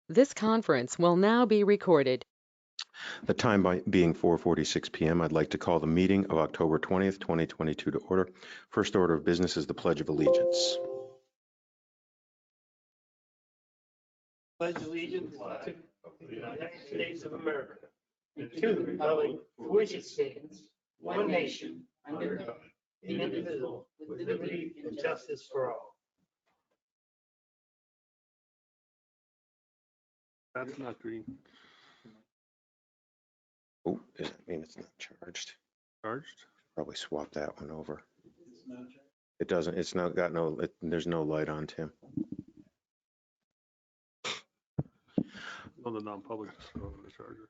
This conference will now be recorded. The time being 4:46 p.m., I'd like to call the meeting of October 20th, 2022 to order. First order of business is the Pledge of Allegiance. Pledge allegiance to the United States of America and to the republic for which it stands, one nation, under God, indivisible, with liberty and justice for all. That's not green. Oh, does that mean it's not charged? Charged? Probably swap that one over. It doesn't, it's not got no, there's no light on, Tim. On the non-public, so the charger.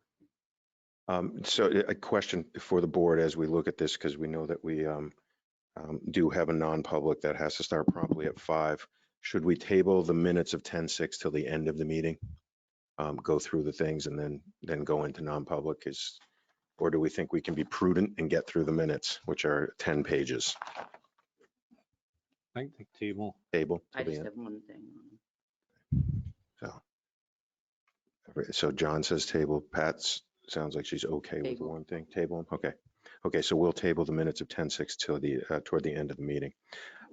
So a question for the board as we look at this, because we know that we do have a non-public that has to start promptly at 5. Should we table the minutes of 10:06 till the end of the meeting? Go through the things and then go into non-public or do we think we can be prudent and get through the minutes, which are 10 pages? I think table. Table. I till the just end. have one thing. So John says table. Pat's sounds like she's okay with the Table. one thing. Table. Okay. So we'll table the minutes of 10:06 till toward the end of the meeting.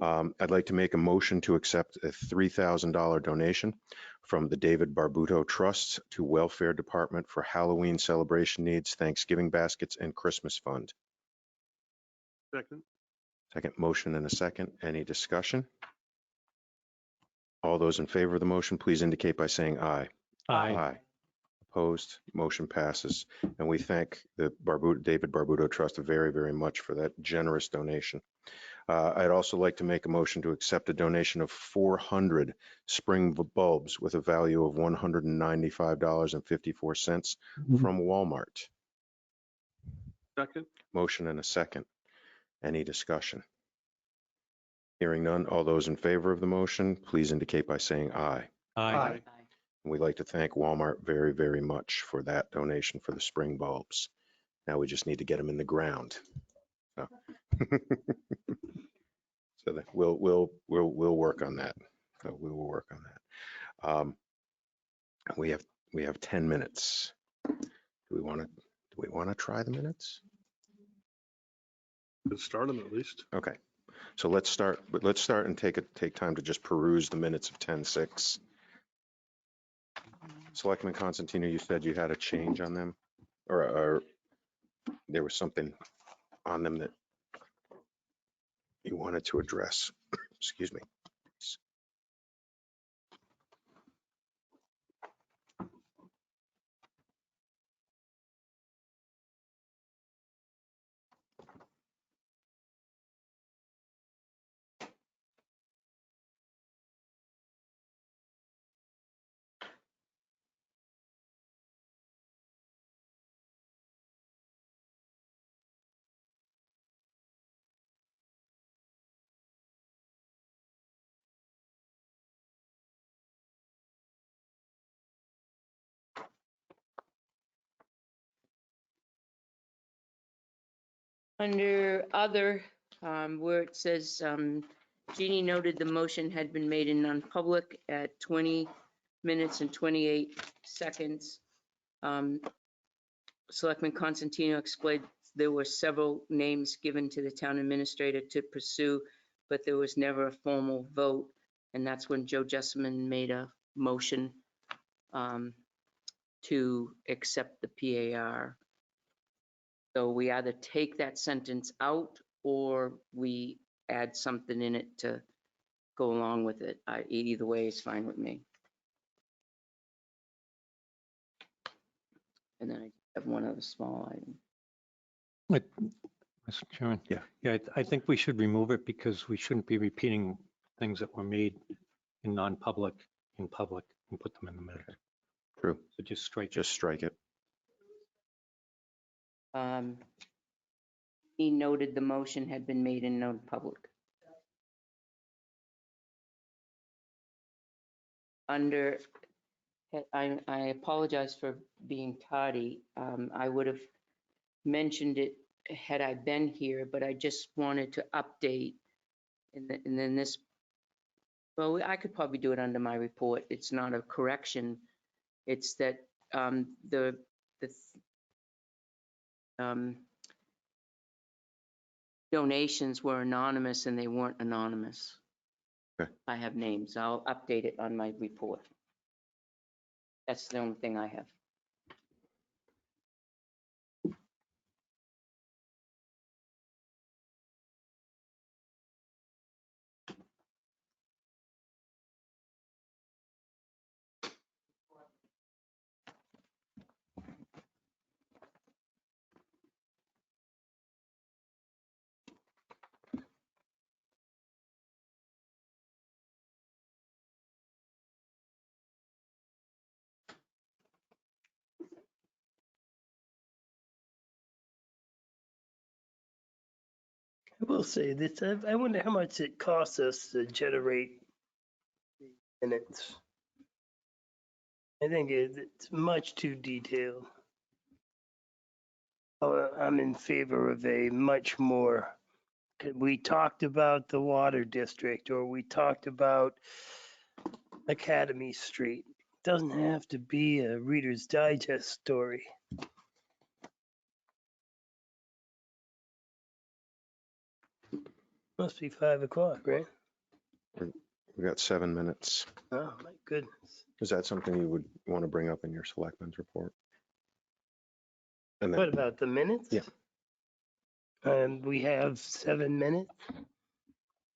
I'd like to make a motion to accept a $3,000 donation from the David Barbuto Trust to Welfare Department for Halloween celebration needs, Thanksgiving baskets, and Christmas fund. Second. Second motion and a second. Any discussion? All those in favor of the motion, please indicate by saying aye. Aye. Opposed, motion passes. And we thank the David Barbuto Trust very, very much for that generous donation. I'd also like to make a motion to accept a donation of 400 spring bulbs with a value of $195.54 from Walmart. Second. Motion and a second. Any discussion? Hearing none, all those in favor of the motion, please indicate by saying aye. Aye. We'd like to thank Walmart very, very much for that donation for the spring bulbs. Now we just need to get them in the ground. So, so that we'll work on that. So we will work on that. We have 10 minutes. Do we want to try the minutes? Let's start them at least. Okay. So let's start and take time to just peruse the minutes of 10:06. Selectman Constantino, you said you had a change on them, or there was something on them that you wanted to address. Excuse me. Under other, where it says, Jeannie noted the motion had been made in non-public at 20 minutes and 28 seconds. Selectman Constantino explained there were several names given to the town administrator to pursue, but there was never a formal vote. And that's when Joe Jessamine made a motion to accept the PAR. So we either take that sentence out or we add something in it to go along with it. Either way is fine with me. And then I have one other small item. Mr. Chairman? Yeah. Yeah, I think we should remove it because we shouldn't be repeating things that were made in non-public, in public, and put them in the minutes. True. So just strike it. Just strike it. He noted the motion had been made in non-public. Under, I apologize for being tardy. I would have mentioned it had I been here, but I just wanted to update. And then this, well, I could probably do it under my report. It's not a correction, It's that the donations were anonymous and they weren't anonymous. Okay. I have names. I'll update it on my report. That's the only thing I have. I will say this, I wonder how much it costs us to generate minutes. I think it's much too detailed. I'm in favor of a much more, we talked about the water district, or we talked about Academy Street. Doesn't have to be a Reader's Digest story. Must be 5 o'clock, right? We got 7 minutes. Oh, my goodness. Is that something you would want to bring up in your selectmen's report? And What then, about the minutes? Yeah. We have 7 minutes.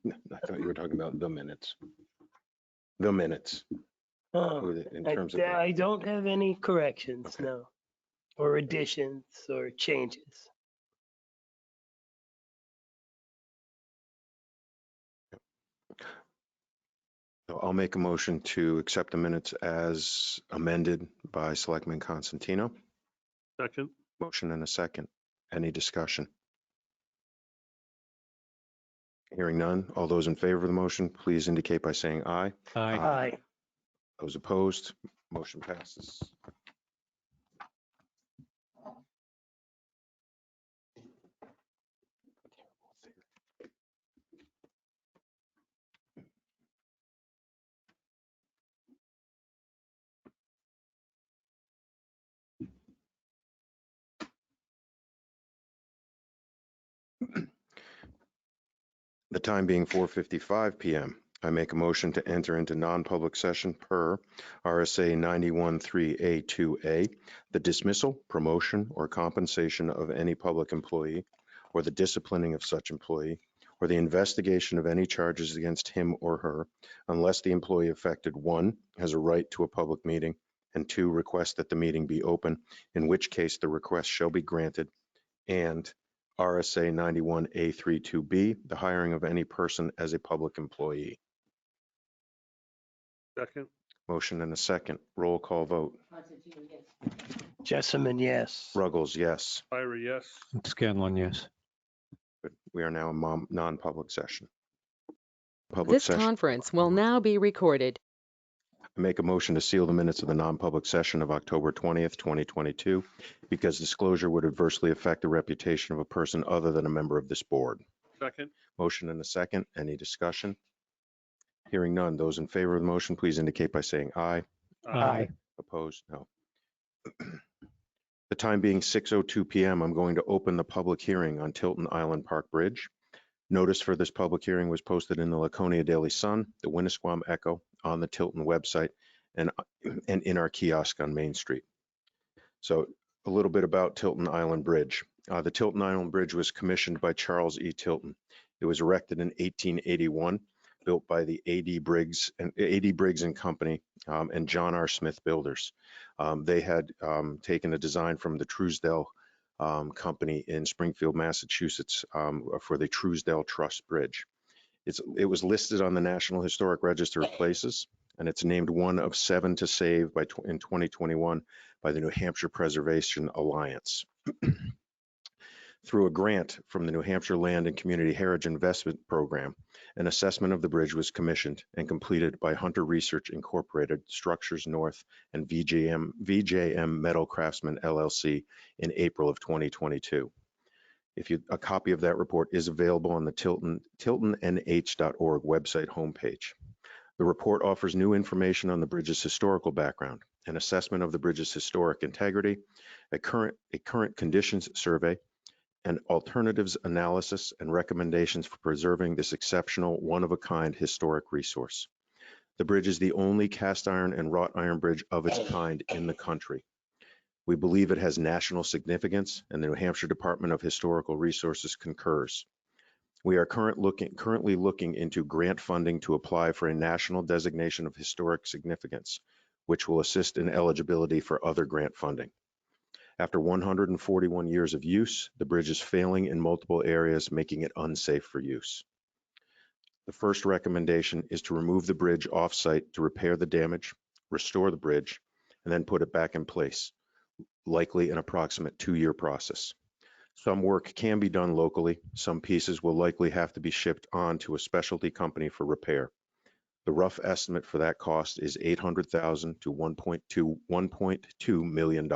no, I thought you were talking about the minutes. The minutes, Oh, in terms of, I don't have any corrections, Okay. no, or additions or changes. so I'll make a motion to accept the minutes as amended by Selectman Constantino. Second, Motion and a second. Any discussion? Hearing none. All those in favor of the motion, please indicate by saying aye. Aye. Aye. Those opposed, motion passes. The time being 4:55 PM, I make a motion to enter into non-public session per RSA 91(3)(a)(2)(a), the dismissal, promotion, or compensation of any public employee, or the disciplining of such employee, or the investigation of any charges against him or her, unless the employee affected, 1, has a right to a public meeting, and 2, requests that the meeting be open, in which case the request shall be granted, and RSA 91(a)(3)(2)(b), the hiring of any person as a public employee. second, Motion and a second. Roll call vote. Jessamine, yes. Ruggles, yes. Ira, yes. Scanlon, yes. Good. We are now in non-public session. Public This session. conference will now be recorded. I make a motion to seal the minutes of the non-public session of October 20th, 2022, because disclosure would adversely affect the reputation of a person other than a member of this board. Second, Motion and a second. Any discussion? Hearing none. Those in favor of the motion, please indicate by saying aye. Aye. Opposed? No. The time being 6:02 PM, I'm going to open the public hearing on Tilton Island Park Bridge. Notice for this public hearing was posted in the Laconia Daily Sun, the Winnisquam Echo, on the Tilton website, and in our kiosk on Main Street. So a little bit about Tilton Island Bridge. The Tilton Island Bridge was commissioned by Charles E. Tilton. It was erected in 1881, built by the A.D. Briggs and Company and John R. Smith Builders. They had taken a design from the Truesdell Company in Springfield, Massachusetts, for the Truesdell Truss Bridge. It was listed on the National Historic Register of Places, and it's named one of 7 to save in 2021 by the New Hampshire Preservation Alliance. Through a grant from the New Hampshire Land and Community Heritage Investment Program, an assessment of the bridge was commissioned and completed by Hunter Research Incorporated, Structures North, and VJM Metal Craftsman LLC in April of 2022. A copy of that report is available on the tiltonnh.org website homepage. The report offers new information on the bridge's historical background, an assessment of the bridge's historic integrity, a current conditions survey, and alternatives analysis and recommendations for preserving this exceptional, one-of-a-kind historic resource. The bridge is the only cast iron and wrought iron bridge of its kind in the country. We believe it has national significance, and the New Hampshire Department of Historical Resources concurs. We are currently looking into grant funding to apply for a national designation of historic significance, which will assist in eligibility for other grant funding. After 141 years of use, the bridge is failing in multiple areas, making it unsafe for use. The first recommendation is to remove the bridge off-site to repair the damage, restore the bridge, and then put it back in place, likely an approximate 2-year process. Some work can be done locally. Some pieces will likely have to be shipped on to a specialty company for repair. The rough estimate for that cost is $800,000 to $1.2 million.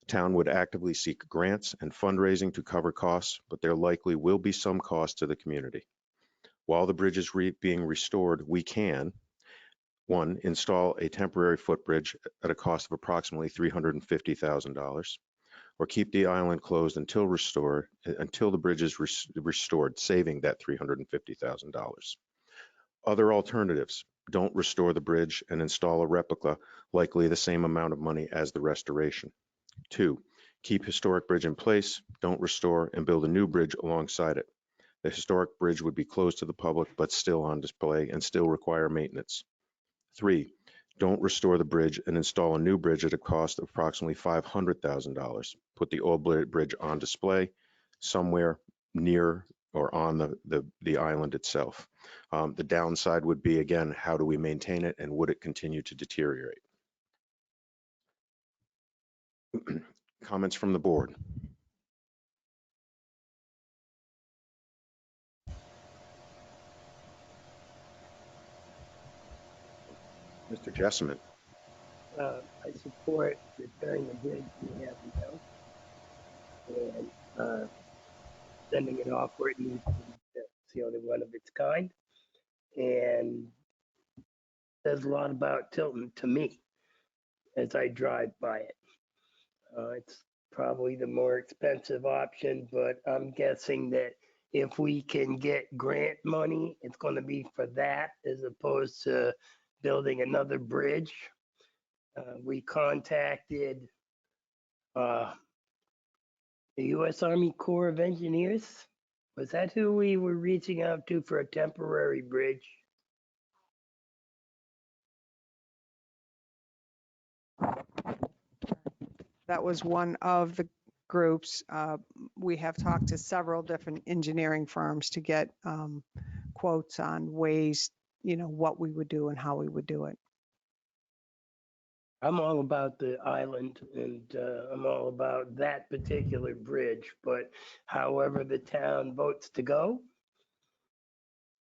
Town would actively seek grants and fundraising to cover costs, but there likely will be some cost to the community. While the bridge is being restored, we can, 1, install a temporary footbridge at a cost of approximately $350,000, or keep the island closed until the bridge is restored, saving that $350,000. Other alternatives: don't restore the bridge and install a replica, likely the same amount of money as the restoration. 2, keep historic bridge in place, don't restore, and build a new bridge alongside it. The historic bridge would be closed to the public, but still on display and still require maintenance. 3, don't restore the bridge and install a new bridge at a cost of approximately $500,000. Put the old bridge on display somewhere near or on the island itself. The downside would be, again, how do we maintain it and would it continue to deteriorate? Comments from the board? Mr. Jessamine. I support repairing the bridge we have now and sending it off where it needs to be. It's the only one of its kind, and says a lot about Tilton to me as I drive by it. It's probably the more expensive option, but I'm guessing that if we can get grant money, it's going to be for that as opposed to building another bridge. We contacted the U.S. Army Corps of Engineers. Was that who we were reaching out to for a temporary bridge? That was one of the groups. We have talked to several different engineering firms to get quotes on ways, what we would do and how we would do it. I'm all about the island and I'm all about that particular bridge, but however the town votes to go,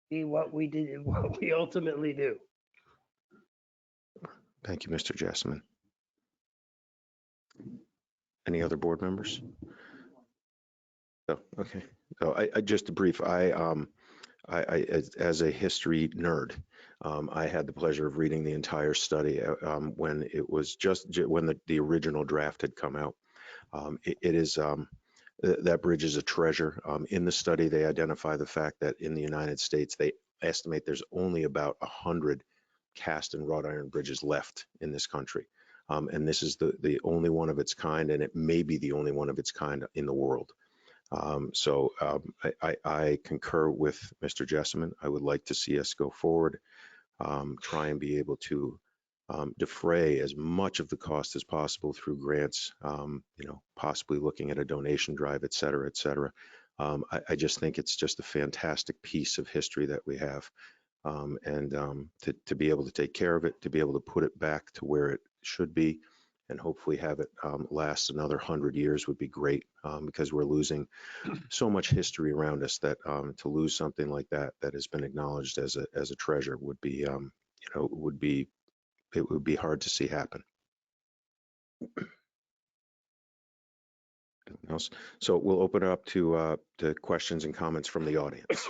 see what we did, what we ultimately do. Thank you, Mr. Jessamine. Any other board members? Oh, okay. So I just a brief. As a history nerd, I had the pleasure of reading the entire study when it was when the original draft had come out. It is that bridge is a treasure. In the study, they identify the fact that in the United States, they estimate there's only about 100 cast and wrought iron bridges left in this country. And this is the only one of its kind, and it may be the only one of its kind in the world. I concur with Mr. Jessamine. I would like to see us go forward, try and be able to defray as much of the cost as possible through grants, possibly looking at a donation drive, et cetera, et cetera. I just think it's just a fantastic piece of history that we have. To be able to take care of it, to be able to put it back to where it should be, and hopefully have it last another 100 years would be great, because we're losing so much history around us that to lose something like that has been acknowledged as a treasure would be, it would be hard to see happen. Anything else? So we'll open it up to questions and comments from the audience.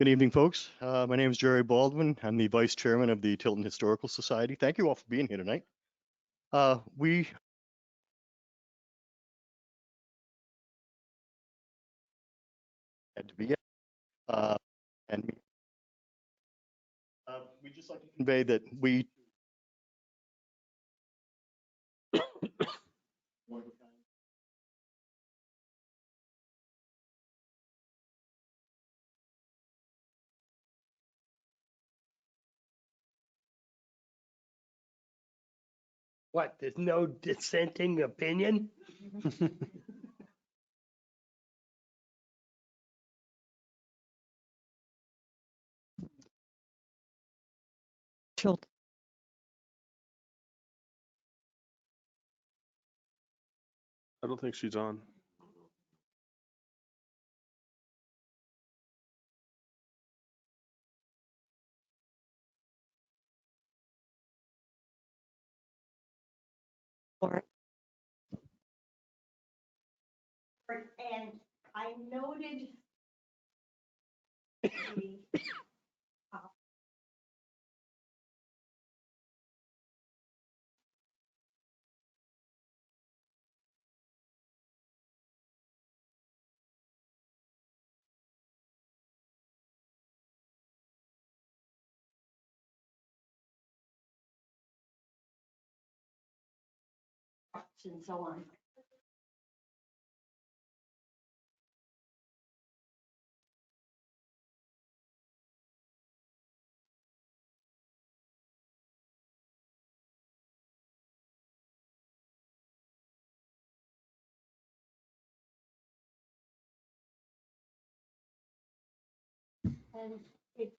Good evening, folks. My name is Jerry Baldwin. I'm the Vice Chairman of the Tilton Historical Society. Thank you all for being here tonight. We had to be and we just like to convey that we What, there's no dissenting opinion? Tilton. I don't think she's on. And I noted the and so on. And it.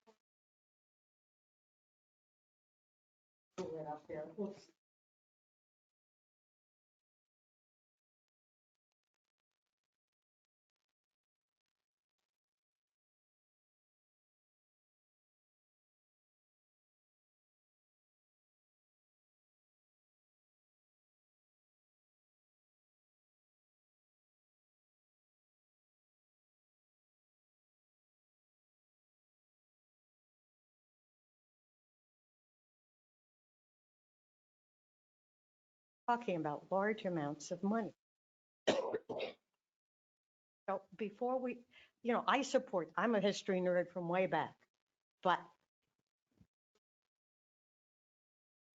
Pull it up there. Oops. Talking about large amounts of money. So before we, I support, I'm a history nerd from way back, but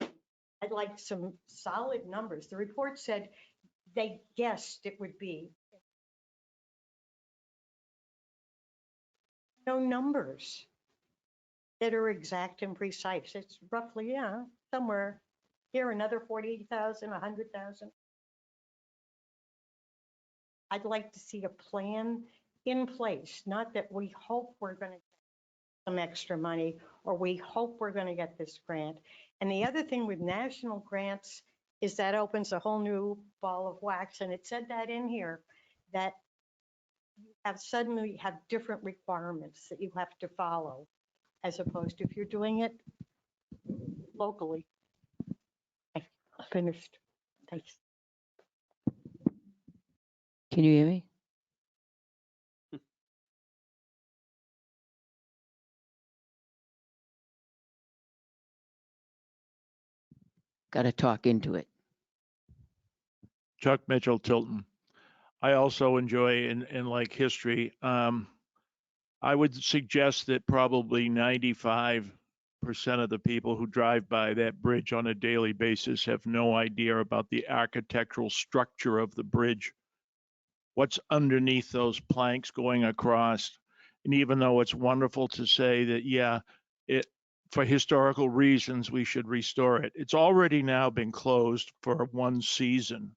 I'd like some solid numbers. The report said they guessed it would be. No numbers that are exact and precise. It's roughly, somewhere here, another 40,000, 100,000. I'd like to see a plan in place, not that we hope we're going to get some extra money or we hope we're going to get this grant. And the other thing with national grants is that opens a whole new ball of wax. And it said that in here, that you have suddenly have different requirements that you have to follow, as opposed to if you're doing it locally. I finished. Thanks. Can you hear me? Got to talk into it. Chuck Mitchell, Tilton. I also enjoy and like history. I would suggest that probably 95% of the people who drive by that bridge on a daily basis have no idea about the architectural structure of the bridge, what's underneath those planks going across. And even though it's wonderful to say that, yeah, for historical reasons, we should restore it, it's already now been closed for one season.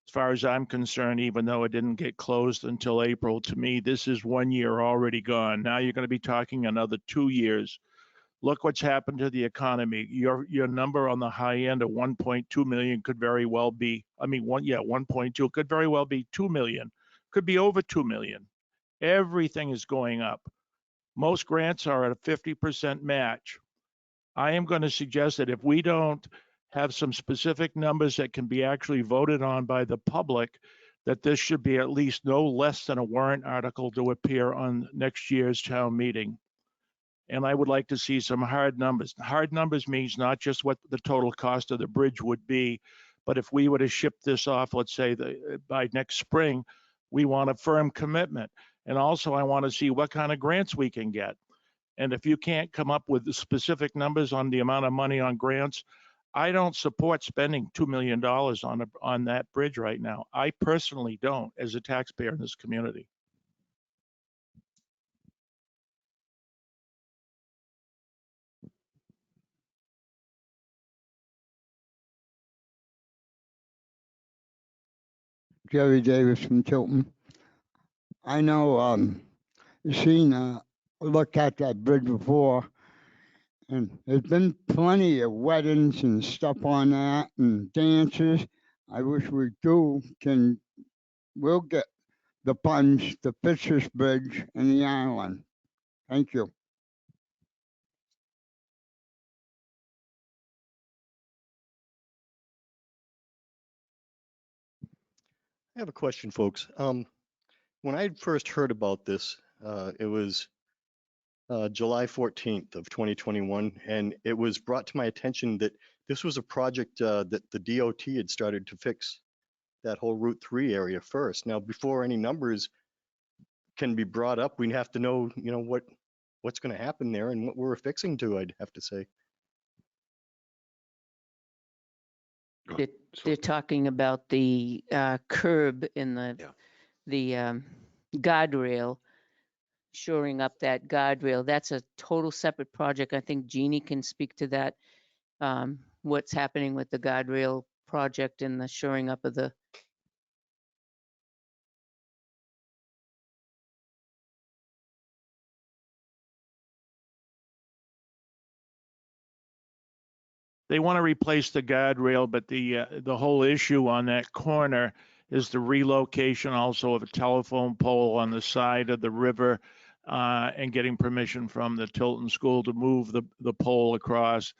As far as I'm concerned, even though it didn't get closed until April, to me, this is 1 year already gone. Now you're going to be talking another 2 years. Look what's happened to the economy. Your number on the high end of 1.2 million could very well be, 1.2 could very well be 2 million, could be over 2 million. Everything is going up. Most grants are at a 50% match. I am going to suggest that if we don't have some specific numbers that can be actually voted on by the public, that this should be at least no less than a warrant article to appear on next year's town meeting. And I would like to see some hard numbers. Hard numbers means not just what the total cost of the bridge would be, but if we were to ship this off, let's say by next spring, we want a firm commitment. And also I want to see what kind of grants we can get. And if you can't come up with the specific numbers on the amount of money on grants, I don't support spending $2 million on that bridge right now. I personally don't, as a taxpayer in this community. Jerry Davis from Tilton. I know, looked at that bridge before, and there's been plenty of weddings and stuff on that and dances. I wish we'll get the funds to fix this bridge and the island. Thank you. I have a question, folks. When I first heard about this, it was July 14th of 2021, and it was brought to my attention that this was a project that the DOT had started to fix that whole Route 3 area first. Now, before any numbers can be brought up, we have to know, what's going to happen there and what we're affixing to, I'd have to say. They're talking about the curb in the guardrail, shoring up that guardrail. That's a total separate project. I think Jeannie can speak to that. What's happening with the guardrail project and the shoring up of the. They want to replace the guardrail, but the whole issue on that corner is the relocation also of a telephone pole on the side of the river, and getting permission from the Tilton School to move the pole across.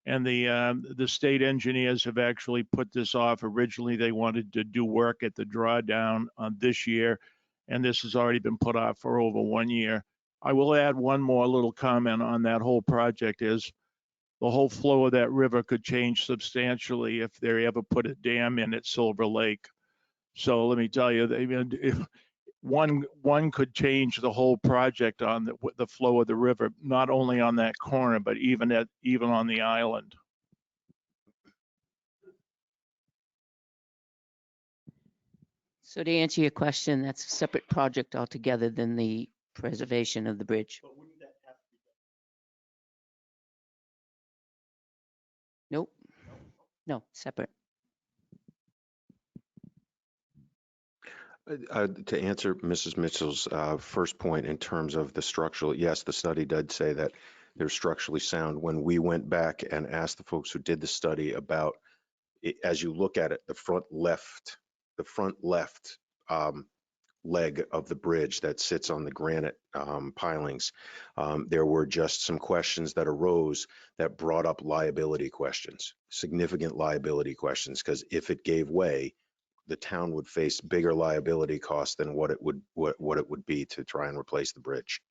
And the state engineers have actually put this off. Originally, they wanted to do work at the drawdown this year, and this has already been put off for over 1 year. I will add one more little comment on that whole project is the whole flow of that river could change substantially if they ever put a dam in at Silver Lake. So let me tell you, if one could change the whole project on the flow of the river, not only on that corner, but even on the island. So to answer your question, that's a separate project altogether than the preservation of the bridge. Nope. No, separate. To answer Mrs. Mitchell's first point in terms of the structural, yes, the study did say that they're structurally sound. When we went back and asked the folks who did the study about, as you look at it, the front left leg of the bridge that sits on the granite pilings, there were just some questions that arose that brought up liability questions, significant liability questions, because if it gave way, the town would face bigger liability costs than what it would be to try and replace the bridge.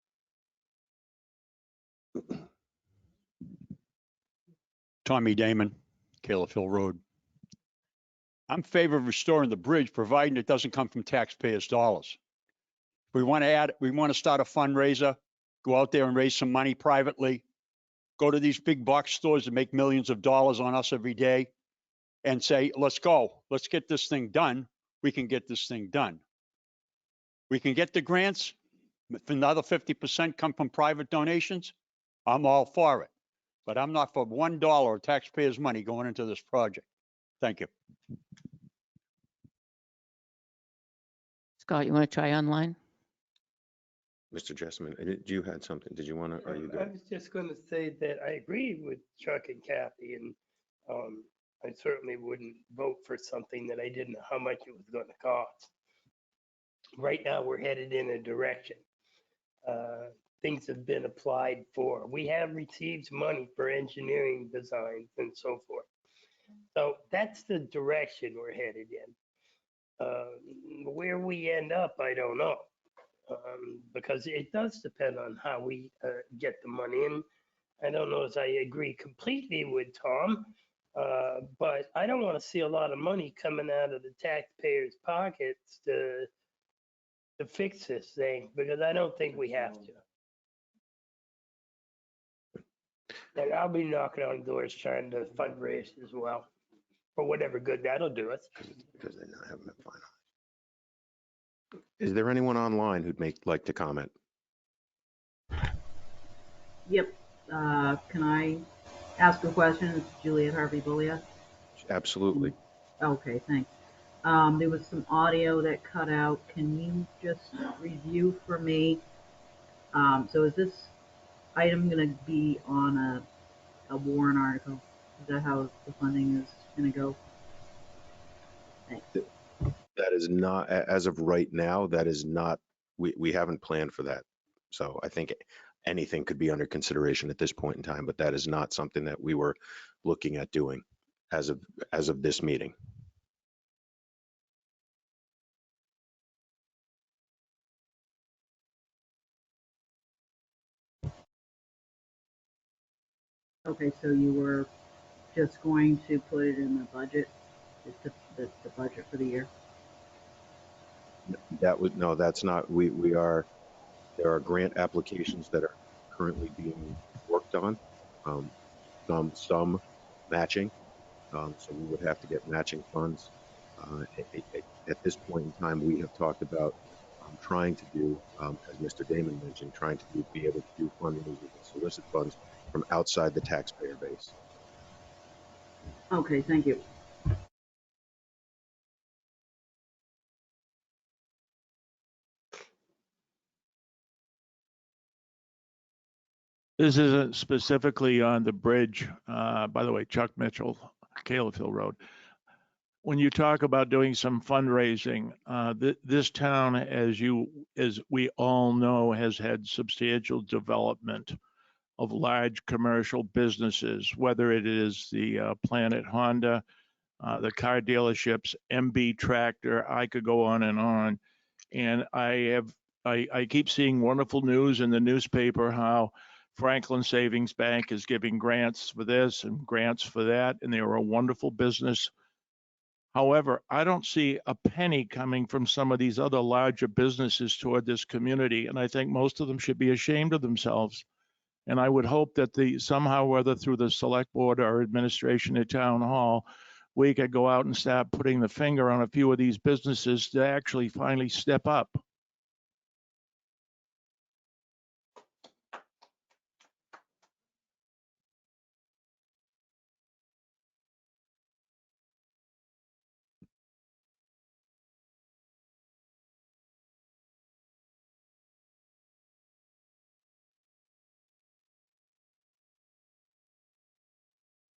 Tommy Damon, Caleb Hill Road. I'm in favor of restoring the bridge, providing it doesn't come from taxpayers' dollars. We want to start a fundraiser, go out there and raise some money privately, go to these big box stores that make millions of dollars on us every day and say, let's go, let's get this thing done. We can get this thing done. We can get the grants. If another 50% come from private donations, I'm all for it. But I'm not for $1 of taxpayers' money going into this project. Thank you. Scott, you want to try online? Mr. Jessamine, you had something. Did you want to? Are you I good? was just going to say that I agree with Chuck and Kathy, and I certainly wouldn't vote for something that I didn't know how much it was going to cost. Right now, we're headed in a direction. Things have been applied for. We have received money for engineering designs and so forth. So that's the direction we're headed in. Where we end up, I don't know. Because it does depend on how we get the money in. I don't know if I agree completely with Tom, but I don't want to see a lot of money coming out of the taxpayers' pockets to fix this thing, because I don't think we have to. And I'll be knocking on doors trying to fundraise as well, for whatever good that'll do us. Because they haven't been finalized. Is there anyone online who'd like to comment? Yep. Can I ask a question? It's Juliet Harvey Bullia. Absolutely. Okay, thanks. There was some audio that cut out. Can you just review for me? So is this item going to be on a warrant article? Is that how the funding is going to go? Thanks. That is not, as of right now, that is not, we haven't planned for that. So I think anything could be under consideration at this point in time, but that is not something that we were looking at doing as of this meeting. Okay, so you were just going to put it in the budget, the budget for the year? That would, no, that's not, there are grant applications that are currently being worked on, some matching. So we would have to get matching funds. At this point in time, we have talked about trying to do, as Mr. Damon mentioned, trying to be able to do fundraising and solicit funds from outside the taxpayer base. Okay, thank you. This isn't specifically on the bridge. By the way, Chuck Mitchell, Caleb Hill Road. When you talk about doing some fundraising, this town, as we all know, has had substantial development of large commercial businesses, whether it is the Planet Honda, the car dealerships, MB Tractor, I could go on. And I keep seeing wonderful news in the newspaper how Franklin Savings Bank is giving grants for this and grants for that, and they are a wonderful business. However, I don't see a penny coming from some of these other larger businesses toward this community, and I think most of them should be ashamed of themselves. And I would hope that somehow, whether through the select board or administration at town hall, we could go out and start putting the finger on a few of these businesses to actually finally step up.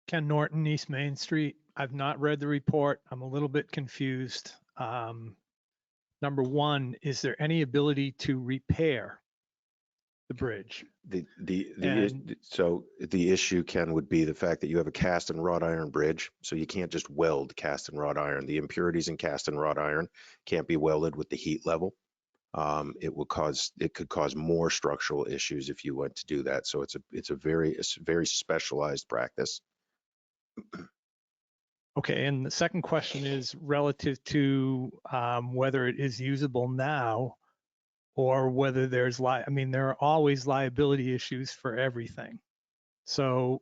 Ken Norton, East Main Street. I've not read the report. I'm a little bit confused. Number one, is there any ability to repair the bridge? So the issue, Ken, would be the fact that you have a cast and wrought iron bridge, so you can't just weld cast and wrought iron. The impurities in cast and wrought iron can't be welded with the heat level. It could cause more structural issues if you went to do that. So it's a very specialized practice. Okay, and the second question is relative to whether it is usable now or whether there's I mean, there are always liability issues for everything. So,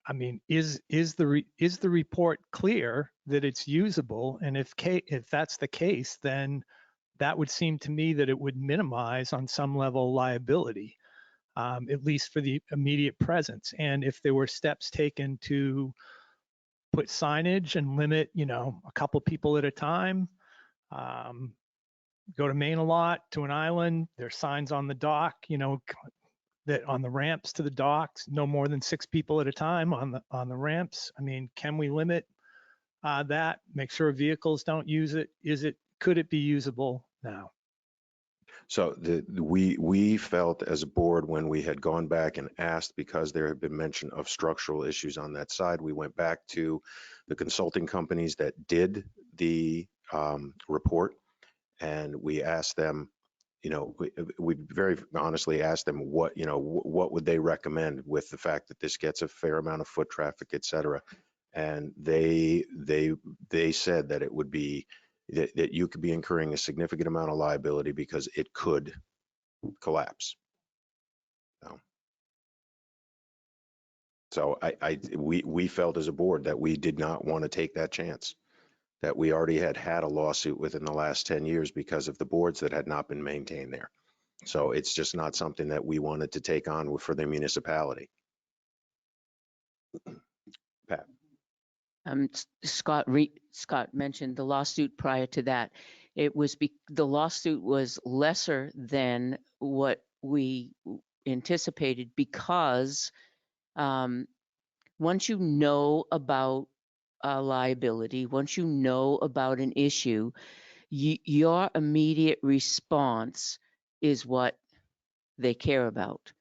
I mean, is the report clear that it's usable? And if that's the case, then that would seem to me that it would minimize on some level liability, at least for the immediate presence. And if there were steps taken to put signage and limit, a couple people at a time, go to Maine a lot, to an island, there's signs on the dock, that on the ramps to the docks, no more than 6 people at a time on the ramps. I mean, can we limit that? Make sure vehicles don't use it. Could it be usable now? So we felt as a board, when we had gone back and asked, because there had been mention of structural issues on that side, we went back to the consulting companies that did the report. And we asked them, you know, we very honestly asked them what, you know, what would they recommend with the fact that this gets a fair amount of foot traffic, et cetera. And they said that it would be, that you could be incurring a significant amount of liability because it could collapse. So we felt as a board that we did not want to take that chance, that we already had a lawsuit within the last 10 years because of the boards that had not been maintained there. So it's just not something that we wanted to take on for the municipality. Pat. Scott mentioned the lawsuit prior to that. It was the lawsuit was lesser than what we anticipated because once you know about a liability, once you know about an issue, your immediate response is what they care about.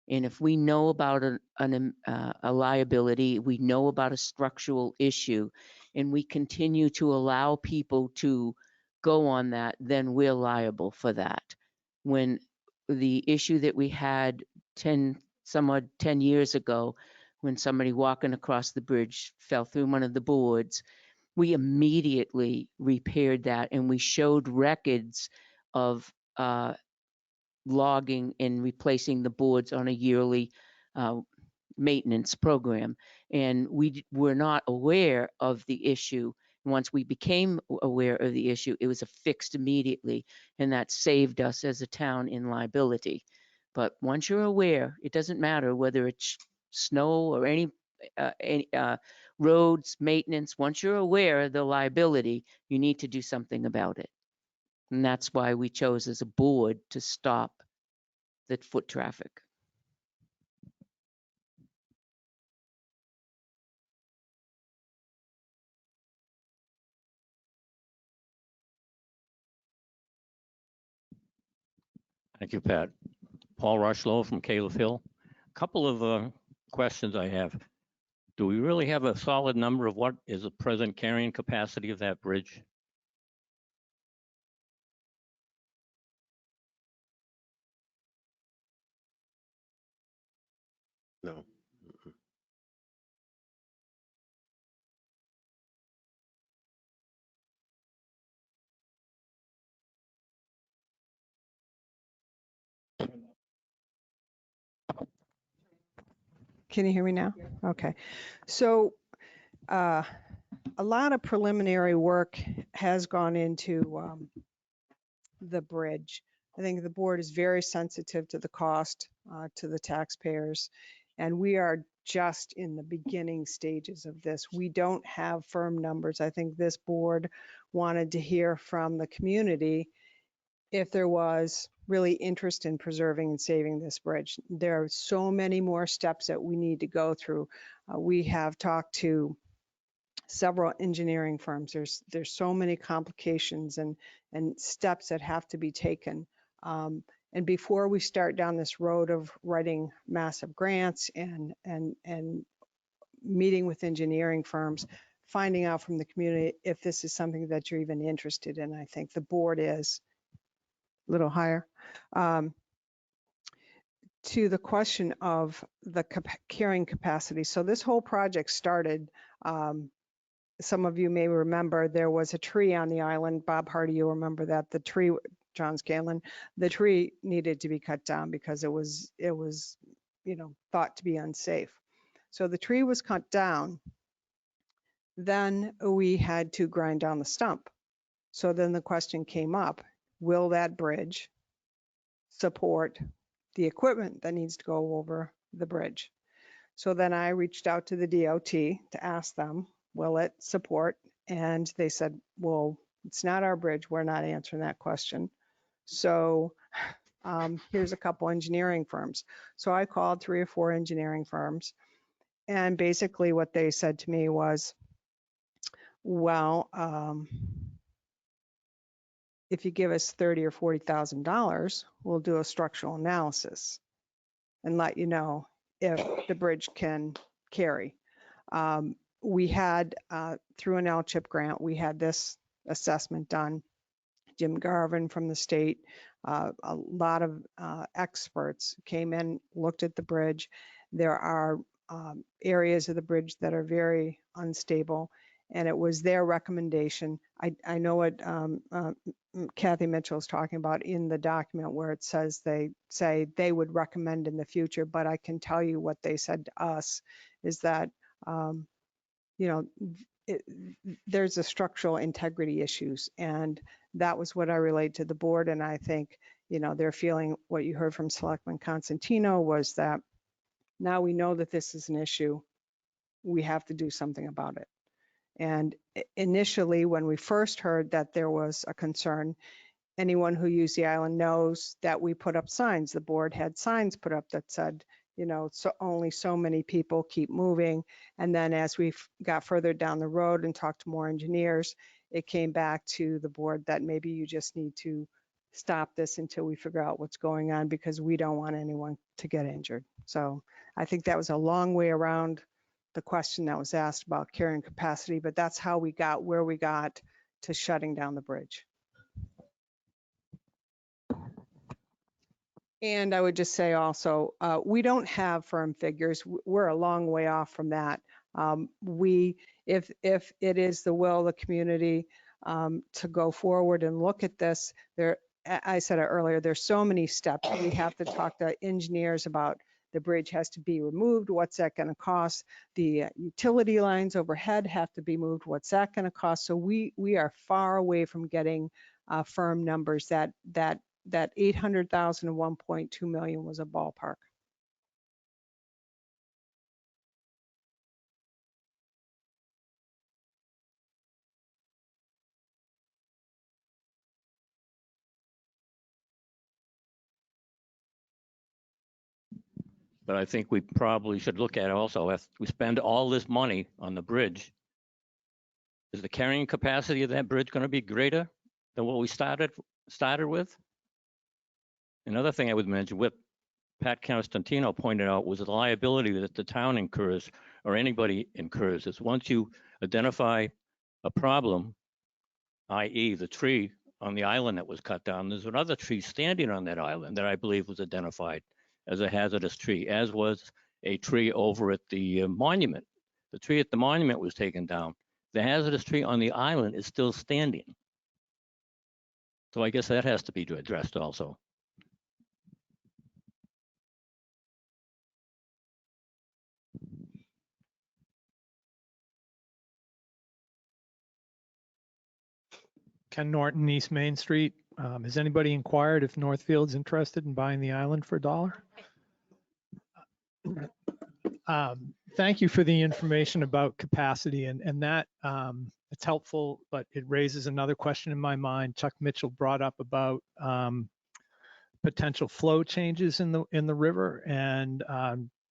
And if we know about a liability, we know about a structural issue, and we continue to allow people to go on that, then we're liable for that. When the issue that we had 10 years ago, when somebody walking across the bridge fell through one of the boards, we immediately repaired that, and we showed records of logging and replacing the boards on a yearly maintenance program. And we were not aware of the issue. Once we became aware of the issue, it was fixed immediately, and that saved us as a town in liability. But once you're aware, it doesn't matter whether it's snow or any roads, maintenance. Once you're aware of the liability, you need to do something about it. And that's why we chose as a board to stop the foot traffic. Thank you, Pat. Paul Rushlow from Caleb Hill. A couple of questions I have. Do we really have a solid number of what is the present carrying capacity of that bridge? No. Can you hear me now? Okay. So a lot of preliminary work has gone into the bridge. I think the board is very sensitive to the cost to the taxpayers, and we are just in the beginning stages of this. We don't have firm numbers. I think this board wanted to hear from the community if there was really interest in preserving and saving this bridge. There are so many more steps that we need to go through. We have talked to several engineering firms. There's so many complications and steps that have to be taken. And before we start down this road of writing massive grants and meeting with engineering firms, finding out from the community if this is something that you're even interested in, I think the board is a little higher. To the question of the carrying capacity. So this whole project started, some of you may remember there was a tree on the island. Bob Hardy, you remember that, the tree, John Scanlon, the tree needed to be cut down because it was, thought to be unsafe. So the tree was cut down. Then we had to grind down the stump. So then the question came up, will that bridge support the equipment that needs to go over the bridge? So then I reached out to the DOT to ask them, will it support? And they said, well, it's not our bridge. We're not answering that question. So here's a couple engineering firms. So I called 3 or 4 engineering firms. And basically what they said to me was, well, if you give us $30,000 or $40,000, we'll do a structural analysis and let you know if the bridge can carry. We had, through an LCHIP grant, we had this assessment done. Jim Garvin from the state, a lot of experts came in, looked at the bridge. There are areas of the bridge that are very unstable, and it was their recommendation. I know what Kathy Mitchell is talking about in the document where it says they say they would recommend in the future, but I can tell you what they said to us is that, you know, there's a structural integrity issues, and that was what I relayed to the board. And I think, you know, they're feeling what you heard from Selectman Constantino was that now we know that this is an issue, we have to do something about it. And initially, when we first heard that there was a concern, anyone who used the island knows that we put up signs. The board had signs put up that said, you know, so only so many people, keep moving. And then as we got further down the road and talked to more engineers, it came back to the board that maybe you just need to stop this until we figure out what's going on, because we don't want anyone to get injured. So I think that was a long way around the question that was asked about carrying capacity, but that's how we got where we got to shutting down the bridge. And I would just say also, we don't have firm figures. We're a long way off from that. If it is the will of the community to go forward and look at this, I said it earlier, there's so many steps. We have to talk to engineers about the bridge has to be removed. What's that going to cost? The utility lines overhead have to be moved. What's that going to cost? So we are far away from getting firm numbers. That 800,000 and 1.2 million was a ballpark. But I think we probably should look at also, if we spend all this money on the bridge, is the carrying capacity of that bridge going to be greater than what we started with? Another thing I would mention, what Pat Constantino pointed out, was the liability that the town incurs or anybody incurs is once you identify a problem, i.e. the tree on the island that was cut down, there's another tree standing on that island that I believe was identified as a hazardous tree, as was a tree over at the monument. The tree at the monument was taken down. The hazardous tree on the island is still standing. So I guess that has to be addressed also. Ken Norton, East Main Street. Has anybody inquired if Northfield's interested in buying the island for $1? Thank you for the information about capacity, and that it's helpful, but it raises another question in my mind. Chuck Mitchell brought up about potential flow changes in the river, and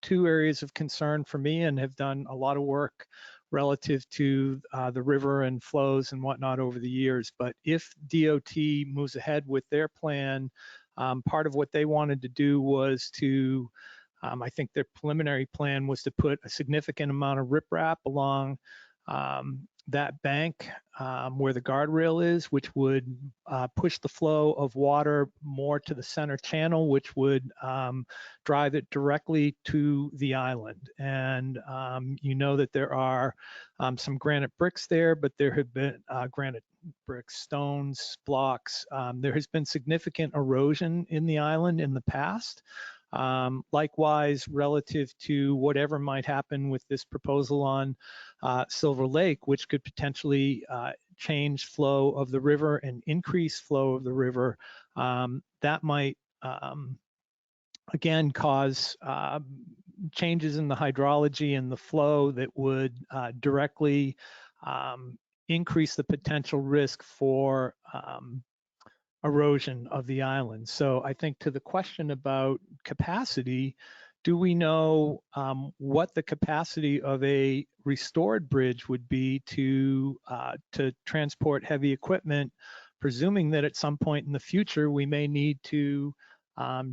two areas of concern for me, and have done a lot of work relative to the river and flows and whatnot over the years. But if DOT moves ahead with their plan, part of what they wanted to do was to, I think their preliminary plan was to put a significant amount of riprap along that bank where the guardrail is, which would push the flow of water more to the center channel, which would drive it directly to the island. And you know that there are some granite bricks there, but there have been granite bricks, stones, blocks. There has been significant erosion in the island in the past. Likewise, relative to whatever might happen with this proposal on Silver Lake, which could potentially change flow of the river and increase flow of the river, that might again cause changes in the hydrology and the flow that would directly increase the potential risk for erosion of the island. So I think to the question about capacity, do we know what the capacity of a restored bridge would be to transport heavy equipment, presuming that at some point in the future we may need to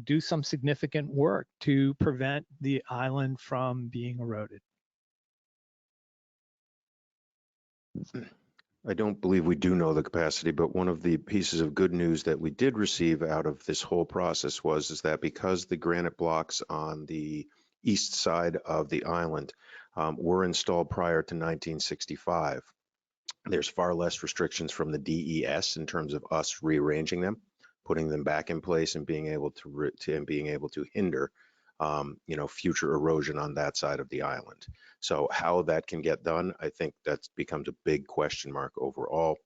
do some significant work to prevent the island from being eroded? I don't believe we do know the capacity, but one of the pieces of good news that we did receive out of this whole process is that because the granite blocks on the east side of the island were installed prior to 1965, there's far less restrictions from the DES in terms of us rearranging them, putting them back in place, and being able to hinder future erosion on that side of the island. So how that can get done, I think that becomes a big question mark overall.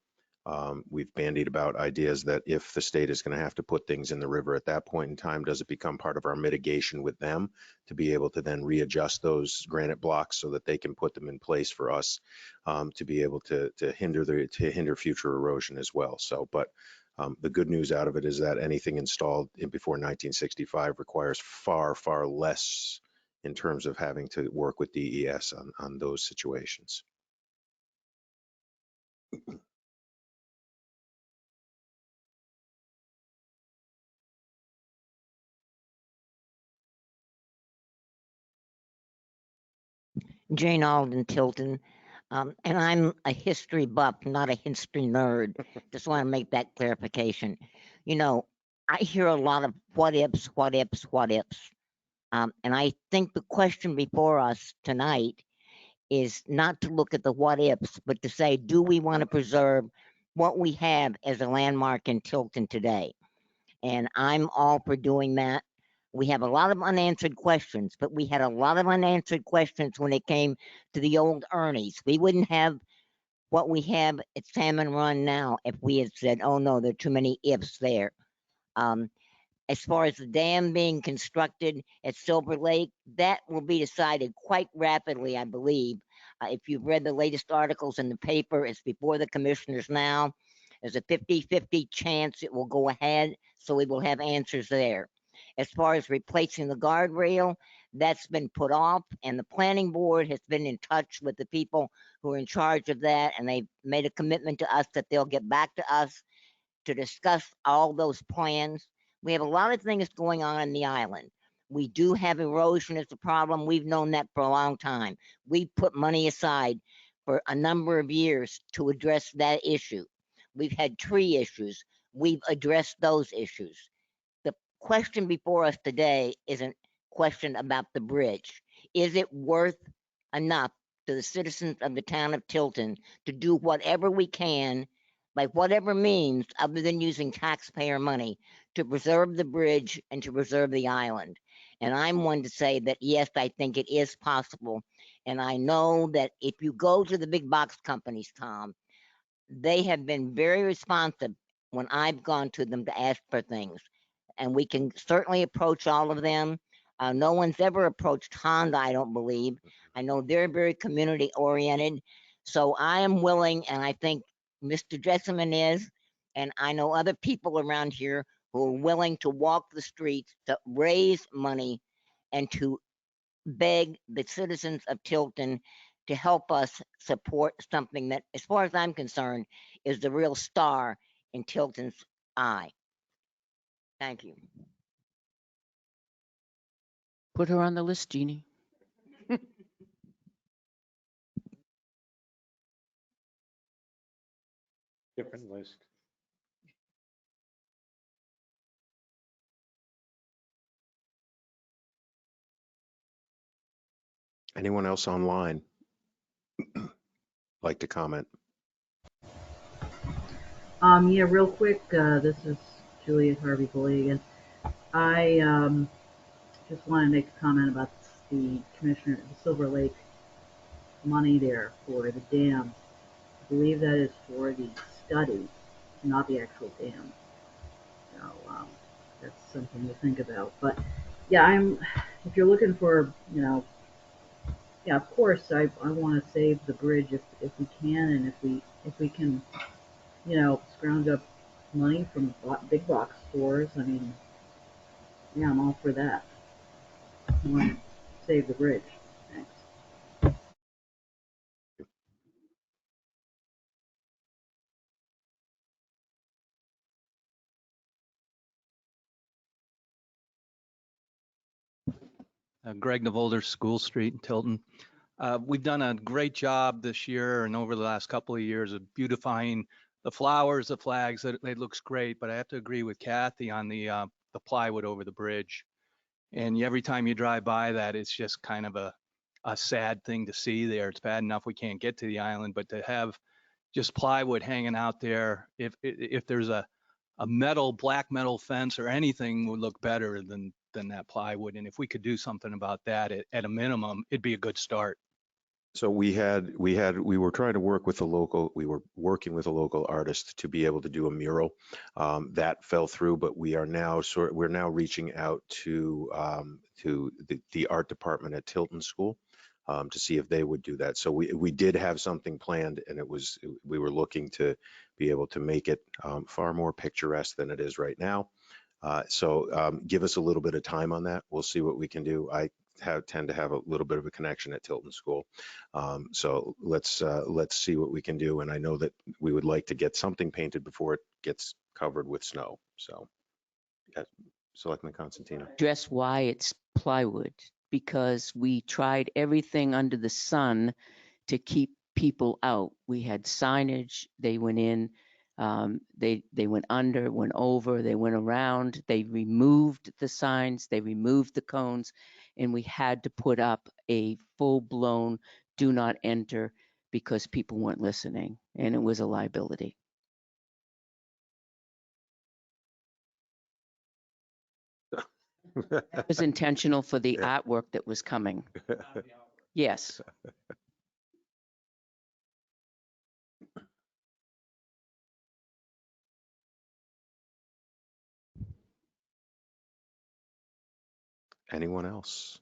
We've bandied about ideas that if the state is going to have to put things in the river at that point in time, does it become part of our mitigation with them to be able to then readjust those granite blocks so that they can put them in place for us to be able to hinder future erosion as well. So, but the good news out of it is that anything installed before 1965 requires far less in terms of having to work with DES on those situations. Jane Alden, Tilton. And I'm a history buff, not a history nerd. Just want to make that clarification. You know, I hear a lot of what ifs, what ifs, what ifs. And I think the question before us tonight is not to look at the what ifs, but to say, do we want to preserve what we have as a landmark in Tilton today? And I'm all for doing that. We have a lot of unanswered questions, but we had a lot of unanswered questions when it came to the old Ernie's. We wouldn't have what we have at Salmon Run now if we had said, oh no, there are too many ifs there. As far as the dam being constructed at Silver Lake, that will be decided quite rapidly, I believe. If you've read the latest articles in the paper, it's before the commissioners now. There's a 50-50 chance it will go ahead, so we will have answers there. As far as replacing the guardrail, that's been put off, and the planning board has been in touch with the people who are in charge of that, and they've made a commitment to us that they'll get back to us to discuss all those plans. We have a lot of things going on in the island. We do have erosion as a problem. We've known that for a long time. We put money aside for a number of years to address that issue. We've had tree issues. We've addressed those issues. The question before us today is a question about the bridge. Is it worth enough to the citizens of the town of Tilton to do whatever we can, by whatever means other than using taxpayer money, to preserve the bridge and to preserve the island? And I'm one to say that, yes, I think it is possible. And I know that if you go to the big box companies, Tom, they have been very responsive when I've gone to them to ask for things. And we can certainly approach all of them. No one's ever approached Honda, I don't believe. I know they're very community oriented. So I am willing, and I think Mr. Jessamine is, and I know other people around here who are willing to walk the streets to raise money and to beg the citizens of Tilton to help us support something that, as far as I'm concerned, is the real star in Tilton's eye. Thank you. Put her on the list, Jeannie. Different list. Anyone else online like to comment? Yeah, real quick, this is Juliet Harvey Bolley again. I just want to make a comment about the commissioner, the Silver Lake money there for the dam. I believe that is for the study, not the actual dam. So that's something to think about. But yeah, if you're looking for, yeah, of course, I want to save the bridge if we can, and if we can, scrounge up money from big box stores. I mean, yeah, I'm all for that. I want to save the bridge. Thanks. Greg Navolder, School Street in Tilton. We've done a great job this year and over the last couple of years of beautifying the flowers, the flags. It looks great, but I have to agree with Kathy on the plywood over the bridge. And every time you drive by that, it's just kind of a sad thing to see there. It's bad enough we can't get to the island, but to have just plywood hanging out there, if there's a black metal fence or anything would look better than that plywood. And if we could do something about that at a minimum, it'd be a good start. So we were trying to work with we were working with a local artist to be able to do a mural. That fell through, but we're now reaching out to the art department at Tilton School to see if they would do that. So we did have something planned, and we were looking to be able to make it far more picturesque than it is right now. So give us a little bit of time on that. We'll see what we can do. I tend to have a little bit of a connection at Tilton School. So let's see what we can do. And I know that we would like to get something painted before it gets covered with snow. So Selectman Constantino. Address why it's plywood, because we tried everything under the sun to keep people out. We had signage, they went in, they went under, went over, they went around, they removed the signs, they removed the cones, and we had to put up a full-blown do not enter because people weren't listening, and it was a liability. It was intentional for the artwork that was coming. Yes. Anyone else?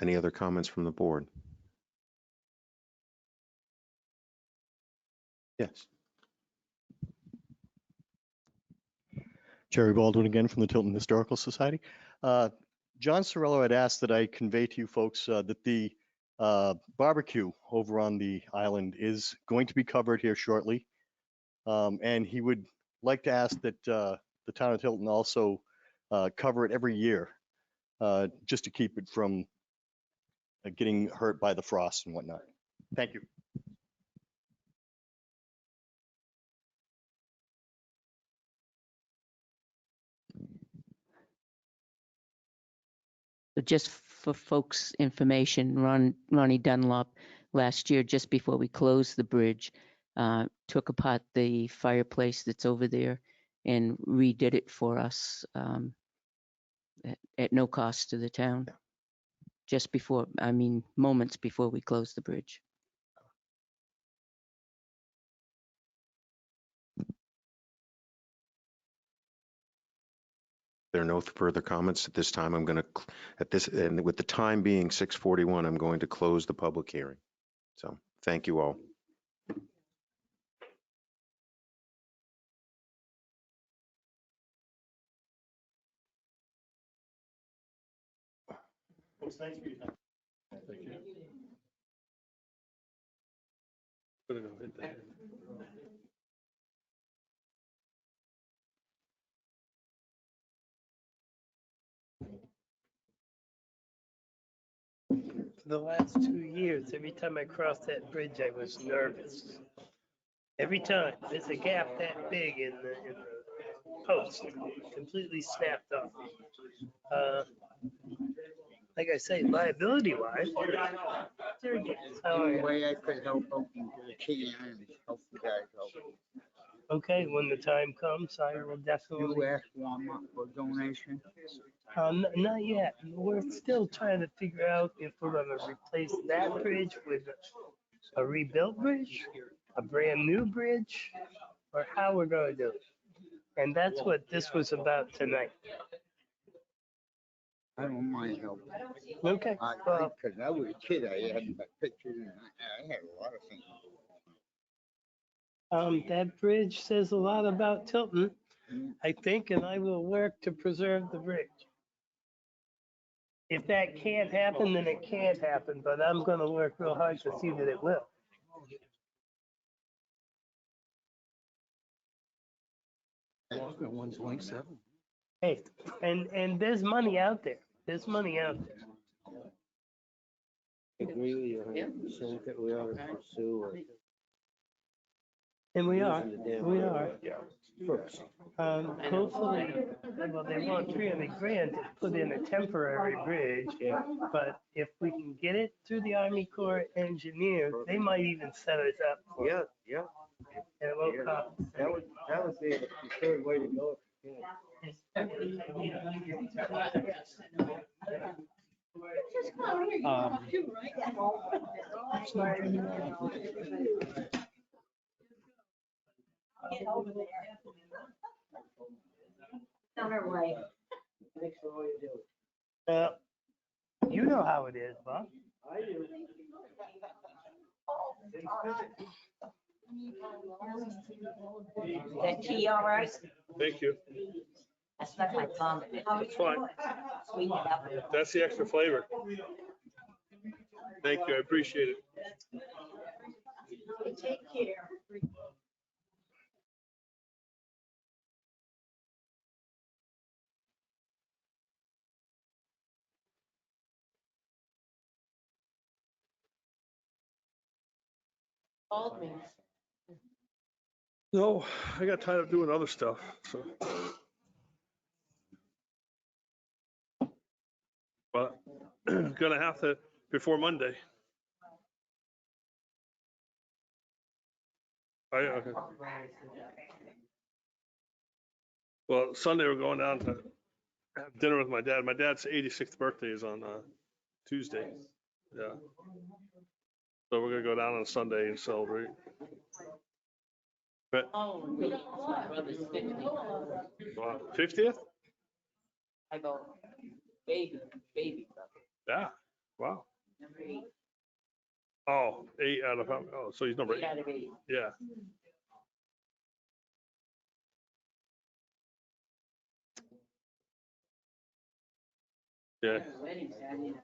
Any other comments from the board? Yes. Jerry Baldwin again from the Tilton Historical Society. John Sorello had asked that I convey to you folks that the barbecue over on the island is going to be covered here shortly. And he would like to ask that the town of Tilton also cover it every year, just to keep it from getting hurt by the frost and whatnot. Thank you. But just for folks' information, Ronnie Dunlop last year, just before we closed the bridge, took apart the fireplace that's over there and redid it for us at no cost to the town. Just before, moments before we closed the bridge. There are no further comments at this time. I'm going to, and with the time being 6:41, I'm going to close the public hearing. So thank you all. Thank you. Thank you. Gonna go hit that. For the last 2 years, every time I crossed that bridge, I was nervous. Every time, there's a gap that big in the post, completely snapped off. Like I say, liability wise. Any way I could help out you can, help you guys out. Okay, when the time comes, I will definitely. You ask Walmart for a donation? Not yet. We're still trying to figure out if we're gonna replace that bridge with a rebuilt bridge, a brand new bridge, or how we're gonna do it. And that's what this was about tonight. I don't mind helping. Okay. Because I was a kid, I had my pictures and I had a lot of things. That bridge says a lot about Tilton, I think, and I will work to preserve the bridge. If that can't happen, then it can't happen, but I'm gonna work real hard to see that it will. Hey, and there's money out there. There's money out there. Agree with you, Yeah. 100% that we ought to pursue it. And we are, Using the damn we railroad are. yards first. Hopefully, well, they want 300 grand to put in a temporary bridge. Yeah. But if we can get it through the Army Corps engineers, they might even set us up for it. Yeah, yeah. And it won't Yeah. cost. That would be the preferred way to go. Yeah. On our way. You know how it is, Bob. I do. That tea all right? Thank you. I stuck my tongue in it. It's fine. Sweeten it up. That's the extra flavor. Thank you. I appreciate it. Take care. Called me. No, I got tired of doing other stuff, so. But gonna have to before Monday. Okay. Well, Sunday we're going down to have dinner with my dad. My dad's 86th birthday is on Tuesday. Yeah. So we're gonna go down on Sunday and celebrate. But Oh, me, it's my brother's 50. 50th? I go, baby brother, Yeah. Wow. number 8. Oh, 8 out of how? Oh, so he's number 8 8. out of 8. Yeah. Yeah. Wedding Saturday night.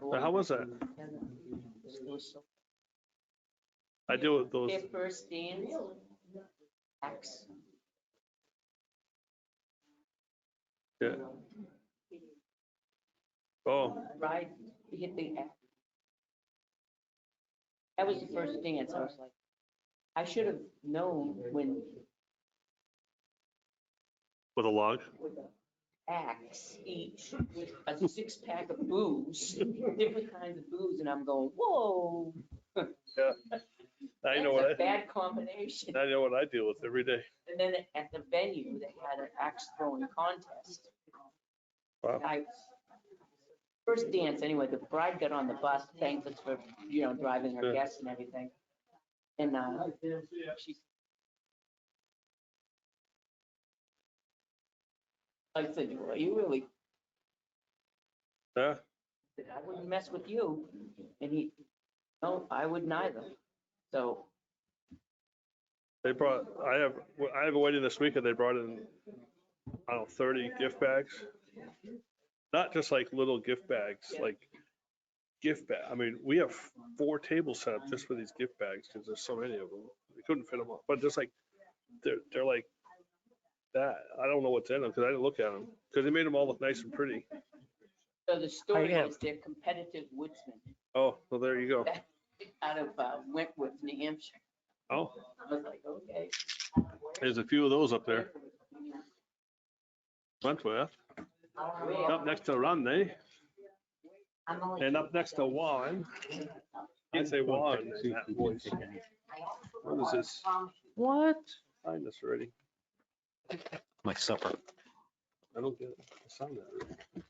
Now, how was that? It was so. I deal with those. Their first dance. Axe. Yeah. Oh, Bride hit the axe. That was the first dance. I was like, I should have known when with a log. with an axe each, with a 6-pack of booze, different kinds of booze, and I'm going, whoa. Yeah. I know That's what a bad combination. I know what I deal with every day. And then at the venue, they had an axe throwing contest. Wow. First dance, anyway, the bride got on the bus, thanked us for, driving her guests and everything. And she, I said, well, you really, Yeah. I wouldn't mess with you. And he, no, I wouldn't either. So They brought. I have a wedding this week, and they brought in, I don't know, 30 gift bags. Not just like little gift bags, like gift bag. I mean, we have 4 tables set up just for these gift bags because there's so many of them. We couldn't fit them all, but just like they're like that. I don't know what's in them because I didn't look at them because they made them all look nice and pretty. So the story is they're competitive woodsmen Oh, well, there you go. out of Wentworth, New Hampshire. Oh, I was like, okay. there's a few of those up there. Wentworth. Up next to Romney. And up next to Warren. Can't say Warren in that voice. What is this? What? Find this already. My supper. I don't get it. I sound that right.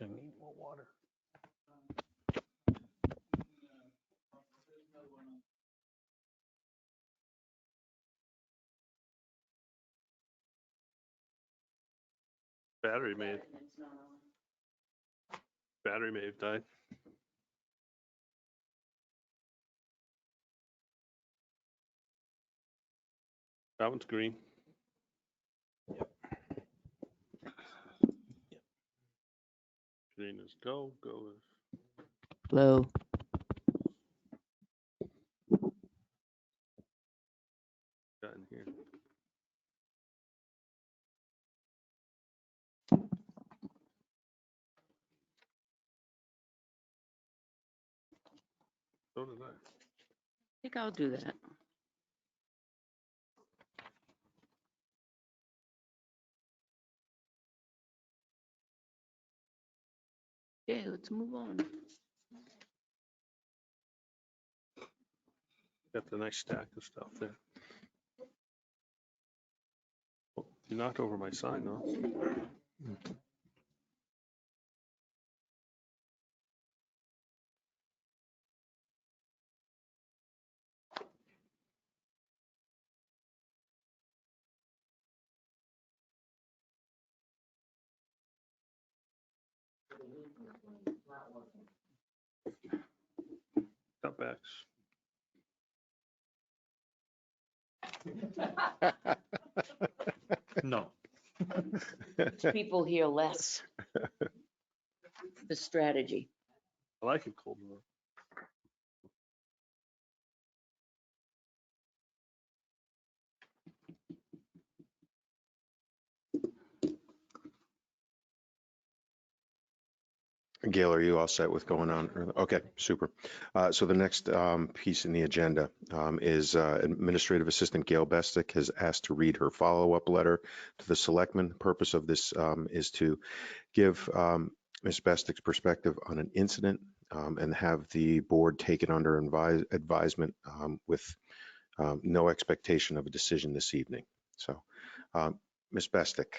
I need more water. Battery may have died. That one's green. Green is go, go is Hello. got in here. So did I. I think I'll do that. Okay, let's move on. Got the nice stack of stuff there. Oh, you knocked over my sign, though. Cutbacks. No. People hear less. The strategy. I like it cold. Gail, are you all set with going on? Okay, super. So the next piece in the agenda is Administrative Assistant Gail Bestick has asked to read her follow-up letter to the Selectmen. Purpose of this is to give Ms. Bestick's perspective on an incident and have the board take it under advisement with no expectation of a decision this evening. So, Ms. Bestick.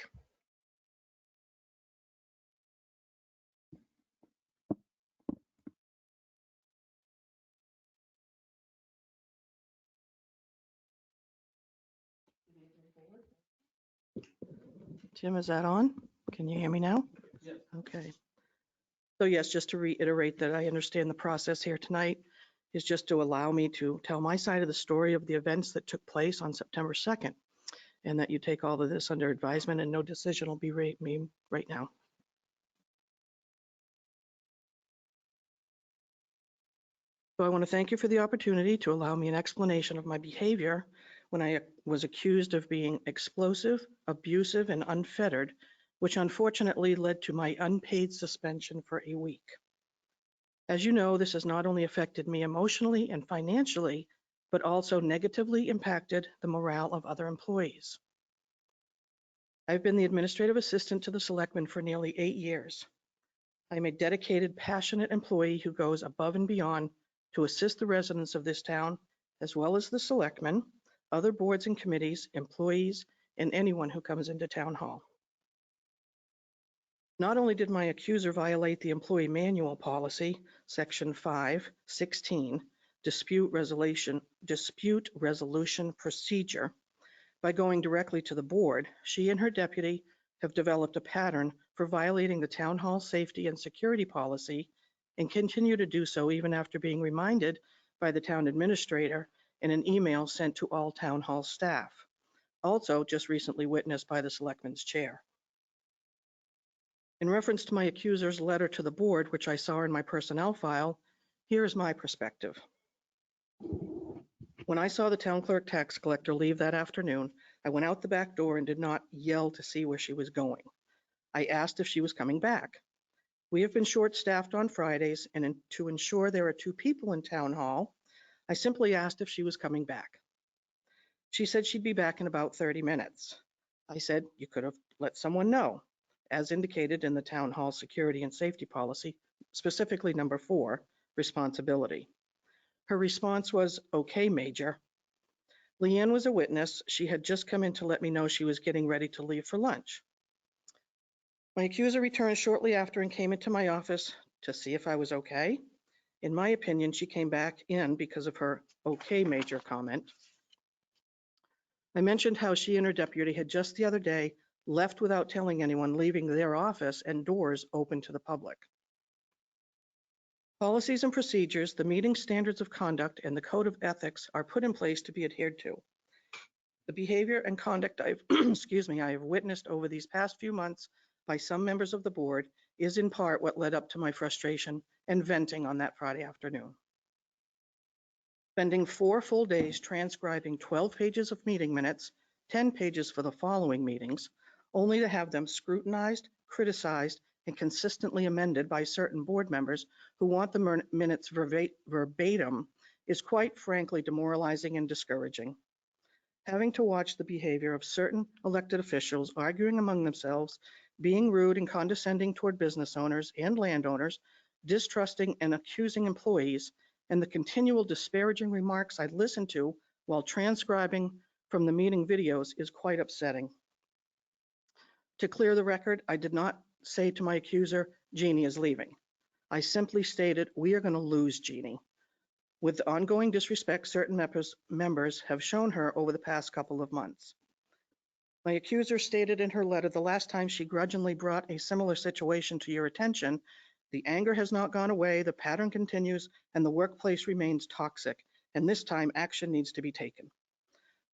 Tim, is that on? Can you hear me now? Yes. Okay. So yes, just to reiterate that I understand the process here tonight is just to allow me to tell my side of the story of the events that took place on September 2nd, and that you take all of this under advisement and no decision will be made right now. So I want to thank you for the opportunity to allow me an explanation of my behavior when I was accused of being explosive, abusive, and unfettered, which unfortunately led to my unpaid suspension for a week. As you know, this has not only affected me emotionally and financially, but also negatively impacted the morale of other employees. I've been the administrative assistant to the Selectmen for nearly 8 years. I'm a dedicated, passionate employee who goes above and beyond to assist the residents of this town, as well as the Selectmen, other boards and committees, employees, and anyone who comes into town hall. Not only did my accuser violate the employee manual policy, section 5:16, dispute resolution procedure, by going directly to the board, she and her deputy have developed a pattern for violating the town hall safety and security policy and continue to do so even after being reminded by the town administrator in an email sent to all town hall staff, also just recently witnessed by the Selectmen's chair. In reference to my accuser's letter to the board, which I saw in my personnel file, here is my perspective. When I saw the town clerk tax collector leave that afternoon, I went out the back door and did not yell to see where she was going. I asked if she was coming back. We have been short-staffed on Fridays, and to ensure there are 2 people in town hall, I simply asked if she was coming back. She said she'd be back in about 30 minutes. I said, you could have let someone know, as indicated in the town hall security and safety policy, specifically number 4, responsibility. Her response was, okay, Major. Leanne was a witness. She had just come in to let me know she was getting ready to leave for lunch. My accuser returned shortly after and came into my office to see if I was okay. In my opinion, she came back in because of her okay, Major comment. I mentioned how she and her deputy had just the other day left without telling anyone, leaving their office and doors open to the public. Policies and procedures, the meeting standards of conduct, and the code of ethics are put in place to be adhered to. The behavior and conduct I have witnessed over these past few months by some members of the board is in part what led up to my frustration and venting on that Friday afternoon. Spending 4 full days transcribing 12 pages of meeting minutes, 10 pages for the following meetings, only to have them scrutinized, criticized, and consistently amended by certain board members who want the minutes verbatim is quite frankly demoralizing and discouraging. Having to watch the behavior of certain elected officials arguing among themselves, being rude and condescending toward business owners and landowners, distrusting and accusing employees, and the continual disparaging remarks I listened to while transcribing from the meeting videos is quite upsetting. To clear the record, I did not say to my accuser, Jeannie is leaving. I simply stated, we are going to lose Jeannie. With the ongoing disrespect certain members have shown her over the past couple of months. My accuser stated in her letter the last time she grudgingly brought a similar situation to your attention, the anger has not gone away, the pattern continues, and the workplace remains toxic, and this time action needs to be taken.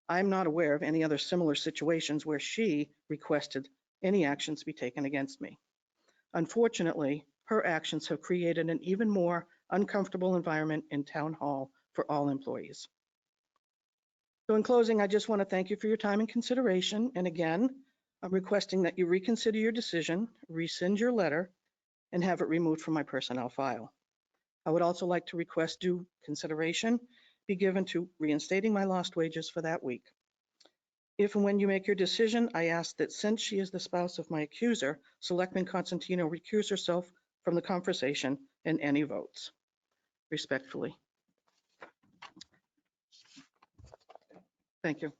I am not aware of any other similar situations where she requested any actions be taken against me. Unfortunately, her actions have created an even more uncomfortable environment in Town Hall for all employees. So in closing, I just want to thank you for your time and consideration. And again, I'm requesting that you reconsider your decision, rescind your letter, and have it removed from my personnel file. I would also like to request due consideration be given to reinstating my lost wages for that week. If and when you make your decision, I ask that since she is the spouse of my accuser, Selectman Constantino recuse herself from the conversation and any votes. Respectfully. Thank you.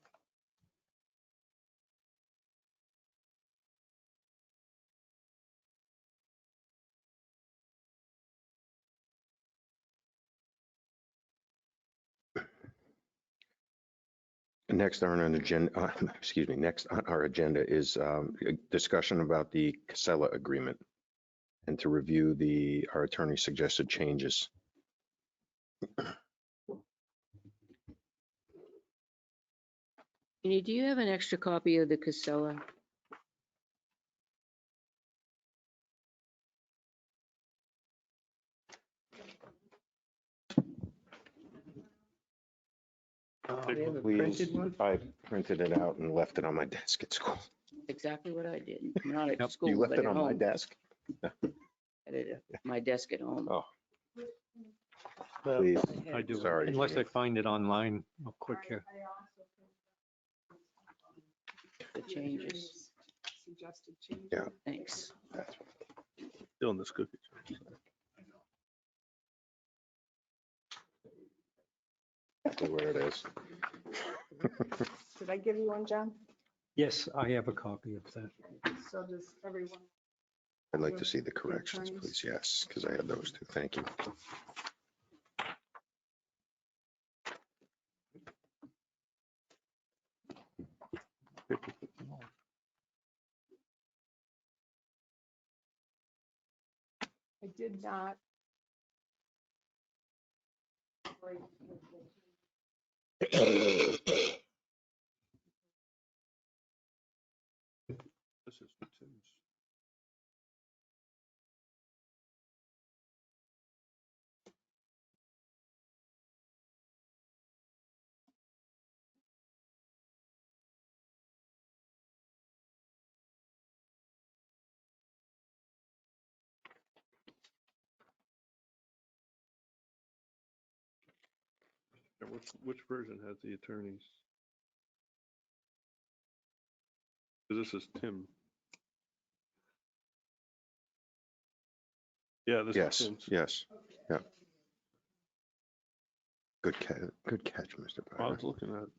Next on an agenda, next on our agenda is a discussion about the Casella agreement and to review our attorney suggested changes. Jeannie, do you have an extra copy of the Casella? Do you have a printed one? I printed it out and left it on my desk at school. Exactly what I did. Not at You school, left but it at on my home. desk? At my desk at home. Oh, Well, please. I do, Sorry, unless I Jeannie. find it online real quick here. The changes. Suggested change. Yeah. Thanks. Still in this cookie. Exactly where it is. Did I give you one, John? Yes, I have a copy of that. So does everyone? I'd like to see the corrections, attorneys? please. Yes, because I had those too. Thank you. I did not. This is Tim's. And which version has the attorneys? 'Cause this is Tim. Yeah, this is Yes, Tim's. yes, yeah. Good catch, Mr. I Byron. was looking at.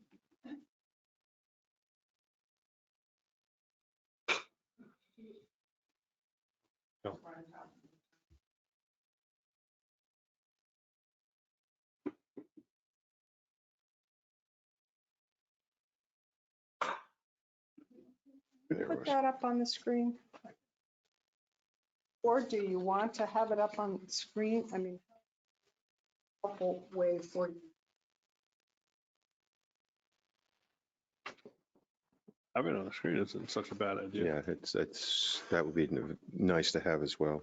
No. Put that up on the screen? Or do you want to have it up on the screen? I mean, couple ways for you. Having it on the screen isn't such a bad idea. Yeah, that would be nice to have as well.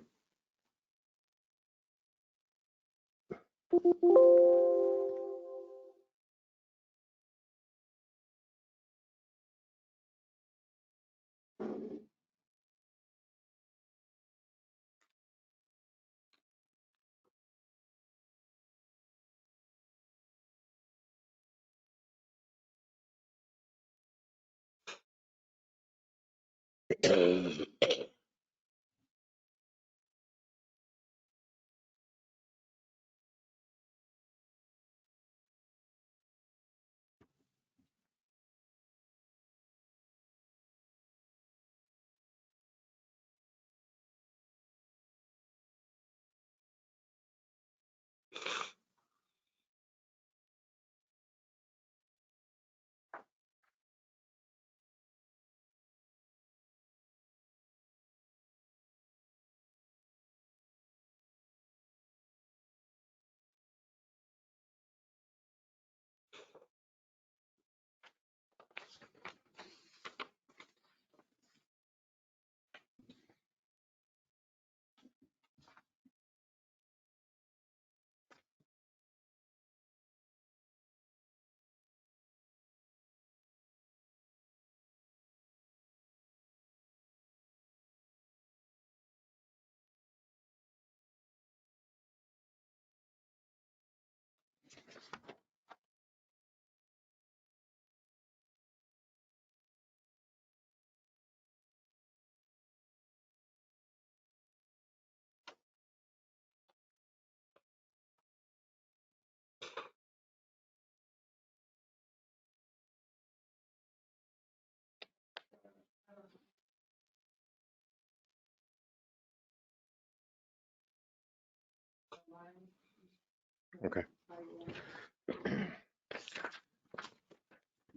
Okay.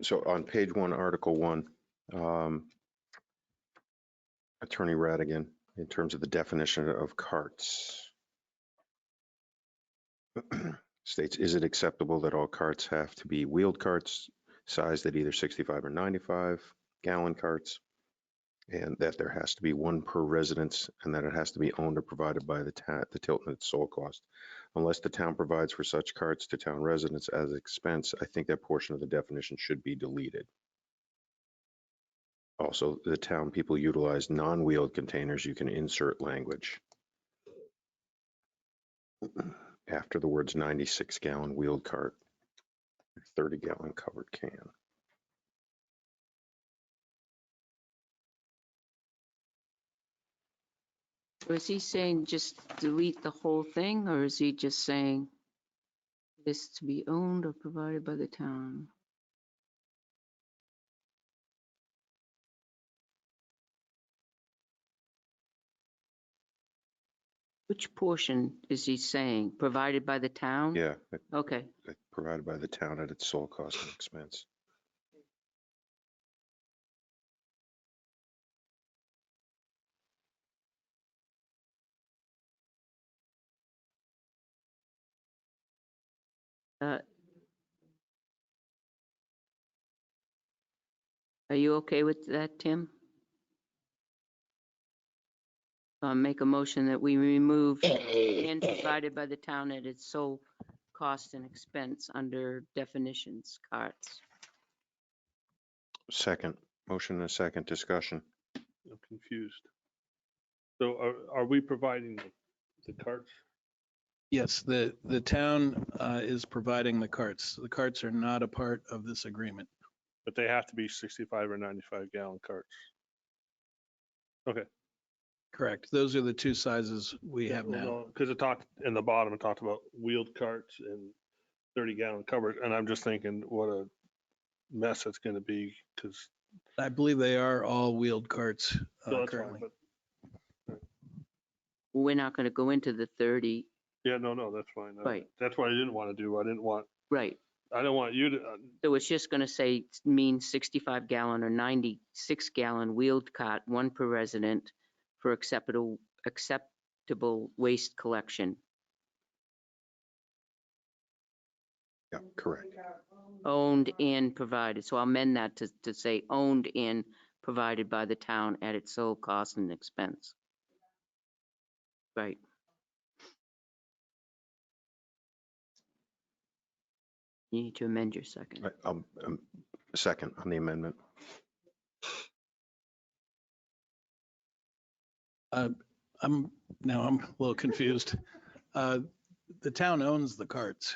So on page 1, Article 1, Attorney Radigan, in terms of the definition of carts, states, is it acceptable that all carts have to be wheeled carts sized at either 65 or 95 gallon carts, and that there has to be one per residence, and that it has to be owned or provided by the Tilton at sole cost? Unless the town provides for such carts to town residents as expense, I think that portion of the definition should be deleted. Also, the town people utilize non-wheeled containers. You can insert language after the words 96 gallon wheeled cart, 30 gallon covered can. So is he saying just delete the whole thing, or is he just saying this to be owned or provided by the town? Which portion is he saying? Provided by the town? Yeah, Okay. provided by the town at its sole cost and expense. Are you okay with that, Tim? Make a motion that we remove and provided by the town at its sole cost and expense under definitions, carts. Second, motion and a second, discussion. I'm confused. So are we providing the carts? Yes, the town is providing the carts. The carts are not a part of this agreement. But they have to be 65 or 95 gallon carts. Okay. Correct. Those are the two sizes we have now. Because it talked in the bottom, it talked about wheeled carts and 30 gallon covered. And I'm just thinking what a mess it's going to be, because I believe they are all wheeled carts currently. We're not going to go into the 30. Yeah, no, that's fine. Right. That's what I didn't want to do. I didn't want you to. So it's just going to say mean 65 gallon or 96 gallon wheeled cart, one per resident for acceptable waste collection. Yeah, correct. Owned and provided. So I'll amend that to say owned and provided by the town at its sole cost and expense. Right. You need to amend your second. Second on the amendment. I'm a little confused. The town owns the carts,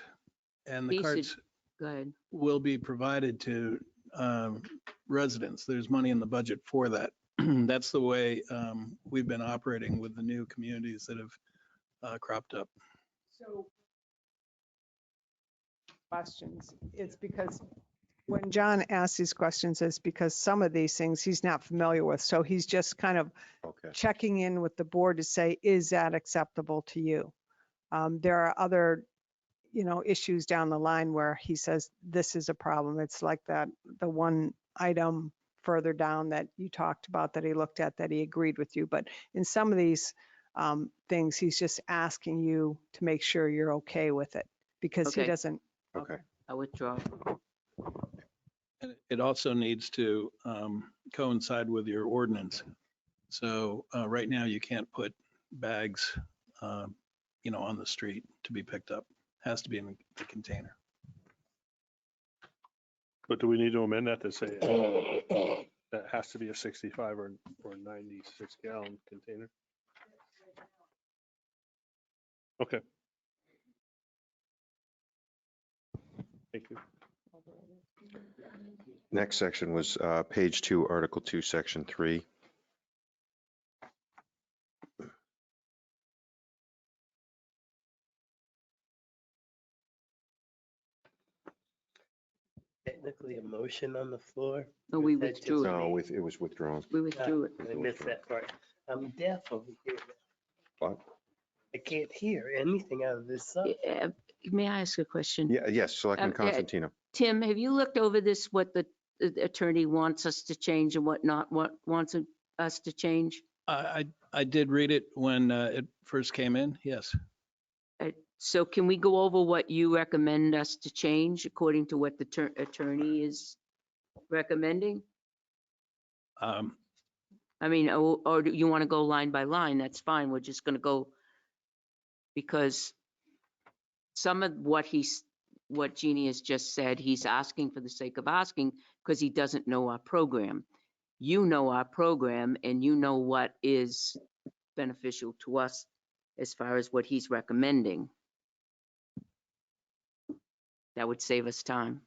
and the carts will be provided to residents. There's money in the budget for that. that's the way we've been operating with the new communities that have cropped up. So questions, it's because when John asks these questions, it's because some of these things he's not familiar with. So he's just kind of Okay. checking in with the board to say, is that acceptable to you? There are other, issues down the line where he says, this is a problem. It's like that, the one item further down that you talked about that he looked at that he agreed with you. But in some of these things, he's just asking you to make sure you're okay with it because he Okay. doesn't. Okay. I withdraw. And it also needs to coincide with your ordinance. So right now you can't put bags, on the street to be picked up. Has to be in the container. But do we need to amend that to say that has to be a 65 or 96 gallon container? Okay. Thank you. Next section was page 2, Article 2, Section 3. Technically a motion on the floor. No, we Is that withdrew just it. No, me? it was withdrawn. We withdrew it. I missed that part. I'm deaf over here. What? I can't hear anything out of this stuff. May I ask a question? Yeah, yes, Selectman Yeah. Constantino. Tim, have you looked over this, what the attorney wants us to change and what not, what wants us to change? I did read it when it first came in, yes. So can we go over what you recommend us to change according to what the attorney is recommending? I mean, or do you want to go line by line? That's fine. We're just going to go because some of what Jeannie has just said, he's asking for the sake of asking because he doesn't know our program. You know our program and you know what is beneficial to us as far as what he's recommending. That would save us time.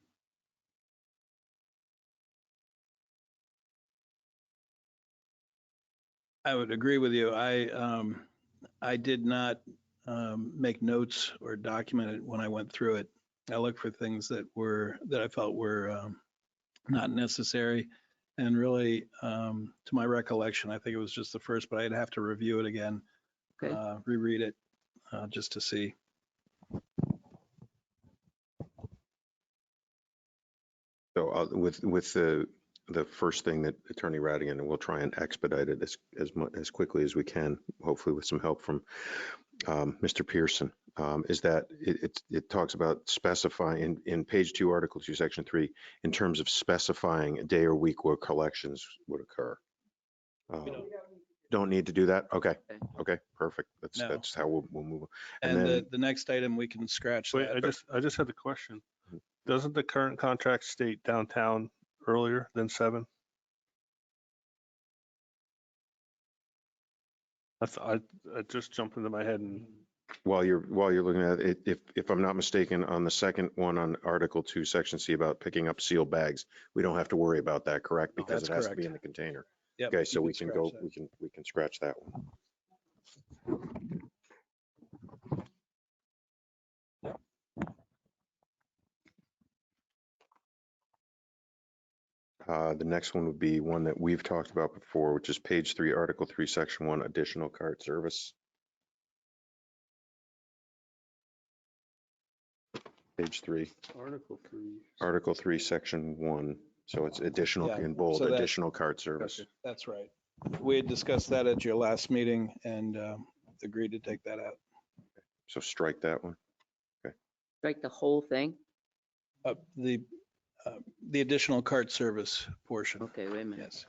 I would agree with you. I did not make notes or document it when I went through it. I looked for things that I felt were not necessary. And really, to my recollection, I think it was just the first, but I'd have to review it again, Okay. reread it just to see. So with the first thing that Attorney Radigan, and we'll try and expedite it as quickly as we can, hopefully with some help from Mr. Pearson, is that it talks about specifying in page 2, Article 2, Section 3, in terms of specifying a day or week where collections would occur. Don't need to do that? Okay. Okay, perfect. That's how we'll move on. And then the next item, we can scratch Wait, that. I just had a question. Doesn't the current contract state downtown earlier than 7? I just jumped into my head and. While you're looking at it, if I'm not mistaken, on the second one on Article 2, Section C about picking up sealed bags, we don't have to worry about that, correct? Because That's it has to correct. be in the container. Yep, Okay, so you we can go, scratch that. we can scratch that one. The next one would be one that we've talked about before, which is page 3, Article 3, Section 1, additional cart service. Page 3. Article 3, Section 1. So it's additional Yeah, in bold, so additional cart service. That's right. We had discussed that at your last meeting and agreed to take that out. So strike that one. Strike the whole thing? The additional cart service portion. Okay, wait a minute. Yes.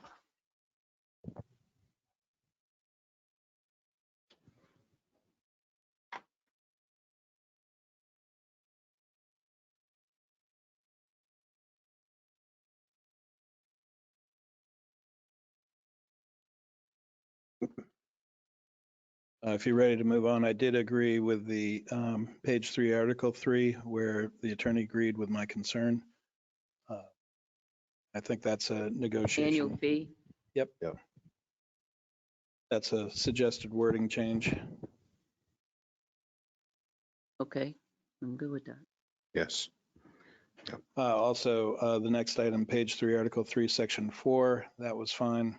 If you're ready to move on, I did agree with the page 3, Article 3, where the attorney agreed with my concern. I think that's a negotiation. Annual fee? Yep. Yep. That's a suggested wording change. Okay, I'm good with that. Yes. Also, the next item, page 3, Article 3, Section 4, that was fine.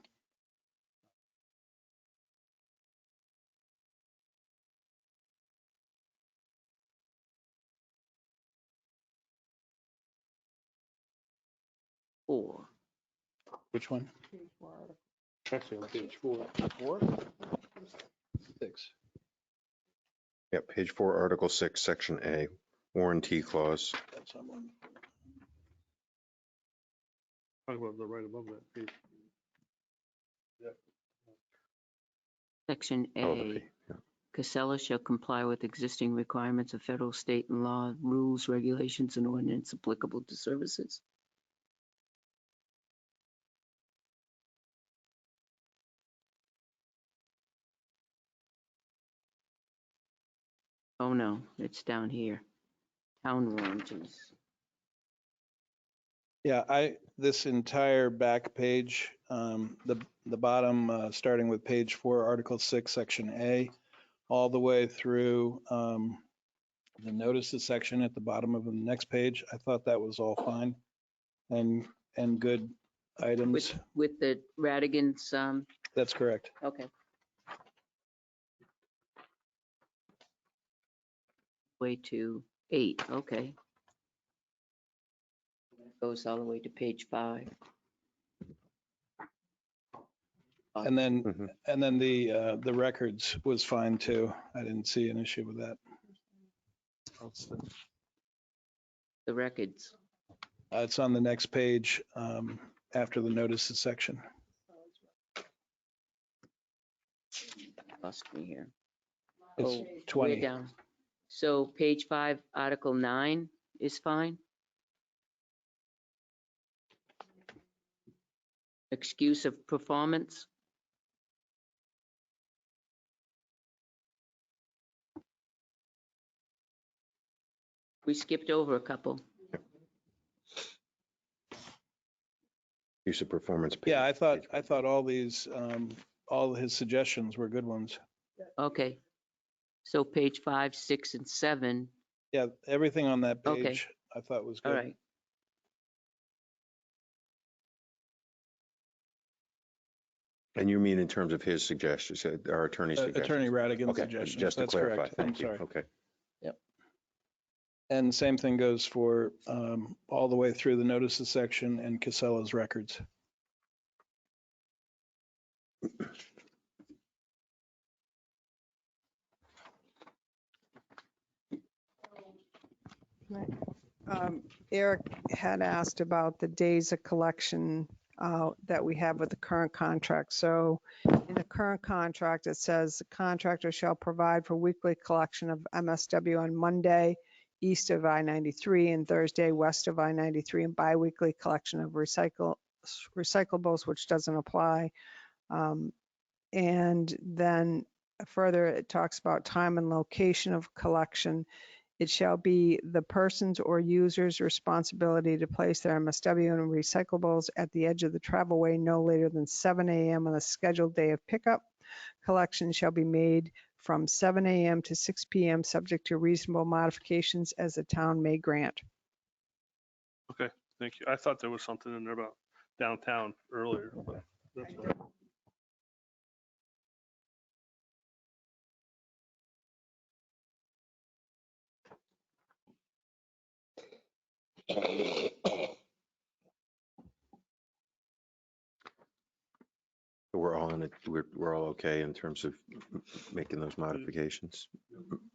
Four. Which one? Actually, on page 4. 6. Yeah, page 4, Article 6, Section A, warranty clause. That's not one. Talk about the right above that page. Section Oh, the A, fee, yeah. Casella shall comply with existing requirements of federal, state, and law, rules, regulations, and ordinance applicable to services. Oh, no, it's down here. Town warranties. Yeah, this entire back page, the bottom, starting with page 4, Article 6, Section A, all the way through the notices section at the bottom of the next page, I thought that was all fine and good items. With the Radigan's, That's correct. okay. Way to 8, okay. Goes all the way to page 5. And then, Mhm. and then the records was fine too. I didn't see an issue with that. The records. It's on the next page after the notices section. Lost me here. It's Oh, 20. way down. So page 5, Article 9 is fine? Excuse of performance? We skipped over a couple. Use of performance. Yeah, I thought all these, all his suggestions were good ones. Okay. So page 5, 6, and 7. Yeah, everything on that Okay. page I thought was good. All right. And you mean in terms of his suggestions, our attorney's suggestions? Attorney Radigan's Okay, suggestions. just to That's clarify, correct. I'm thank you. sorry. Okay. Yep. And same thing goes for all the way through the notices section and Casella's records. Eric had asked about the days of collection that we have with the current contract. So in the current contract, it says the contractor shall provide for weekly collection of MSW on Monday, east of I-93, and Thursday, west of I-93, and biweekly collection of recyclables, which doesn't apply. And then further, it talks about time and location of collection. It shall be the person's or user's responsibility to place their MSW and recyclables at the edge of the travelway no later than 7 a.m. on the scheduled day of pickup. Collection shall be made from 7 a.m. to 6 p.m. subject to reasonable modifications as the town may grant. Okay, thank you. I thought there was something in there about downtown earlier, but that's fine. We're all in it, we're all okay in terms of making those modifications.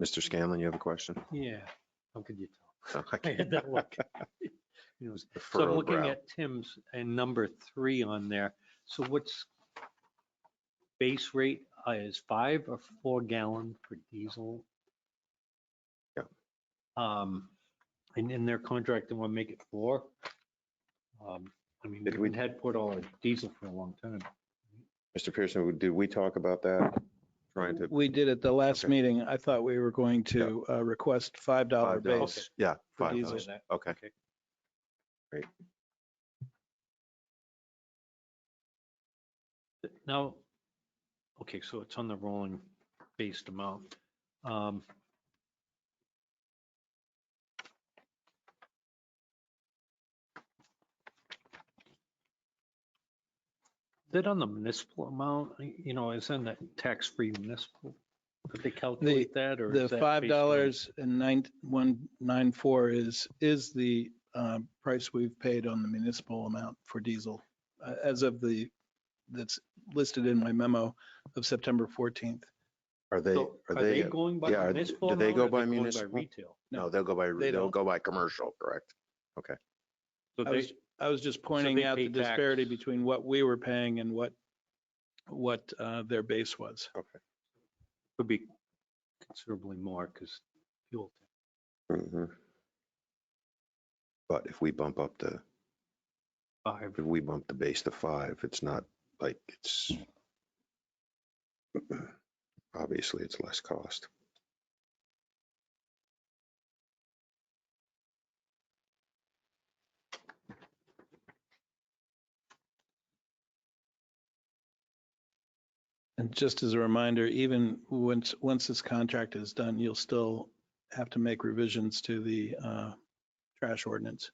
Mr. Scanlon, you have a question? Yeah, how could you Oh, tell? I had that look. You know, The so I'm furrowed looking brow. at Tim's and number 3 on there. So what's base rate is 5 or 4 gallon for diesel? Yeah. And in their contract, they want to make it 4. I mean, Did we we- had put all our diesel for a long time. Mr. Pearson, did we talk about that? Trying to. We did at the last Okay. meeting. I thought we were going to request $5 base. Yeah, for $5. diesel. Okay. Great. Now, Okay, so it's on the rolling based amount. Is it on the municipal amount? You know, is in the tax-free municipal? Did they calculate that or The is that based on- $5.9194 is the price we've paid on the municipal amount for diesel as of that's listed in my memo of September 14th. Are they, So are are they? they going by yeah, municipal do they amount go or are by they going by municipal? retail? No, they'll go don't. go by commercial, correct? Okay. So I was just pointing they out the pay tax. disparity between what we were paying and what their base was. Okay. Could be considerably more because fuel. Mhm. But if we bump up the, 5. if we bump the base to 5, it's not like it's, obviously it's less cost. And just as a reminder, even once this contract is done, you'll still have to make revisions to the trash ordinance.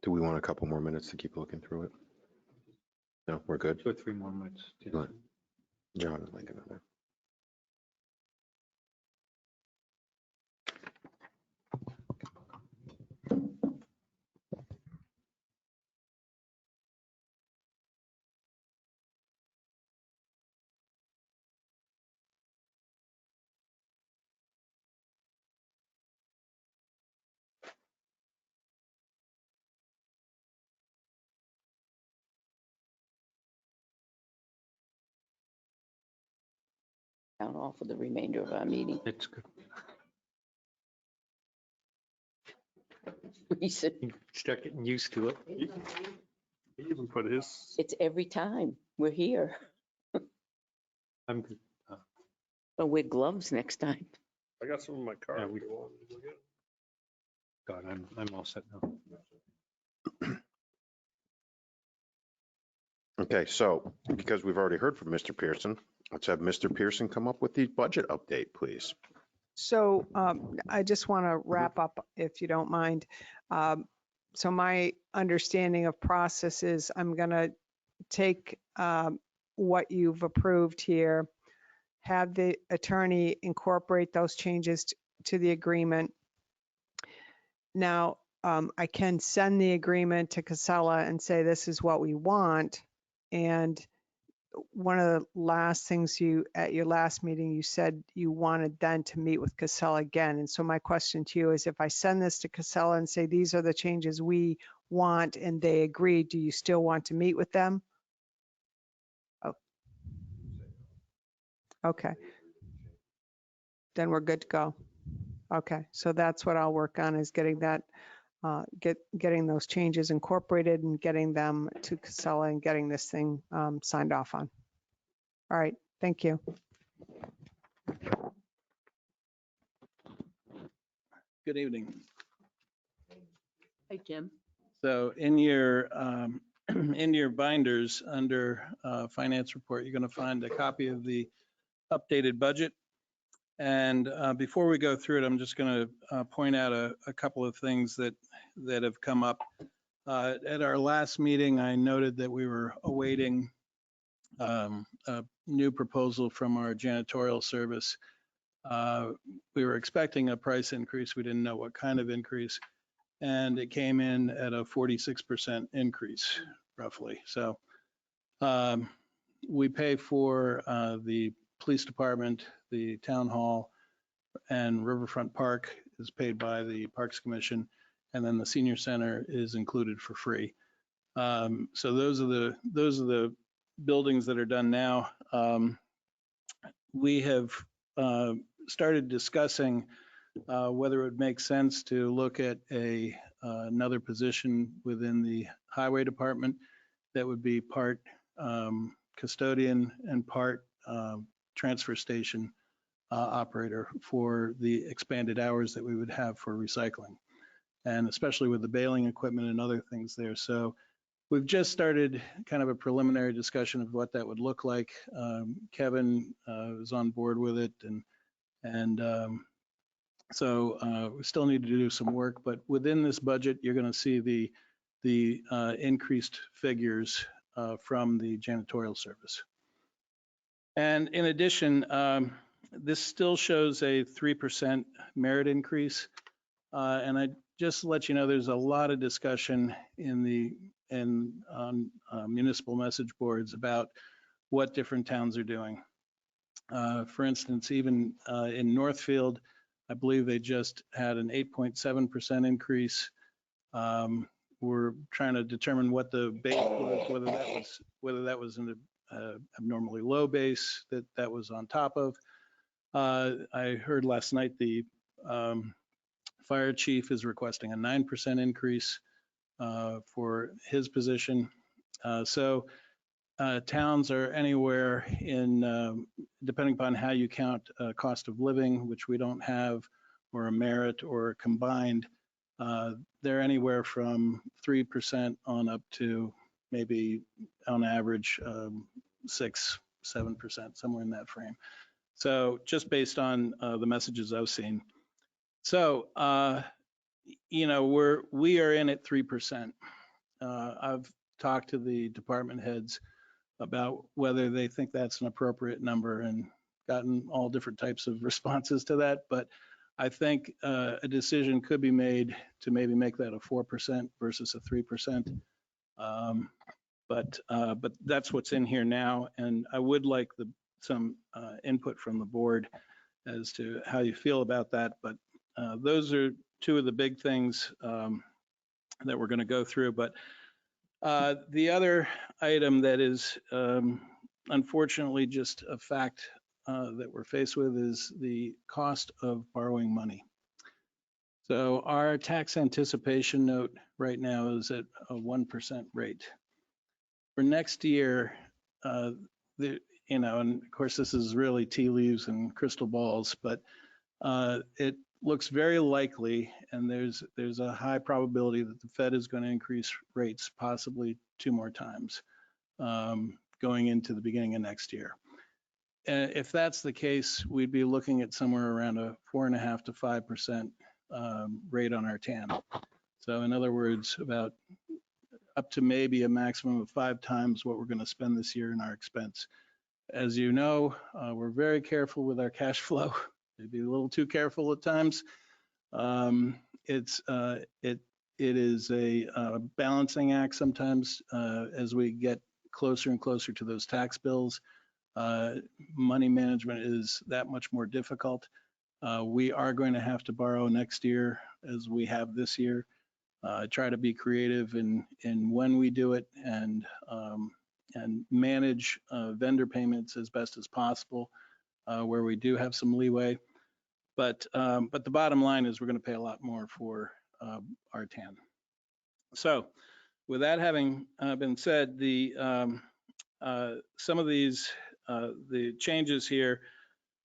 Do we want a couple more minutes to keep looking through it? No, we're good. 2 or 3 more minutes. Go ahead. John is making it. Count off for the remainder of our meeting. It's good. Recent. You start getting used to it. He even put his, It's every time we're here. I'm, But wear gloves next time. I got some in my car. Yeah, if we- you want me to go get 'em. God, I'm all set now. Okay, so because we've already heard from Mr. Pearson, let's have Mr. Pearson come up with the budget update, please. So I just want to wrap up, if you don't mind. So my understanding of process is I'm going to take what you've approved here, have the attorney incorporate those changes to the agreement. Now, I can send the agreement to Casella and say, this is what we want. And one of the last things at your last meeting, you said you wanted then to meet with Casella again. And so my question to you is, if I send this to Casella and say, these are the changes we want, and they agree, do you still want to meet with them? Oh. Okay. Then we're good to go. Okay, so that's what I'll work on, is getting that, getting those changes incorporated and getting them to Casella and getting this thing signed off on. All right, thank you. Good evening. Hey, Jim. So in your in your binders under finance report, you're going to find a copy of the updated budget. And before we go through it, I'm just going to point out a couple of things that have come up. At our last meeting, I noted that we were awaiting a new proposal from our janitorial service. We were expecting a price increase. We didn't know what kind of increase. And it came in at a 46% increase, roughly. So we pay for the police department, the town hall, and Riverfront Park is paid by the Parks Commission, and then the senior center is included for free. So those are the buildings that are done now. we have started discussing whether it would make sense to look at another position within the highway department that would be part custodian and part transfer station operator for the expanded hours that we would have for recycling, and especially with the baling equipment and other things there. So we've just started kind of a preliminary discussion of what that would look like. Kevin is on board with it, and so we still need to do some work, but within this budget, you're going to see the increased figures from the janitorial service. And in addition, this still shows a 3% merit increase. And I just let you know, there's a lot of discussion on municipal message boards about what different towns are doing. For instance, even in Northfield, I believe they just had an 8.7% increase. We're trying to determine what the base was, whether that was an abnormally low base that was on top of. I heard last night the fire chief is requesting a 9% increase for his position. So towns are anywhere in, depending upon how you count cost of living, which we don't have, or a merit or a combined, they're anywhere from 3% on up to maybe on average 6-7%, somewhere in that frame. So just based on the messages I've seen. So, you know, we are in at 3%. I've talked to the department heads about whether they think that's an appropriate number and gotten all different types of responses to that. But I think a decision could be made to maybe make that a 4% versus a 3%. But that's what's in here now. And I would like some input from the board as to how you feel about that. But those are two of the big things that we're going to go through. But the other item that is unfortunately just a fact that we're faced with is the cost of borrowing money. So our tax anticipation note right now is at a 1% rate. For next year, you know, and of course this is really tea leaves and crystal balls, but it looks very likely, and there's a high probability that the Fed is going to increase rates possibly 2 more times going into the beginning of next year. If that's the case, we'd be looking at somewhere around a 4.5 to 5% rate on our TAN. So in other words, about up to maybe a maximum of 5 times what we're going to spend this year in our expense. As you know, we're very careful with our cash flow. Maybe a little too careful at times. It is a balancing act sometimes as we get closer and closer to those tax bills. Money management is that much more difficult. We are going to have to borrow next year as we have this year. Try to be creative in when we do it and manage vendor payments as best as possible where we do have some leeway. But the bottom line is we're going to pay a lot more for our TAN. So with that having been said, some of these, the changes here,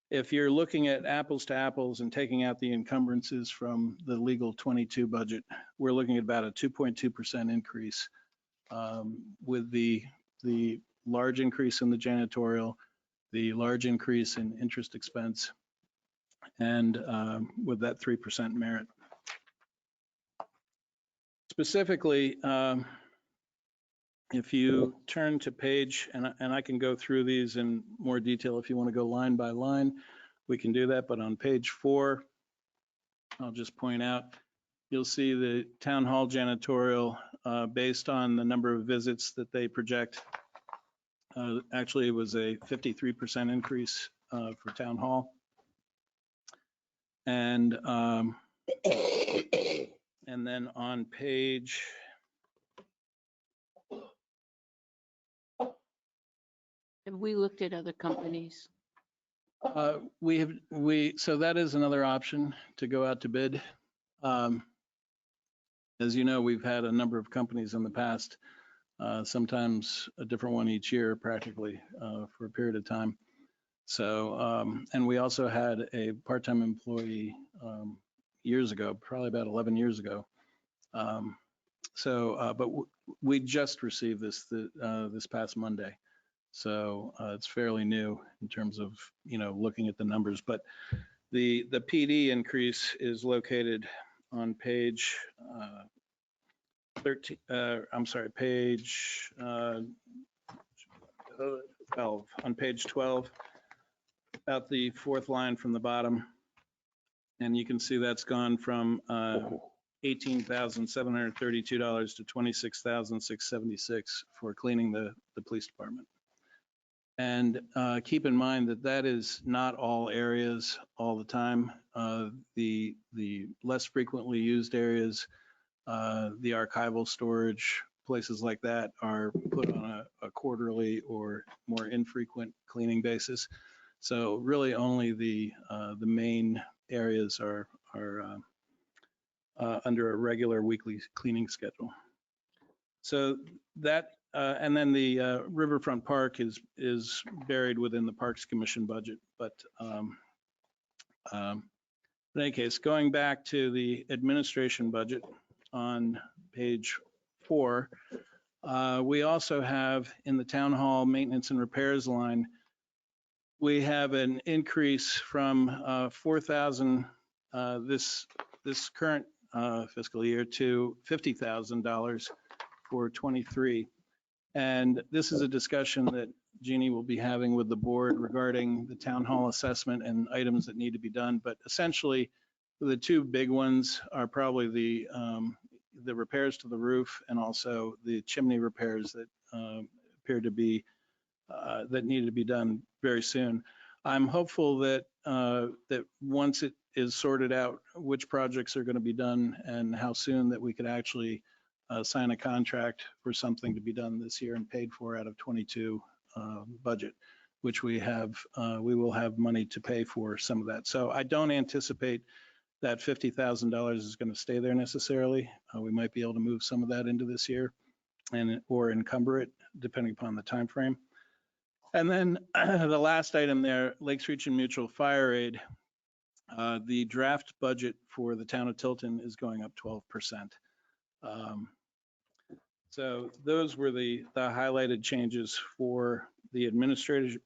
if you're looking at apples to apples and taking out the encumbrances from the legal 22 budget, we're looking at about a 2.2% increase with the large increase in the janitorial, the large increase in interest expense, and with that 3% merit. Specifically, if you turn to page, and I can go through these in more detail if you want to go line by line, we can do that. But on page 4, I'll just point out, you'll see the town hall janitorial based on the number of visits that they project. Actually, it was a 53% increase for town hall. And then on page, have we looked at other companies? So that is another option to go out to bid. As you know, we've had a number of companies in the past, sometimes a different one each year practically for a period of time. So, and we also had a part-time employee years ago, probably about 11 years ago. But we just received this this past Monday. So it's fairly new in terms of, looking at the numbers. But the PD increase is located on page 13, I'm sorry, page 12, on page 12, about the fourth line from the bottom. And you can see that's gone from $18,732 to $26,676 for cleaning the police department. And keep in mind that that is not all areas all the time. The less frequently used areas, the archival storage, places like that are put on a quarterly or more infrequent cleaning basis. So really only the main areas are under a regular weekly cleaning schedule. So that, and then the Riverfront Park is buried within the Parks Commission budget. But in any case, going back to the administration budget on page 4, we also have in the town hall maintenance and repairs line, we have an increase from 4,000 this current fiscal year to $50,000 for 23. And this is a discussion that Jeannie will be having with the board regarding the town hall assessment and items that need to be done. But essentially, the two big ones are probably the repairs to the roof and also the chimney repairs that appear to be that needed to be done very soon. I'm hopeful that that once it is sorted out which projects are going to be done and how soon, that we could actually sign a contract for something to be done this year and paid for out of 22 budget, which we will have money to pay for some of that. So I don't anticipate that $50,000 is going to stay there necessarily. We might be able to move some of that into this year or encumber it depending upon the time frame. And then the last item there, Lakes Region Mutual Fire Aid. The draft budget for the town of Tilton is going up 12%. So those were the highlighted changes for the administrative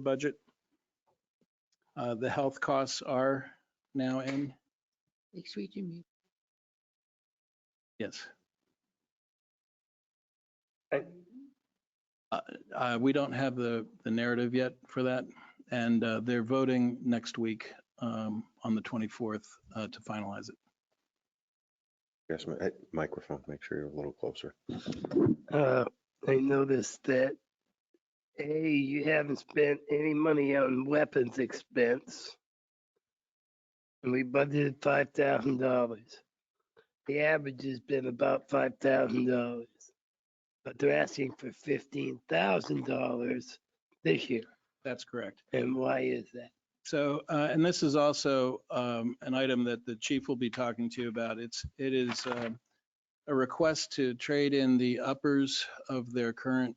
budget. The health costs are now in. Lakes Region. Yes. We don't have the narrative yet for that, and they're voting next week on the 24th to finalize it. Yes, microphone, make sure you're a little closer. I noticed that, you haven't spent any money on weapons expense. And we budgeted $5,000. The average has been about $5,000. But they're asking for $15,000 this year. That's correct. And why is that? So, and this is also an item that the chief will be talking to you about. It is a request to trade in the uppers of their current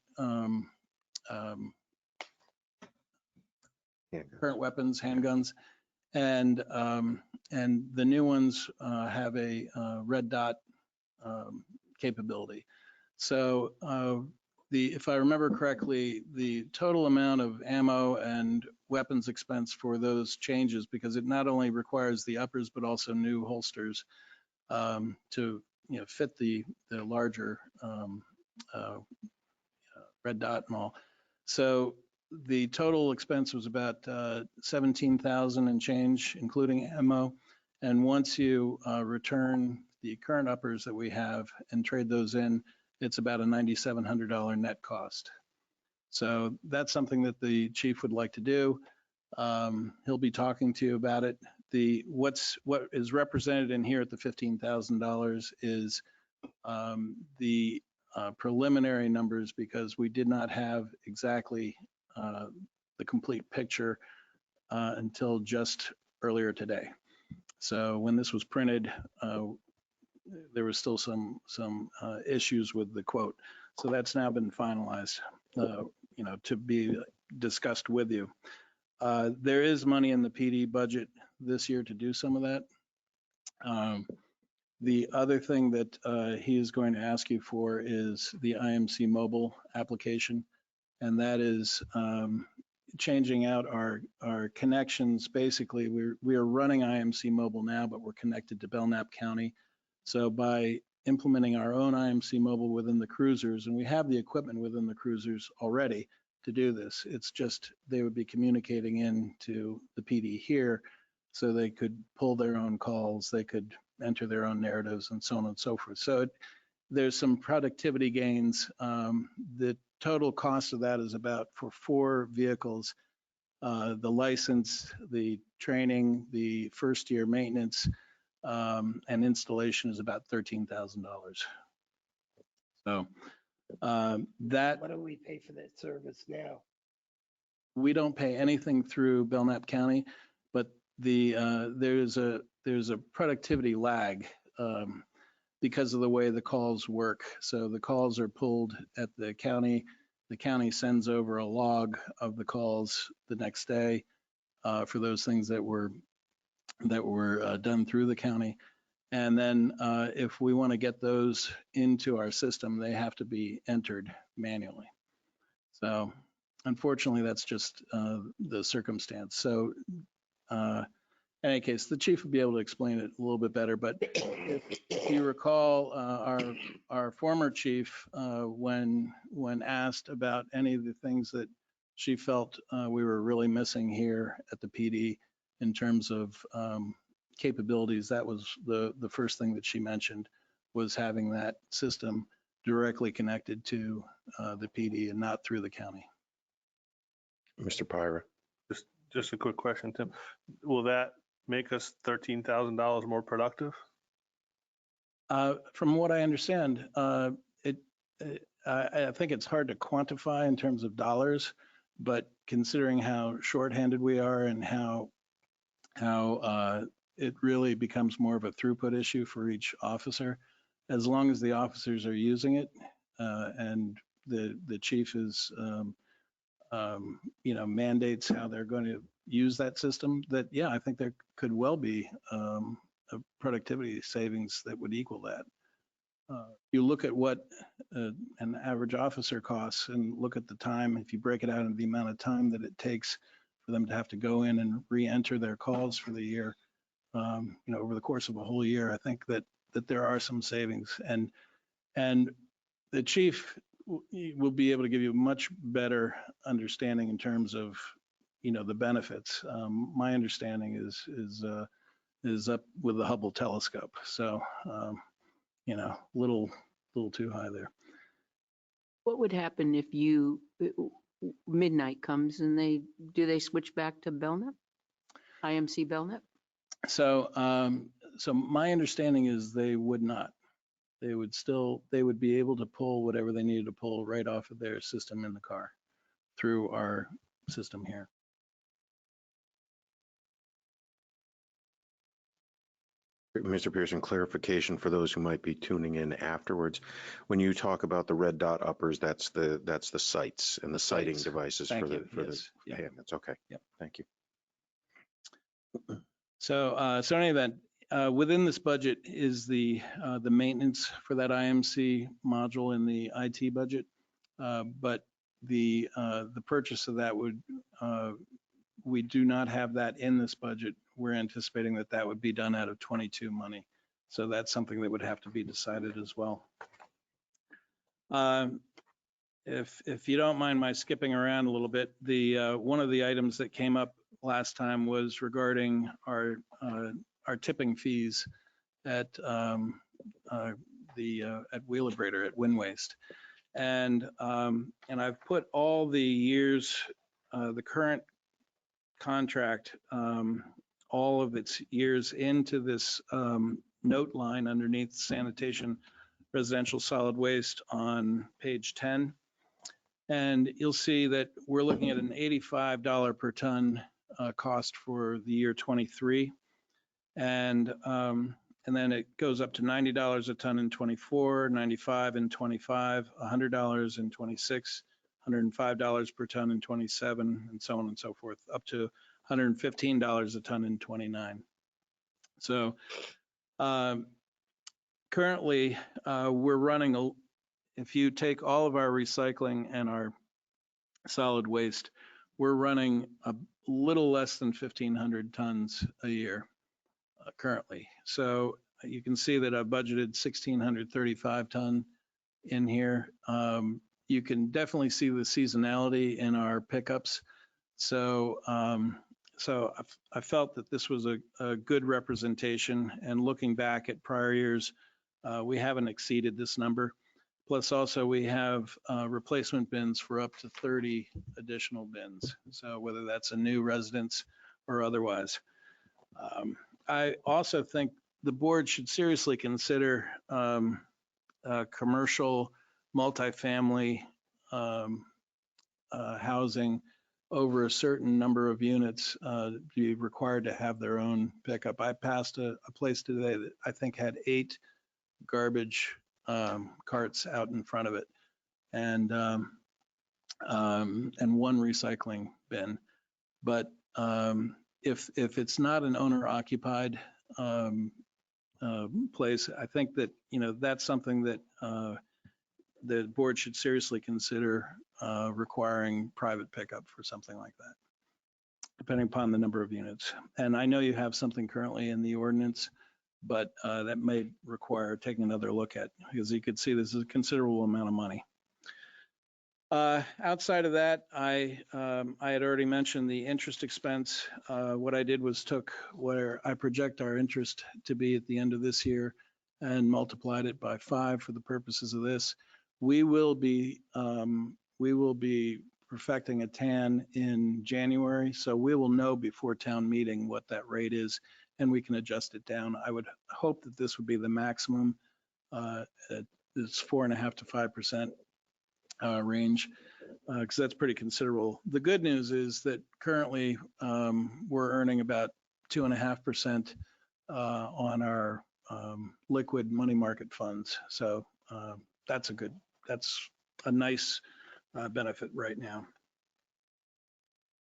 current weapons, handguns, and the new ones have a red dot capability. So if I remember correctly, the total amount of ammo and weapons expense for those changes, because it not only requires the uppers but also new holsters to fit the larger red dot and all. So the total expense was about 17,000 and change, including ammo. And once you return the current uppers that we have and trade those in, it's about a $9,700 net cost. So that's something that the chief would like to do. He'll be talking to you about it. What is represented in here at the $15,000 is the preliminary numbers, because we did not have exactly the complete picture until just earlier today. So when this was printed, there was still some issues with the quote. So that's now been finalized, to be discussed with you. There is money in the PD budget this year to do some of that. The other thing that he is going to ask you for is the IMC mobile application, and that is changing out our connections. Basically, we are running IMC mobile now, but we're connected to Belknap County. So by implementing our own IMC mobile within the cruisers, and we have the equipment within the cruisers already to do this, it's just they would be communicating into the PD here so they could pull their own calls, they could enter their own narratives, and so on and so forth. So there's some productivity gains. The total cost of that is about, for 4 vehicles, the license, the training, the first year maintenance, and installation is about $13,000. So that. What do we pay for that service now? We don't pay anything through Belknap County, but there's a productivity lag because of the way the calls work. So the calls are pulled at the county. The county sends over a log of the calls the next day for those things that were done through the county. And then if we want to get those into our system, they have to be entered manually. So unfortunately, that's just the circumstance. So in any case, the chief will be able to explain it a little bit better. But if you recall, our former chief, when asked about any of the things that she felt we were really missing here at the PD in terms of capabilities, that was the first thing that she mentioned, was having that system directly connected to the PD and not through the county. Mr. Pyra. Just a quick question, Tim. Will that make us $13,000 more productive? From what I understand, I think it's hard to quantify in terms of dollars, but considering how shorthanded we are and how it really becomes more of a throughput issue for each officer, as long as the officers are using it and the chief is mandates how they're going to use that system, that, yeah, I think there could well be a productivity savings that would equal that. You look at what an average officer costs and look at the time, if you break it out into the amount of time that it takes for them to have to go in and re-enter their calls for the year, over the course of a whole year, I think that there are some savings. And the chief will be able to give you a much better understanding in terms of, the benefits. My understanding is up with the Hubble telescope. So, little too high there. What would happen if midnight comes and they switch back to Belknap? IMC Belknap? So my understanding is they would not. They would be able to pull whatever they needed to pull right off of their system in the car through our system here. Mr. Pearson, clarification for those who might be tuning in afterwards. When you talk about the red dot uppers, that's the sights and the sighting devices for the that's okay. Yep. Thank you. So in any event, within this budget is the maintenance for that IMC module in the IT budget, but the purchase of that we do not have that in this budget. We're anticipating that would be done out of 22 money. So that's something that would have to be decided as well. If you don't mind my skipping around a little bit, one of the items that came up last time was regarding our tipping fees at Wheelabrator at Wind Waste. And I've put all the years, the current contract, all of its years into this note line underneath sanitation residential solid waste on page 10. And you'll see that we're looking at an $85 per ton cost for the year 23. And then it goes up to $90 a ton in 24, 95 in 25, $100 in 26, $105 per ton in 27, and so on and so forth, up to $115 a ton in 29. So currently, we're running, if you take all of our recycling and our solid waste, we're running a little less than 1,500 tons a year currently. So you can see that I've budgeted 1,635 ton in here. You can definitely see the seasonality in our pickups. So I felt that this was a good representation, and looking back at prior years, we haven't exceeded this number. Plus also we have replacement bins for up to 30 additional bins. So whether that's a new residence or otherwise. I also think the board should seriously consider commercial multifamily housing over a certain number of units be required to have their own pickup. I passed a place today that I think had 8 garbage carts out in front of it, and 1 recycling bin. But if it's not an owner occupied place, I think that, you know, that's something that the board should seriously consider requiring private pickup for something like that, depending upon the number of units. And I know you have something currently in the ordinance, but that may require taking another look at, because you could see this is a considerable amount of money. Outside of that, I had already mentioned the interest expense. What I did was took where I project our interest to be at the end of this year and multiplied it by 5 for the purposes of this. We will be perfecting a TAN in January, so we will know before town meeting what that rate is, and we can adjust it down. I would hope that this would be the maximum. It's 4.5% to 5% range, because that's pretty considerable. The good news is that currently we're earning about 2.5% on our liquid money market funds. So that's a nice benefit right now.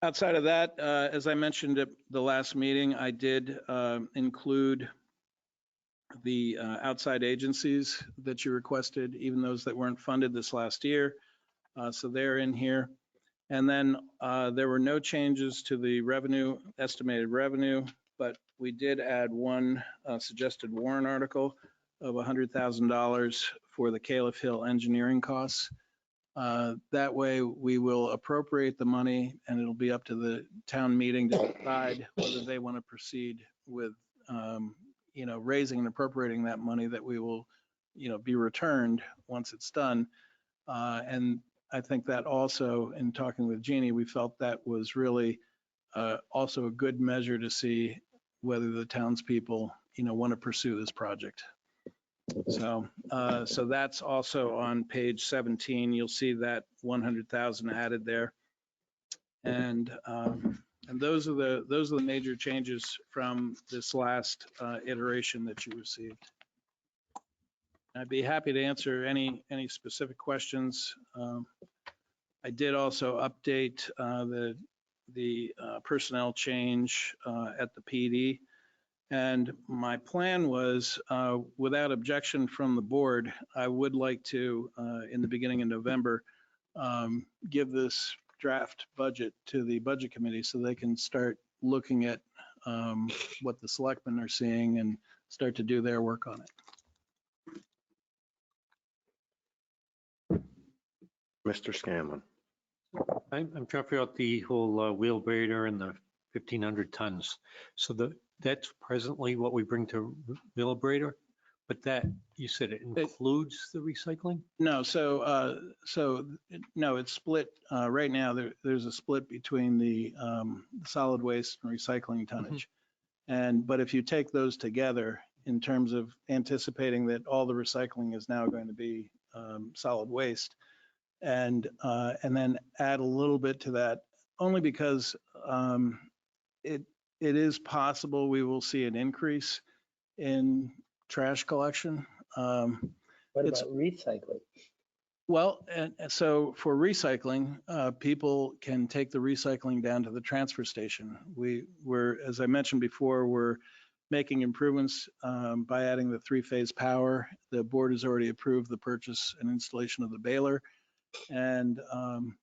Outside of that, as I mentioned at the last meeting, I did include the outside agencies that you requested, even those that weren't funded this last year. So they're in here. And then there were no changes to the revenue, estimated revenue, but we did add one suggested warrant article of $100,000 for the Caleb Hill engineering costs. That way we will appropriate the money, and it'll be up to the town meeting to decide whether they want to proceed with raising and appropriating that money that we will be returned once it's done. And I think that also, in talking with Jeannie, we felt that was really also a good measure to see whether the townspeople want to pursue this project. So that's also on page 17. You'll see that 100,000 added there, and those are the major changes from this last iteration that you received. I'd be happy to answer any specific questions. I did also update the personnel change at the PD. And my plan was, without objection from the board, I would like to, in the beginning of November, give this draft budget to the budget committee so they can start looking at what the selectmen are seeing and start to do their work on it. Mr. Scanlon. I'm trying to figure out the whole wheelbarrow and the 1,500 tons. So that's presently what we bring to wheelbarrow, but that, you said it includes the recycling? No, no, it's split. Right now, there's a split between the solid waste and recycling tonnage. But if you take those together in terms of anticipating that all the recycling is now going to be solid waste, and then add a little bit to that, only because it is possible we will see an increase in trash collection. What It's- about recycling? Well, and so for recycling, people can take the recycling down to the transfer station. We're, as I mentioned before, we're making improvements by adding the 3-phase power. The board has already approved the purchase and installation of the baler. And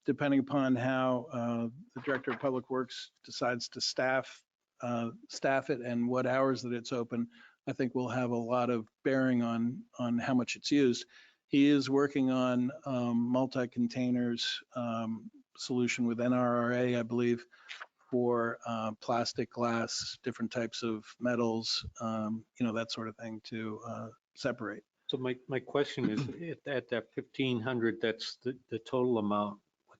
depending upon how the Director of Public Works decides to staff it and what hours that it's open, I think will have a lot of bearing on how much it's used. He is working on multi-containers solution with NRRA, I believe, for plastic, glass, different types of metals, that sort of thing to separate. So my question is, at that 1,500, that's the total amount with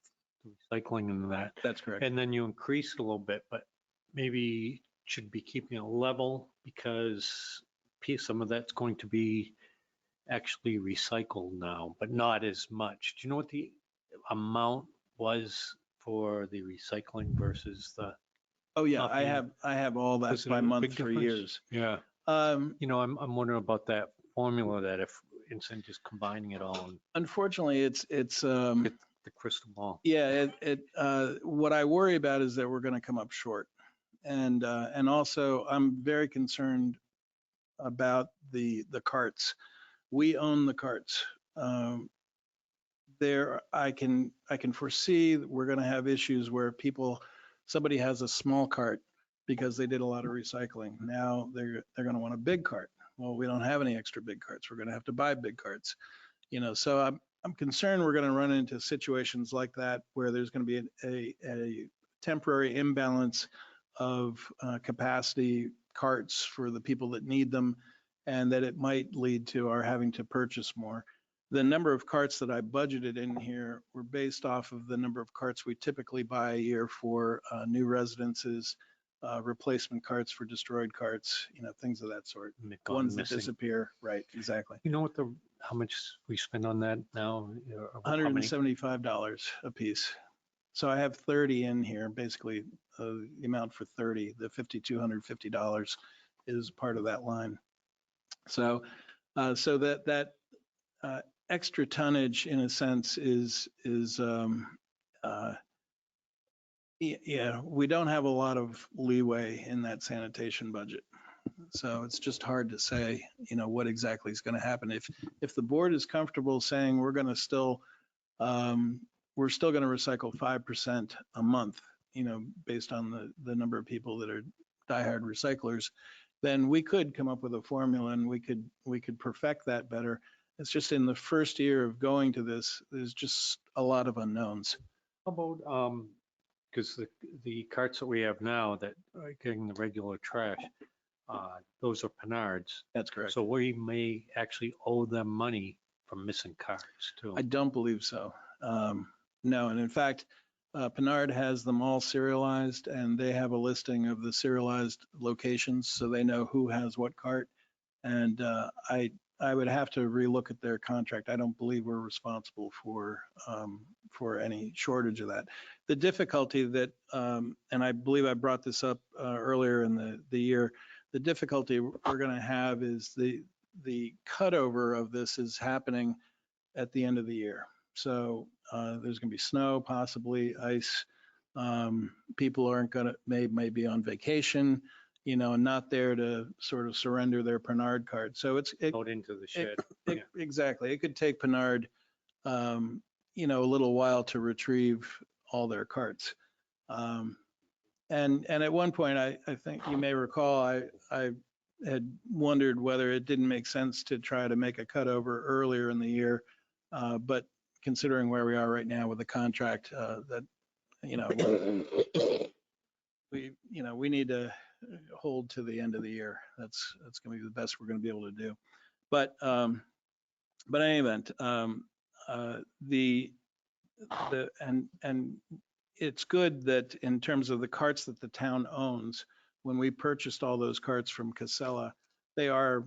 recycling and that. That's correct. And then you increase it a little bit, but maybe should be keeping it level because some of that's going to be actually recycled now, but not as much. Do you know what the amount was for the recycling versus the? Oh yeah, I have all that by month for years. Yeah. I'm wondering about that formula, that if instead of just combining it all. Unfortunately, it's Get the crystal ball. Yeah, what I worry about is that we're going to come up short, and also I'm very concerned about the carts. We own the carts. I can foresee that we're going to have issues where somebody has a small cart because they did a lot of recycling. Now they're going to want a big cart. Well, we don't have any extra big carts. We're going to have to buy big carts. So I'm concerned we're going to run into situations like that where there's going to be a temporary imbalance of capacity carts for the people that need them, and that it might lead to our having to purchase more. The number of carts that I budgeted in here were based off of the number of carts we typically buy a year for new residences, replacement carts for destroyed carts, things of that sort. Ones that disappear. Right, exactly. You know how much we spend on that now? $175 a piece. So I have 30 in here, basically the amount for 30, the $5,250 is part of that line. So that extra tonnage in a sense is we don't have a lot of leeway in that sanitation budget. So it's just hard to say, what exactly is going to happen. If the board is comfortable saying we're still going to recycle 5% a month, based on the number of people that are diehard recyclers, then we could come up with a formula and we could perfect that better. It's just in the first year of going to this, there's just a lot of unknowns. How about, because the carts that we have now that are getting the regular trash, those are Penards. That's correct. So we may actually owe them money for missing carts too. I don't believe so. No, and in fact, Penard has them all serialized, and they have a listing of the serialized locations, so they know who has what cart. And I would have to relook at their contract. I don't believe we're responsible for any shortage of that. The difficulty that, and I believe I brought this up earlier in the year, the difficulty we're going to have is the cutover of this is happening at the end of the year. So there's going to be snow, possibly ice. People aren't going to, may be on vacation, and not there to sort of surrender their Penard card. So out into the shed. Exactly. It could take Penard, a little while to retrieve all their carts. And at one point, I think you may recall, I had wondered whether it didn't make sense to try to make a cutover earlier in the year. But considering where we are right now with the contract, that, we need to hold to the end of the year. That's going to be the best we're going to be able to do. But in any event, and it's good that in terms of the carts that the town owns, when we purchased all those carts from Casella, they are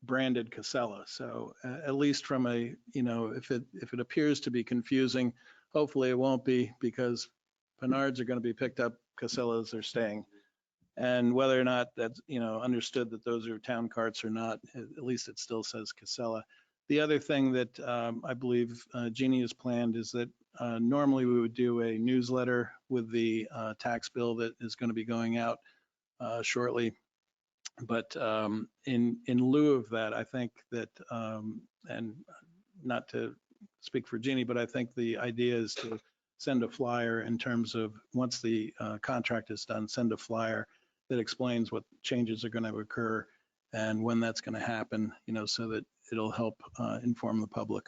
branded Casella. So at least from if it appears to be confusing, hopefully it won't be, because Penards are going to be picked up, Casellas are staying. And whether or not that's, understood that those are town carts or not, at least it still says Casella. The other thing that I believe Jeannie has planned is that normally we would do a newsletter with the tax bill that is going to be going out shortly. But in lieu of that, I think that, and not to speak for Jeannie, but I think the idea is to send a flyer in terms of once the contract is done, send a flyer that explains what changes are going to occur and when that's going to happen, so that it'll help inform the public.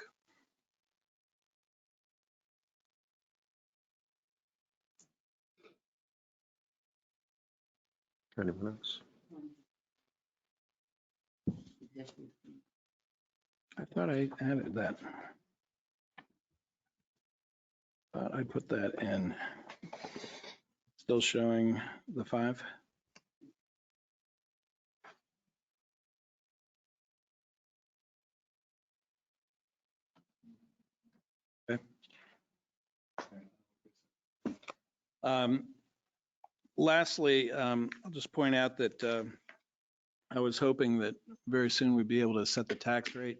20 minutes. I thought I added that. Thought I put that in. Still showing the 5. Okay. Lastly, I'll just point out that I was hoping that very soon we'd be able to set the tax rate.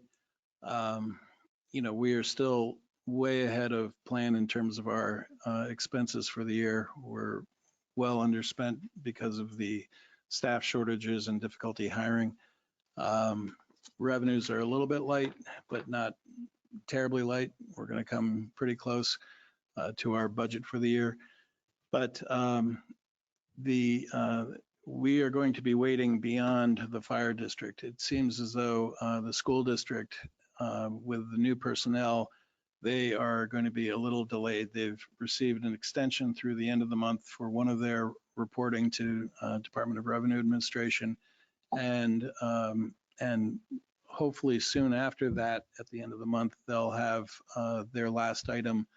We are still way ahead of plan in terms of our expenses for the year. We're well underspent because of the staff shortages and difficulty hiring. Revenues are a little bit light, but not terribly light. We're going to come pretty close to our budget for the year. But we are going to be waiting beyond the fire district. It seems as though the school district, with the new personnel, they are going to be a little delayed. They've received an extension through the end of the month for one of their reporting to Department of Revenue Administration, and hopefully soon after that, at the end of the month, they'll have their last item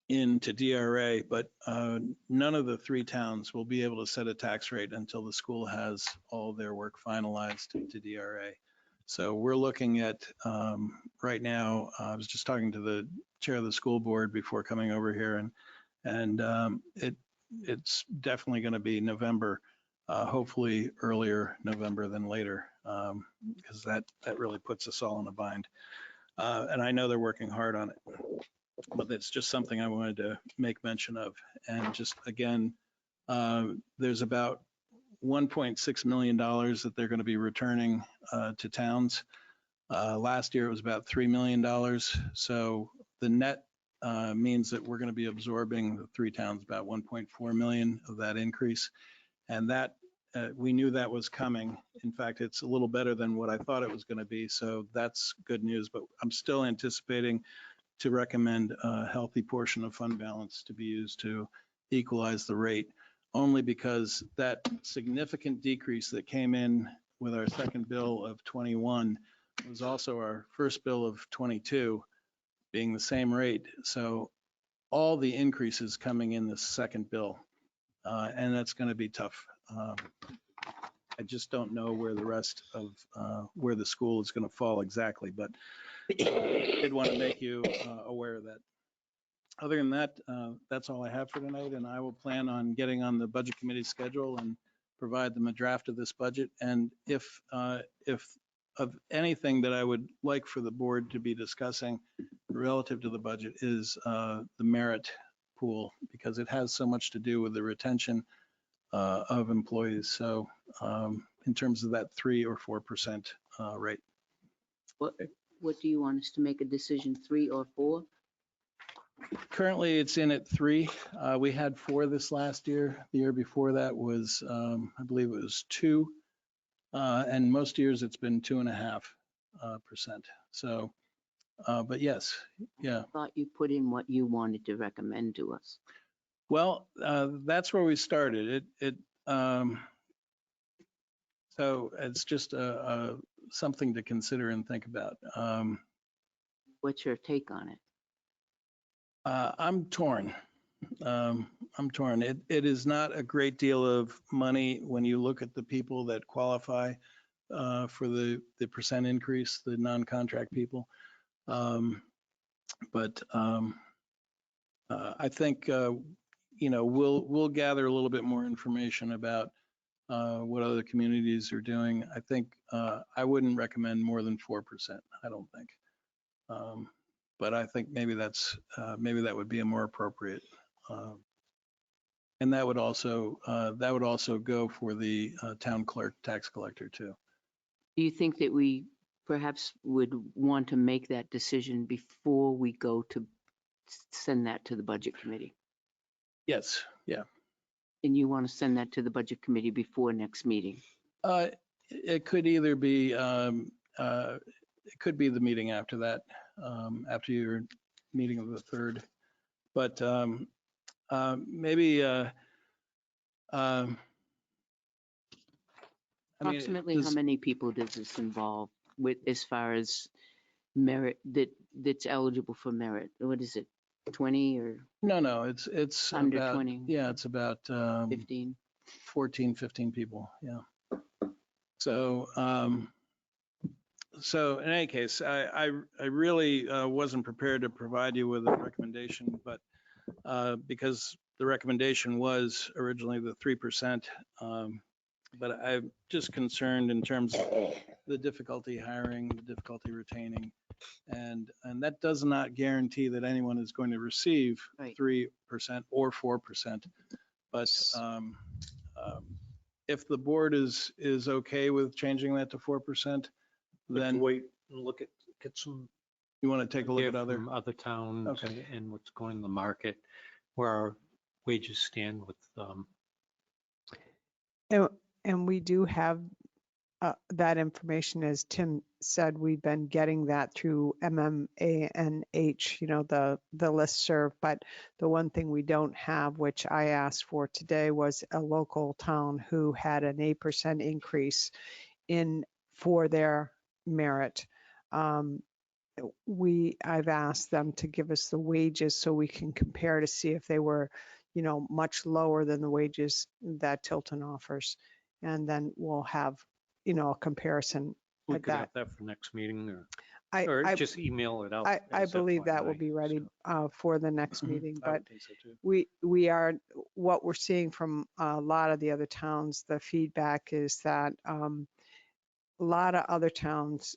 into DRA, but none of the 3 towns will be able to set a tax rate until the school has all their work finalized to DRA. So we're looking at, right now, I was just talking to the chair of the school board before coming over here, and it's definitely going to be November, hopefully earlier November than later, because that really puts us all in a bind. And I know they're working hard on it, but it's just something I wanted to make mention of. And just again, there's about $1.6 million that they're going to be returning to towns. Last year it was about $3 million. So the net means that we're going to be absorbing the 3 towns about 1.4 million of that increase. And that we knew that was coming. In fact, it's a little better than what I thought it was going to be. So that's good news, but I'm still anticipating to recommend a healthy portion of fund balance to be used to equalize the rate, only because that significant decrease that came in with our second bill of 21 was also our first bill of 22 being the same rate. So all the increases coming in the second bill, and that's going to be tough. I just don't know where the rest of where the school is going to fall exactly, but I did want to make you aware of that. Other than that, that's all I have for tonight, and I will plan on getting on the budget committee schedule and provide them a draft of this budget. And if of anything that I would like for the board to be discussing relative to the budget is the merit pool, because it has so much to do with the retention of employees. So in terms of that 3 or 4% rate. What do you want us to make a decision, 3 or 4? Currently, it's in at 3. We had 4 this last year. The year before that was, I believe it was 2. And most years it's been 2.5%. So, but yes, yeah. I thought you put in what you wanted to recommend to us. Well, that's where we started. So it's just something to consider and think about. What's your take on it? I'm torn. I'm torn. It is not a great deal of money when you look at the people that qualify for the percent increase, the non-contract people. But I think we'll gather a little bit more information about what other communities are doing. I think I wouldn't recommend more than 4%. I don't think. But I think maybe that would be a more appropriate. And that would also go for the town clerk, tax collector too. Do you think that we perhaps would want to make that decision before we go to send that to the budget committee? Yes. Yeah. And you want to send that to the budget committee before next meeting? It could either be it could be the meeting after that, after your meeting of the 3rd, but maybe. Approximately how many people does this involve with as far as merit that's eligible for merit? What is it, 20 or? No, it's under about, 20. Yeah, it's about 15. 14, 15 people. Yeah. So, so in any case, I really wasn't prepared to provide you with a recommendation, but because the recommendation was originally the 3%, but I'm just concerned in terms of the difficulty hiring, the difficulty retaining, and that does not guarantee that anyone is going to receive 3% or 4%. But if the board is okay with changing that to 4%, then wait and look at get some. You want to take a look at other towns Okay. and what's going in the market, where our wages stand with. And we do have that information, as Tim said, we've been getting that through MMANH, the listserv. But the one thing we don't have, which I asked for today, was a local town who had an 8% increase for their merit. I've asked them to give us the wages so we can compare to see if they were, much lower than the wages that Tilton offers. And then we'll have, a comparison We at could that. have that for next meeting, or I just email it out. I as believe that will FYI, be ready for the next meeting, I but would think so too. what we're seeing from a lot of the other towns, the feedback is that a lot of other towns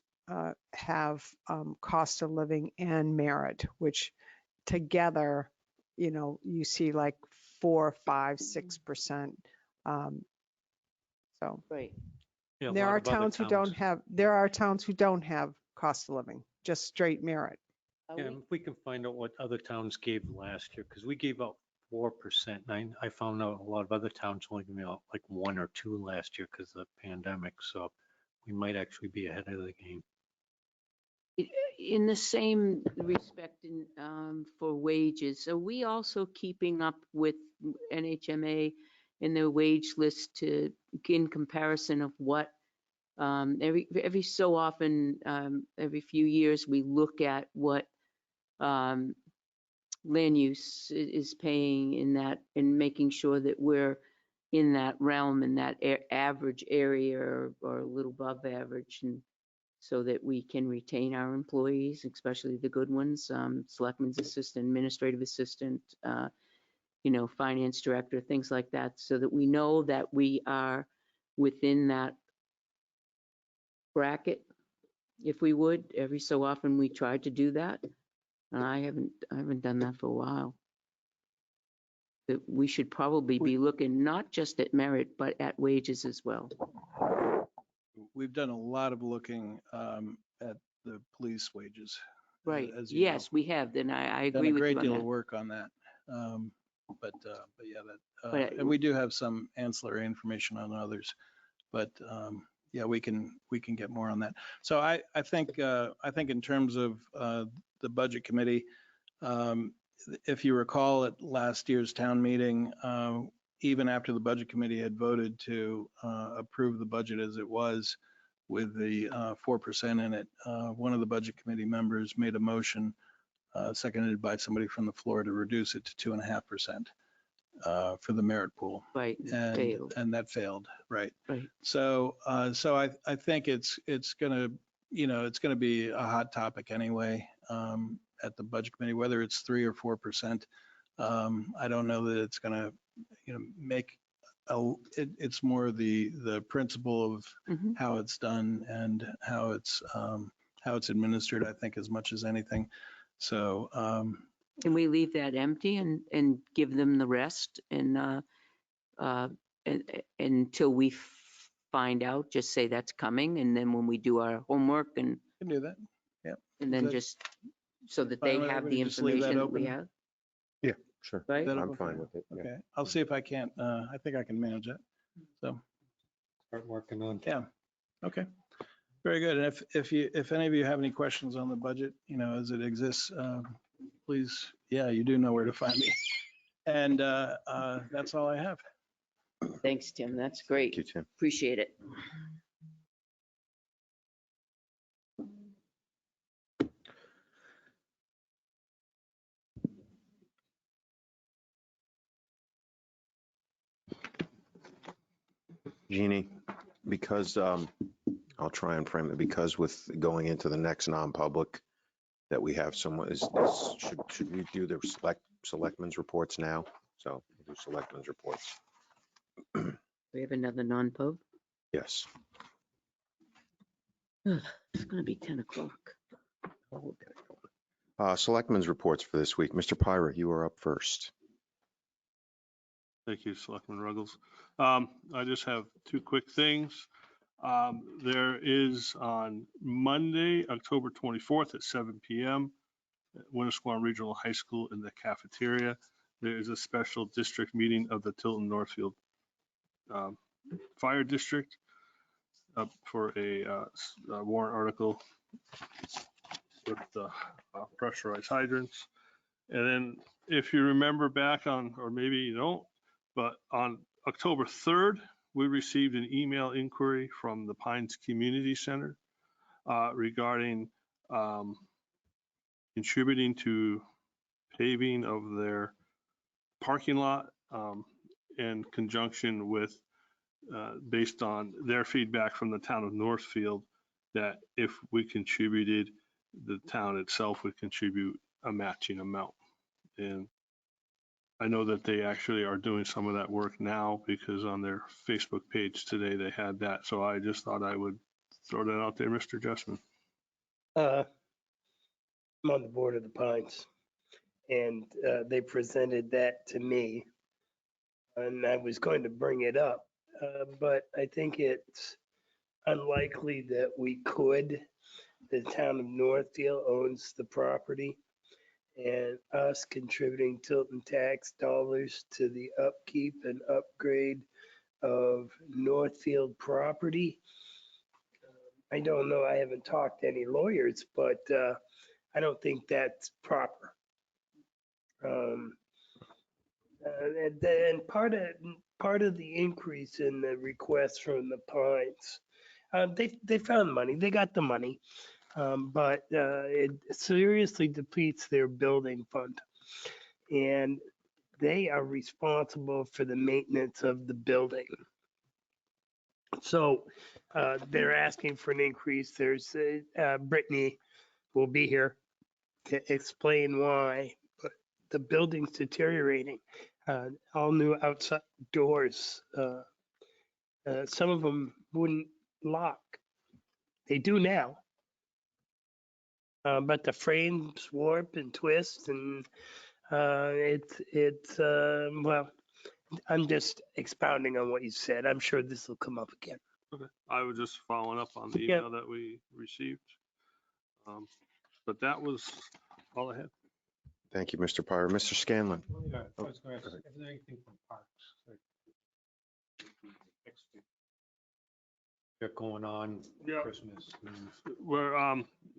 have cost of living and merit, which together, you see like 4, 5, 6%. So Right. Yeah, a there lot are of other towns who don't have cost of living, just straight merit. Yeah, and if we can find out what other towns gave last year, because we gave out 4%. And I found out a lot of other towns only gave out like 1 or 2 last year because of the pandemic. So we might actually be ahead of the game. In the same respect for wages, are we also keeping up with NHMA in their wage list in comparison of what every so often, every few years, we look at what land use is paying in that, and making sure that we're in that realm, in that average area or a little above average, and so that we can retain our employees, especially the good ones, selectman's assistant, administrative assistant, finance director, things like that, so that we know that we are within that bracket. If we would, every so often we try to do that. And I haven't done that for a while. That we should probably be looking not just at merit, but at wages as well. We've done a lot of looking at the police wages. Right. As you know. Yes, we have. Then I agree Done a with great you deal on of that. work on that. But yeah, But and we do have some ancillary information on others, but yeah, we can get more on that. So I think in terms of the budget committee, if you recall at last year's town meeting, even after the budget committee had voted to approve the budget as it was with the 4% in it, one of the budget committee members made a motion, seconded by somebody from the floor, to reduce it to 2.5% for the merit pool. Right. And that failed. Right. Right. So I think it's gonna be a hot topic anyway at the budget committee, whether it's 3 or 4%. I don't know that it's gonna, make it's more the principle of Mhm. how it's done and how it's administered, I think, as much as anything. So, Can we leave that empty and give them the rest until we find out, just say that's coming, and then when we do our homework and can do that. Yeah. and Is then that just so that fine they with have everybody? the Just leave that information that we open? have, Yeah, sure. right? That I'm okay? fine with it. Yeah. Okay, I'll see if I can't, I think I can manage that. So, Start working on. yeah, okay. Very good. And if any of you have any questions on the budget, as it exists, please, you do know where to find me. And that's all I have. Thanks, Tim. That's Thank great. you, Tim. Appreciate it. Jeannie, because I'll try and frame it, because with going into the next non-public that we have someone should we do the selectmen's reports now? So we'll do selectmen's reports. We have another non-pub. Yes. It's gonna be 10 o'clock. Selectmen's reports for this week. Mr. Pyra, you are up first. Thank you, Selectman Ruggles. I just have two quick things. There is on Monday, October 24th at 7 p.m. at Winnisquam Regional High School in the cafeteria. There is a special district meeting of the Tilton Northfield Fire District for a warrant article with the pressurized hydrants. And then if you remember back on, or maybe you don't, but on October 3rd, we received an email inquiry from the Pines Community Center regarding contributing to paving of their parking lot in conjunction with, based on their feedback from the town of Northfield, that if we contributed, the town itself would contribute a matching amount. And I know that they actually are doing some of that work now, because on their Facebook page today, they had that. So I just thought I would throw that out there, Mr. Justman. I'm on the board of the Pines, and they presented that to me, and I was going to bring it up, but I think it's unlikely that we could. The town of Northfield owns the property, and us contributing Tilton tax dollars to the upkeep and upgrade of Northfield property. I don't know, I haven't talked to any lawyers, but I don't think that's proper. And part of the increase in the request from the Pines, they found money, they got the money, but it seriously depletes their building fund. And they are responsible for the maintenance of the building. So they're asking for an increase. There's Brittany will be here to explain why. But the building's deteriorating. All new outside doors. Some of them wouldn't lock. They do now. But the frames warp and twist, and well, I'm just expounding on what you said. I'm sure this will come up again. Okay. I was just following up on the Yeah. email that we received. But that was all I had. Thank you, Mr. Pyra. Mr. Scanlon. Yeah, I was going to ask, is there anything from parks? Like, they're going on Yeah. Christmas.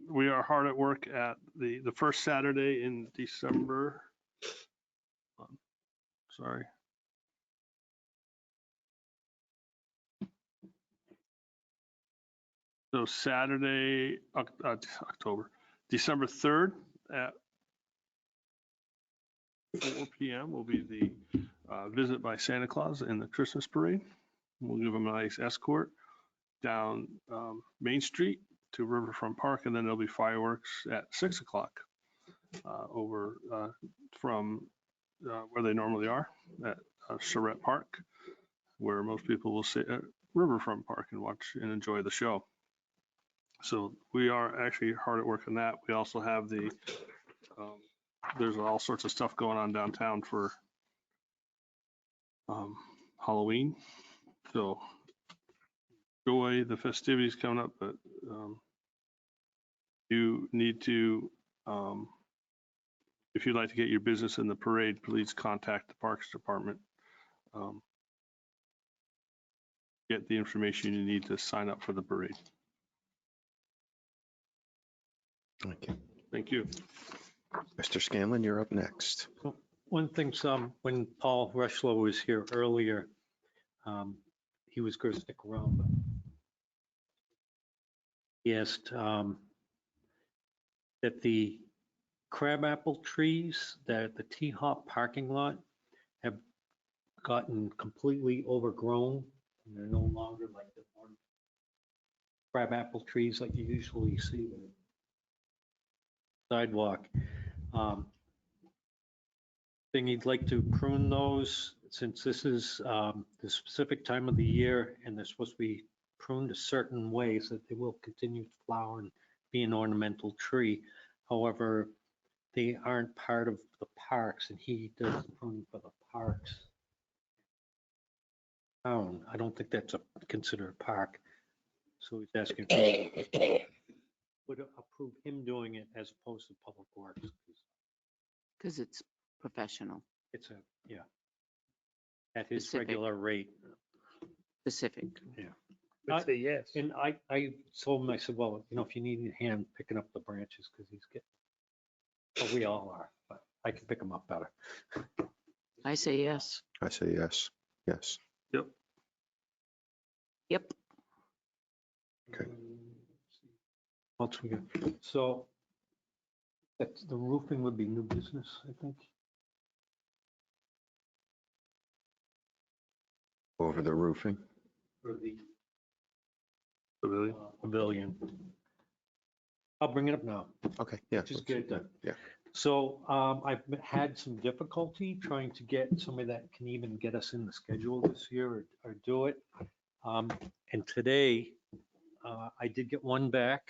We are hard at work at the first Saturday in December. Sorry. So Saturday, December 3rd at 4 p.m. will be the visit by Santa Claus in the Christmas parade. We'll give them a nice escort down Main Street to Riverfront Park, and then there'll be fireworks at 6 o'clock over from where they normally are at Charette Park, where most people will sit at Riverfront Park and watch and enjoy the show. So we are actually hard at work on that. We also have there's all sorts of stuff going on downtown for Halloween. So enjoy the festivities coming up, but you need to, if you'd like to get your business in the parade, please contact the Parks Department. Get the information you need to sign up for the parade. Thank you. Thank you. Mr. Scanlon, you're up next. One thing, when Paul Rushlow was here earlier, he was going to stick around, but he asked that the crabapple trees that at the T-Hop parking lot have gotten completely overgrown, and they're no longer like the crabapple trees like you usually see on the sidewalk. Thing he'd like to prune those, since this is the specific time of the year and they're supposed to be pruned a certain way so that they will continue to flower and be an ornamental tree. However, they aren't part of the parks, and he does pruning for the parks. I don't think that's considered a park. So he's asking if would approve him doing it as opposed to Public Works. Because it's professional, It's at his Specific. regular rate. specific. Yeah. I'd say yes. And I told him, I said, well, if you need a hand picking up the branches, because he's getting, well, we all are, but I can pick them up better. I say yes. I say yes. Yes. Yep. Yep. Okay. What else we got? So that's, the roofing would be new business, I think. Over the roofing. For the Pavilion. pavilion. I'll bring it up now. Okay. Yeah. Just get it done. Yeah. So I've had some difficulty trying to get somebody that can even get us in the schedule this year or do it. And today, I did get one back,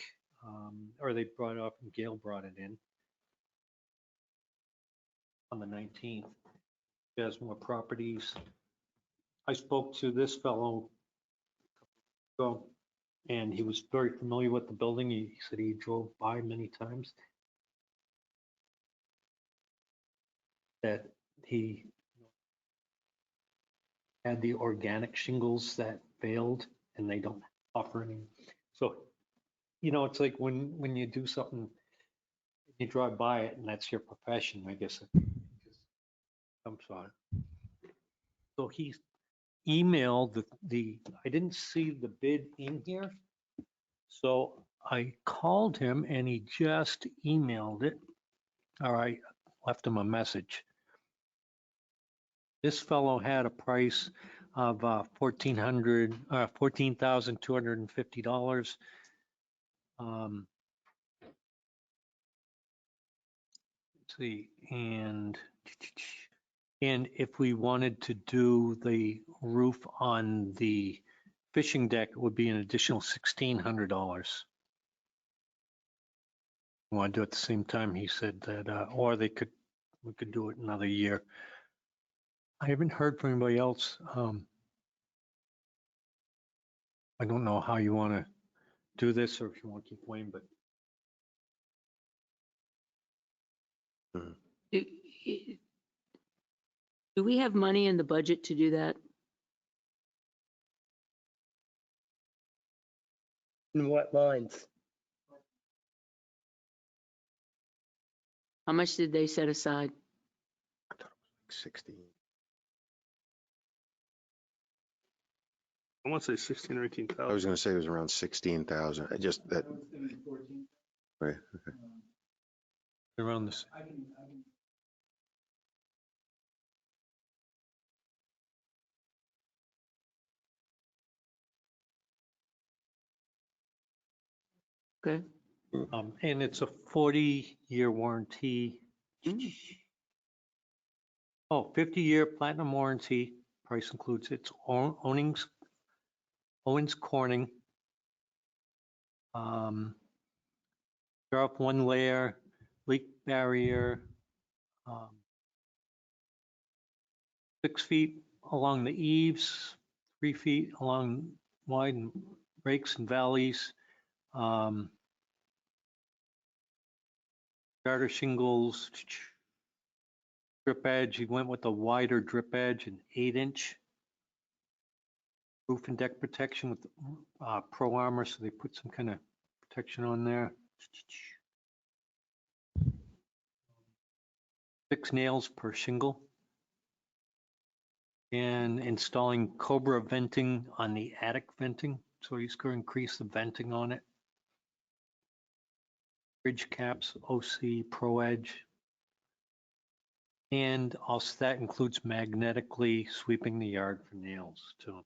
or they brought it up and Gail brought it in on the 19th. He has more properties. I spoke to this fellow and he was very familiar with the building. He said he drove by many times. That he had the organic shingles that failed and they don't offer any. So, it's like when you do something, you drive by it and that's your profession, I guess. I'm sorry. So he emailed I didn't see the bid in here. So I called him and he just emailed it. All right, left him a message. This fellow had a price of $14,250. Let's see, and if we wanted to do the roof on the fishing deck, it would be an additional $1,600. Want to do it at the same time? He said that, or we could do it another year. I haven't heard from anybody else. I don't know how you want to do this or if you want to keep waiting, but. Do we have money in the budget to do that? In what lines? How much did they set aside? 16. I want to say 16 or 18,000. I was going to say it was around 16,000. I just that. Right. Okay. Around this. Okay. And it's a 40-year warranty. Oh, 50-year platinum warranty. Price includes its Owens Corning. Drop one layer, leak barrier, 6 feet along the eaves, 3 feet along wide and breaks and valleys. Starter shingles, drip edge. He went with a wider drip edge, an 8-inch. Roof and deck protection with Pro Armor, so they put some kind of protection on there. 6 nails per shingle. And installing Cobra venting on the attic venting. So he's going to increase the venting on it. Bridge caps, OC, Pro Edge. And also that includes magnetically sweeping the yard for nails too.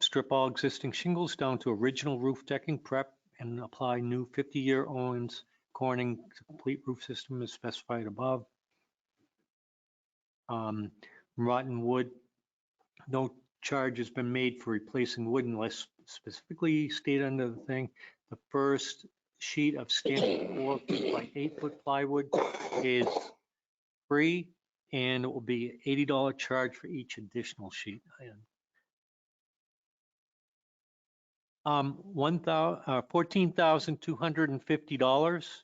Strip all existing shingles down to original roof decking prep and apply new 50-year Owens Corning complete roof system as specified above. Rotten wood, no charge has been made for replacing wood unless specifically stated under the thing. The first sheet of standard 4 by 8 foot plywood is free, and it will be $80 charge for each additional sheet. $14,250.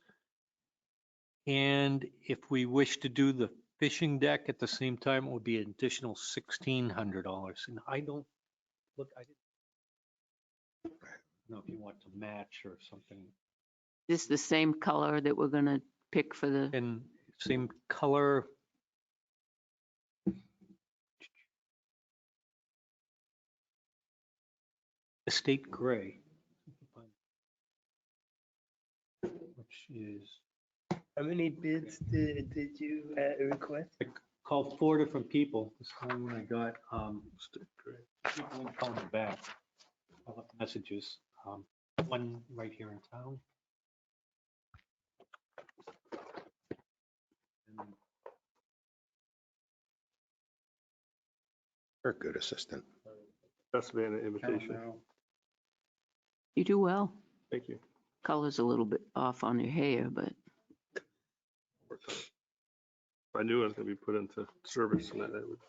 And if we wish to do the fishing deck at the same time, it would be an additional $1,600. And I don't look, I didn't know if you want to match or something. This the same color that we're gonna pick for the, And same color. Estate gray. Which is. How many bids did you request? I called 4 different people. This time when I got, people called me back. I left messages. One right here in town. You're a good assistant. That's been an invitation. you do well. Thank you. Color's a little bit off on your hair, but I knew it was going to be put into service and that would.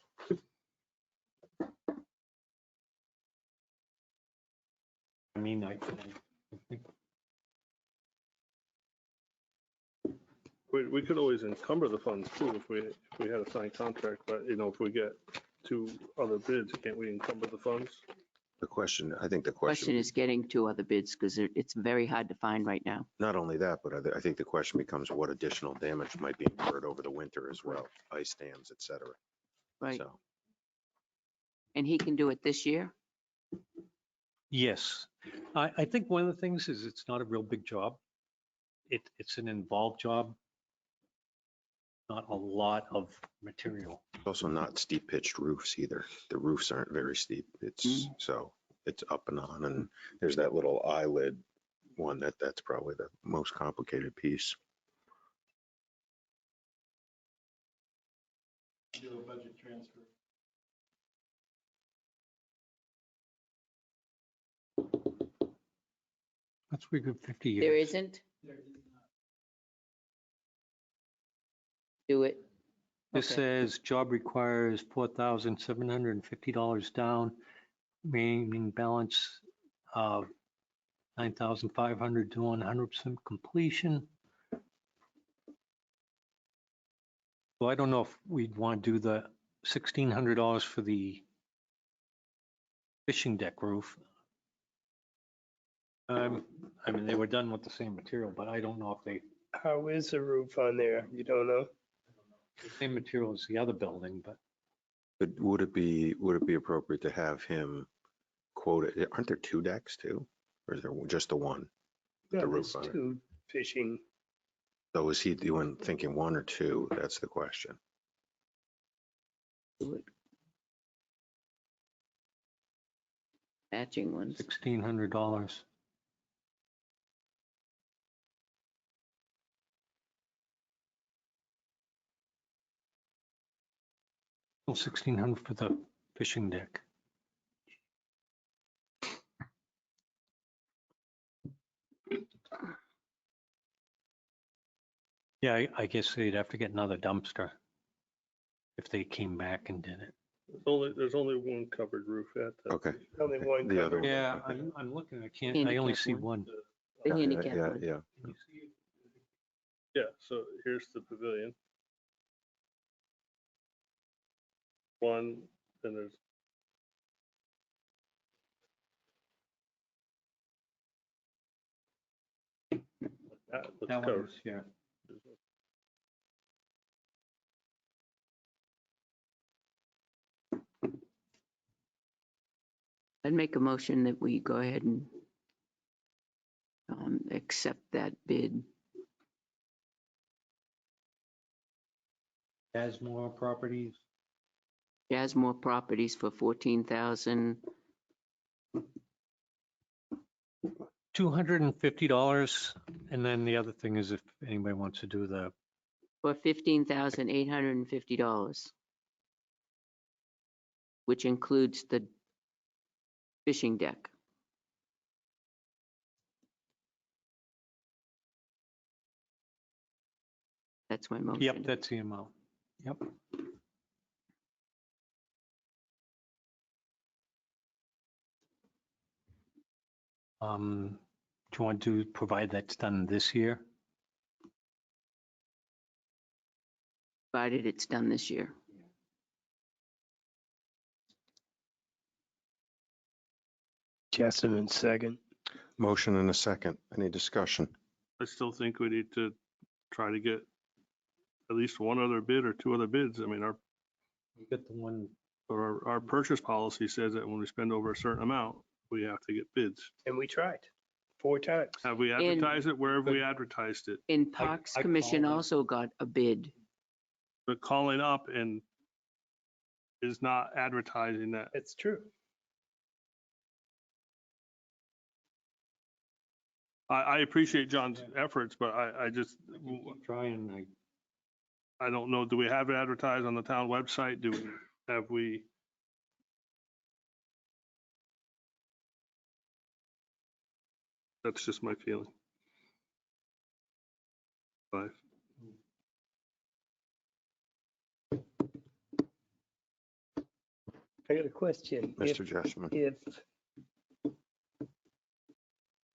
I mean, I think We could always encumber the funds too if we had a signed contract, but you know, if we get 2 other bids, can't we encumber the funds? The question, I think the question question, is getting 2 other bids because it's very hard to find right now. not only that, but I think the question becomes what additional damage might be incurred over the winter as well, ice dams, et cetera. Right. So, And he can do it this year? yes. I think one of the things is it's not a real big job. It's an involved job. Not a lot of material. it's also not steep pitched roofs either. The roofs aren't very steep. It's so it's up and on, and there's that little eyelid one that's probably the most complicated piece. Do a budget transfer. That's pretty good, 50 years. There isn't? Do it. This Okay. says job requires $4,750 down, remaining balance of $9,500 to 100% completion. So I don't know if we'd want to do the $1,600 for the fishing deck roof. I mean, they were done with the same material, but I don't know if they, How is the roof on there? You don't know? the same material as the other building, but But would it be appropriate to have him quote it? Aren't there 2 decks too? Or is there just the one? with the No, roof there's on it? 2 fishing. So is he thinking 1 or 2? That's the question. Do it. Matching ones. $1,600. $1,600 for the fishing deck. Yeah, I guess they'd have to get another dumpster if they came back and did it. There's only one covered roof at the. Okay. Only one The other covered. one. Yeah, Okay. I'm looking, I only Handicap see one. one. The Yeah, handicap yeah, one. yeah. Yeah, so here's the pavilion. One, then there's. That looks That one covered. is, yeah. I'd make a motion that we go ahead and accept that bid. Asmore Properties. Jasmine Properties for 14,000. $250, and then the other thing is if anybody wants to do the, For $15,850, which includes the fishing deck. That's my motion. yep, that's the amount. Yep. Do you want to provide that's done this year? Provided it's done this year. Jessamine, second. Motion and a second. Any discussion? I still think we need to try to get at least one other bid or two other bids. I mean, You got the one, our purchase policy says that when we spend over a certain amount, we have to get bids. And we tried 4 times. Have we advertised it? Where have we advertised it? And Parks I Commission called them. also got a bid. But calling up and is not advertising that. It's true. I appreciate John's efforts, but I just, trying, I don't know. Do we have it advertised on the town website? Have we? That's just my feeling. 5. I got a question. Mr. Jessman. If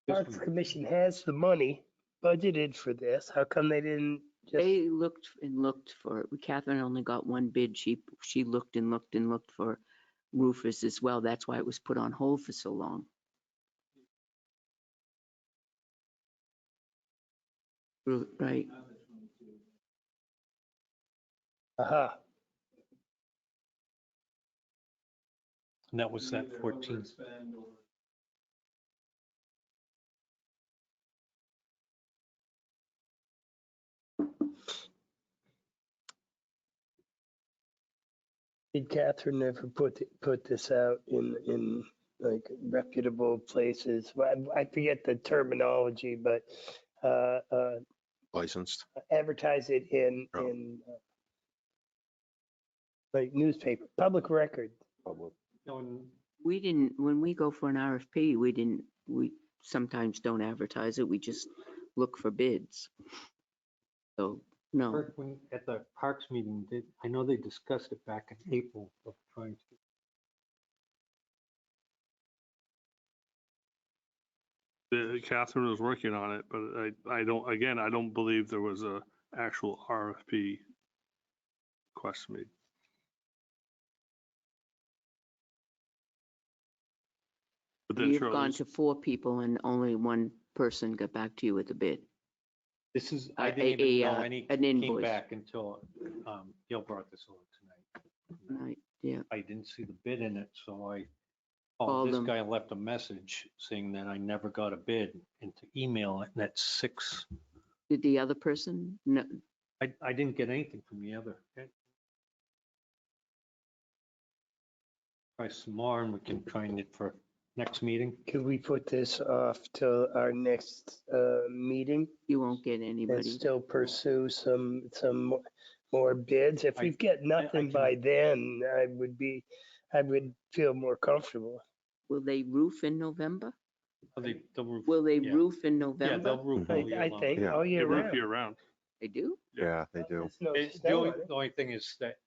Parks Commission has the money budgeted for this, how come they didn't just? They looked and looked for, Catherine only got one bid. She looked and looked and looked for roofers as well. That's why it was put on hold for so long. Right. Aha. and that was that 14. Did Catherine ever put this out in like reputable places? Well, I forget the terminology, but Licensed. advertise it in like newspaper, public record. We didn't, when we go for an RFP, we sometimes don't advertise it. We just look for bids. So, no. Kirk, at the Parks meeting, I know they discussed it back in April of trying to. Catherine was working on it, but I don't believe there was a actual RFP request made. But then You've Shirley, gone to 4 people and only one person got back to you with a bid. This is, I didn't even know an came invoice. back until Gil brought this over tonight. Right, yeah. I didn't see the bid in it, so Called this them. guy left a message saying that I never got a bid and to email it, and that's 6. Did the other person? No, I didn't get anything from the other. Try some more and we can try and get for next meeting. Could we put this off till our next meeting you won't get and anybody. still pursue some more bids. If I- we get I nothing can- by then, I would feel more comfortable. Will they roof in November? They'll roof. Will they yeah. roof in Yeah, November? they'll roof all year I long. think Yeah. all They year roof round. year round. They do? Yeah, they do. There's no The snow only, on it. the only thing is that,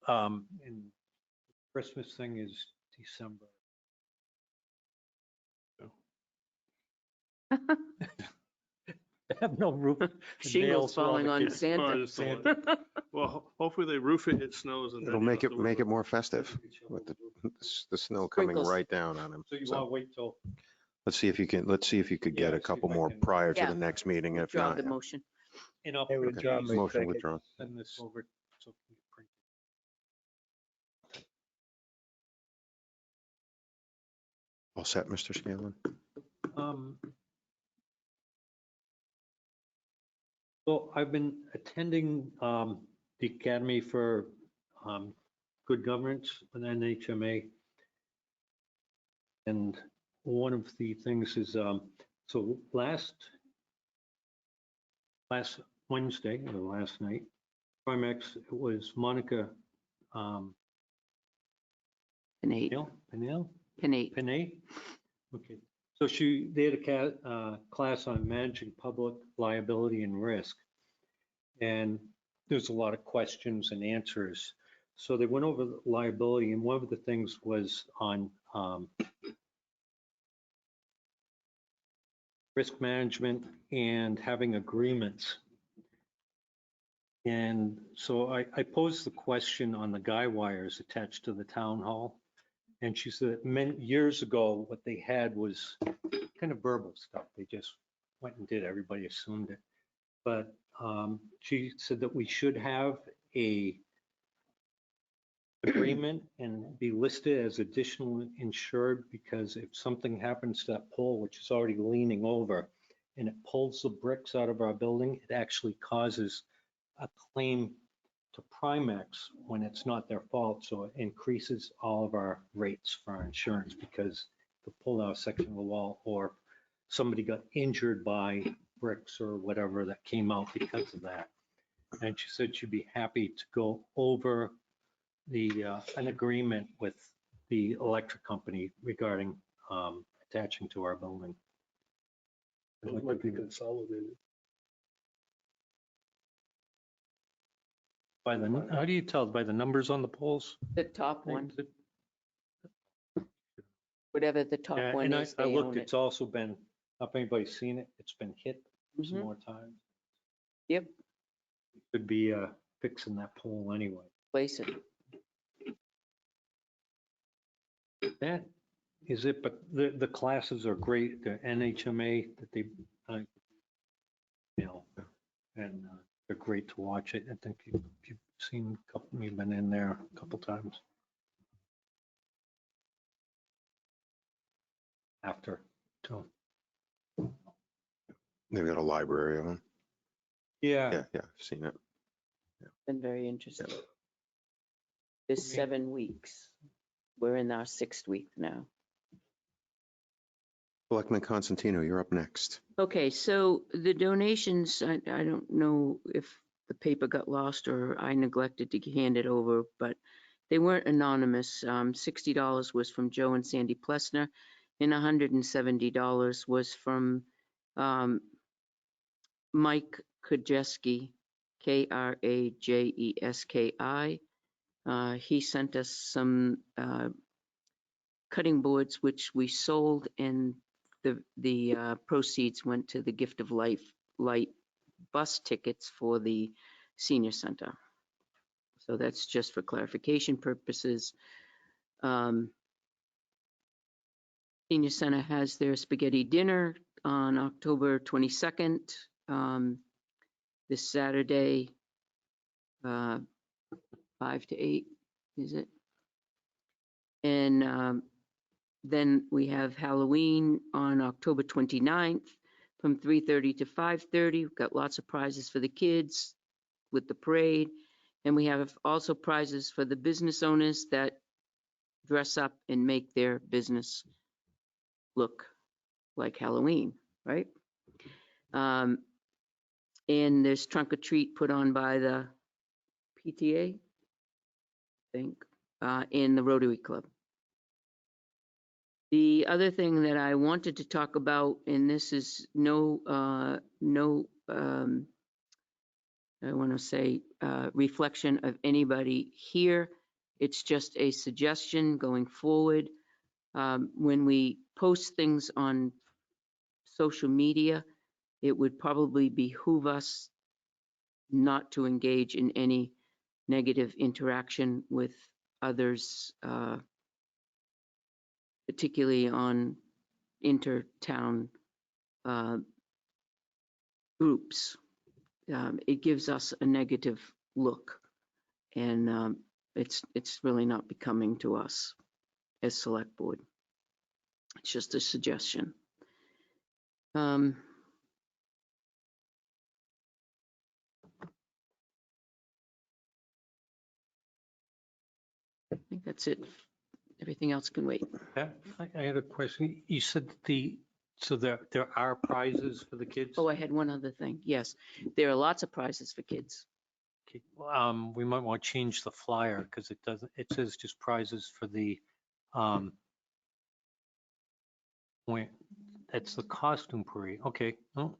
and Christmas thing is December. They have no roof. the Shingles nails where all falling the on kids- Santa. Or just don't let it- Well, hopefully they roof it, it snows and then. It'll you make don't it, have to make worry it more festive with the snow coming Sprinkles. right down on them. So you So want to wait till, let's see if you could Yeah, get a see if couple I more can- prior to Yeah. the next meeting. If Draw not, the motion. and I'll I print withdraw these, my motion second. withdrawn. send this over. So we can print All set, Mr. Scanlon? it. So I've been attending the Academy for Good Governance with NHMA. And one of the things is, so last Wednesday, or last night, Primex, it was Monica Pinate. Pinale? Pinay? Okay. So they had a class on managing public liability and risk. And there's a lot of questions and answers. So they went over the liability, and one of the things was on risk management and having agreements. And so I posed the question on the guy wires attached to the town hall. And she said many years ago, what they had was kind of verbal stuff. They just went and did, everybody assumed it. But she said that we should have a agreement and be listed as additional insured, because if something happens to that pole, which is already leaning over, and it pulls the bricks out of our building, it actually causes a claim to Primex when it's not their fault. So it increases all of our rates for our insurance, because the pull out section of the wall, or somebody got injured by bricks or whatever that came out because of that. And she said she'd be happy to go over an agreement with the electric company regarding attaching to our building. Those might be consolidated. How do you tell? By the numbers on the poles? The top one, whatever the top Yeah, one and is, I they looked, own it. it's also been, if anybody's seen it, it's been hit some Mhm. more times. Yep, Could be fixing that pole anyway. place it. That is it, but the classes are great, the NHMA that they, and they're great to watch it. I think you've seen a couple, you've been in there a couple times. After, too. They've got a library of them. Yeah. Yeah, I've seen it. Been very interesting. There's 7 weeks. We're in our 6th week now. Selectman Constantino, you're up next. Okay, so the donations, I don't know if the paper got lost or I neglected to hand it over, but they weren't anonymous. $60 was from Joe and Sandy Plessner, and $170 was from Mike Krajewski, Krajeski. He sent us some cutting boards, which we sold, and the proceeds went to the Gift of Light bus tickets for the senior center. So that's just for clarification purposes. Senior center has their spaghetti dinner on October 22nd, this Saturday, 5 to 8, is it? And then we have Halloween on October 29th from 3:30 to 5:30. We've got lots of prizes for the kids with the parade. And we have also prizes for the business owners that dress up and make their business look like Halloween, right? And there's trunk or treat put on by the PTA, I think, in the Rotary Club. The other thing that I wanted to talk about, and this is I want to say reflection of anybody here. It's just a suggestion going forward. When we post things on social media, it would probably behoove us not to engage in any negative interaction with others, particularly on intertown groups. It gives us a negative look, and it's really not becoming to us as select board. It's just a suggestion. I think that's it. Everything else can wait. I had a question. You said so there are prizes for the kids? Oh, I had one other thing. Yes, there are lots of prizes for kids. Okay. We might want to change the flyer because it says just prizes for the, that's the costume parade. Okay. Oh,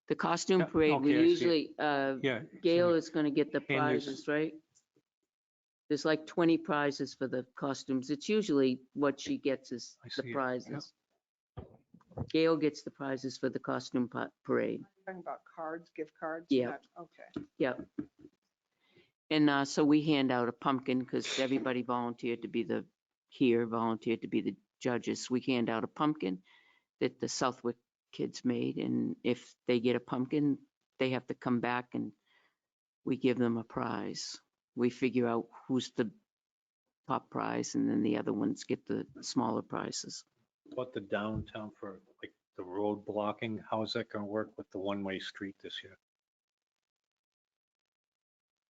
The costume Yeah, parade, we okay, I see it. usually, yeah. Gail is going to get the And there's- prizes, right? There's like 20 prizes for the costumes. It's usually what she gets is I the see it, prizes. Gail gets the prizes for the costume parade. Talking about cards, gift cards? Yeah. Okay. Yep. And so we hand out a pumpkin because everybody volunteered to be the judges. We hand out a pumpkin that the Southwick kids made, and if they get a pumpkin, they have to come back and we give them a prize. We figure out who's the top prize, and then the other ones get the smaller prizes. What the downtown for like the road blocking, how is that going to work with the one-way street this year?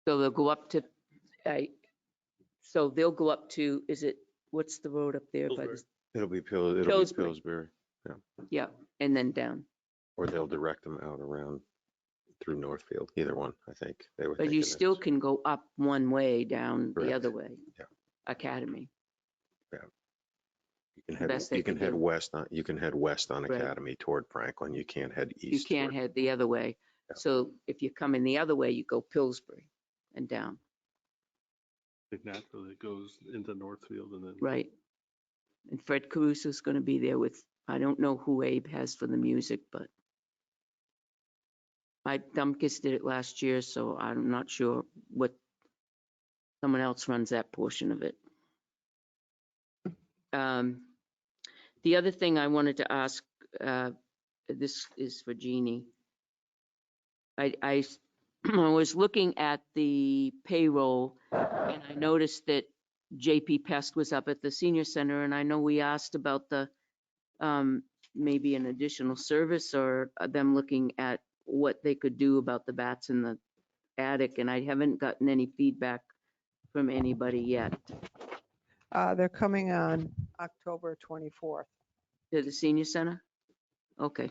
So they'll go up to, what's the road up there? By the- It'll be Pillsbury. Pillsbury. Yeah. Yeah, and then down. Or they'll direct them out around through Northfield, either one, I think. They were But you thinking still can go up one way, down the Correct. other way. Yeah. Academy. You can head, best they you can could head do. west on, you can head west on Right. Academy toward Franklin. You can't head east. You can't toward- head the other way. Yeah. So if you come in the other way, you go Pillsbury and down, It naturally goes into Northfield and then. right? And Fred Caruso's going to be there with, I don't know who Abe has for the music, but Dumpkis did it last year, so I'm not sure what, someone else runs that portion of it. The other thing I wanted to ask, this is for Jeannie. I was looking at the payroll and I noticed that JP Pest was up at the senior center, and I know we asked about the maybe an additional service or them looking at what they could do about the bats in the attic, and I haven't gotten any feedback from anybody yet. They're coming on October 24th. To the senior center? Okay.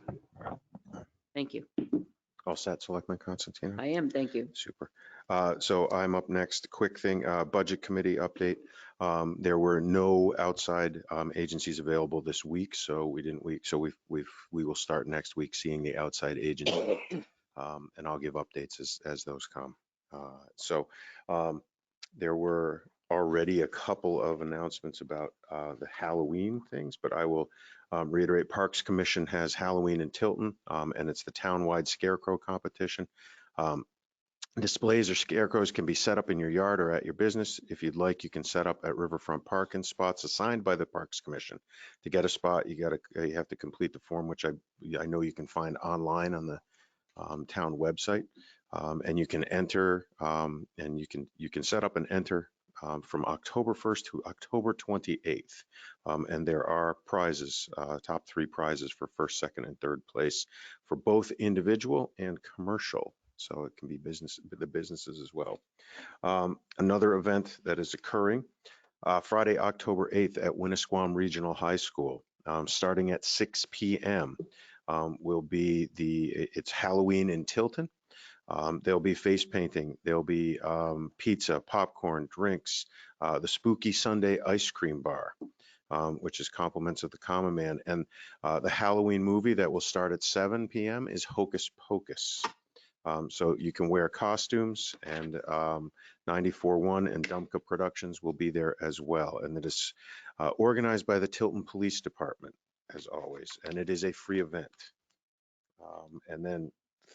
Thank you. All set, Selectman Constantino? I am, thank you. Super. So I'm up next. Quick thing, Budget Committee update. There were no outside agencies available this week, so we will start next week seeing the outside agency, and I'll give updates as those come. There were already a couple of announcements about the Halloween things, but I will reiterate. Parks Commission has Halloween in Tilton, and it's the townwide scarecrow competition. Displays or scarecrows can be set up in your yard or at your business. If you'd like, you can set up at Riverfront Park in spots assigned by the Parks Commission. To get a spot, you have to complete the form, which I know you can find online on the town website, and you can enter and you can set up and enter from October 1st to October 28th. And there are prizes, top 3 prizes for first, second, and third place for both individual and commercial. So it can be the businesses as well. Another event that is occurring Friday, October 8th at Winnisquam Regional High School, starting at 6 p.m. Will be it's Halloween in Tilton. There'll be face painting. There'll be pizza, popcorn, drinks, the Spooky Sunday ice cream bar, which is compliments of the common man. And the Halloween movie that will start at 7 p.m. is Hocus Pocus. So you can wear costumes, and 94.1 and Dumpka Productions will be there as well. And it is organized by the Tilton Police Department, as always, and it is a free event. And then,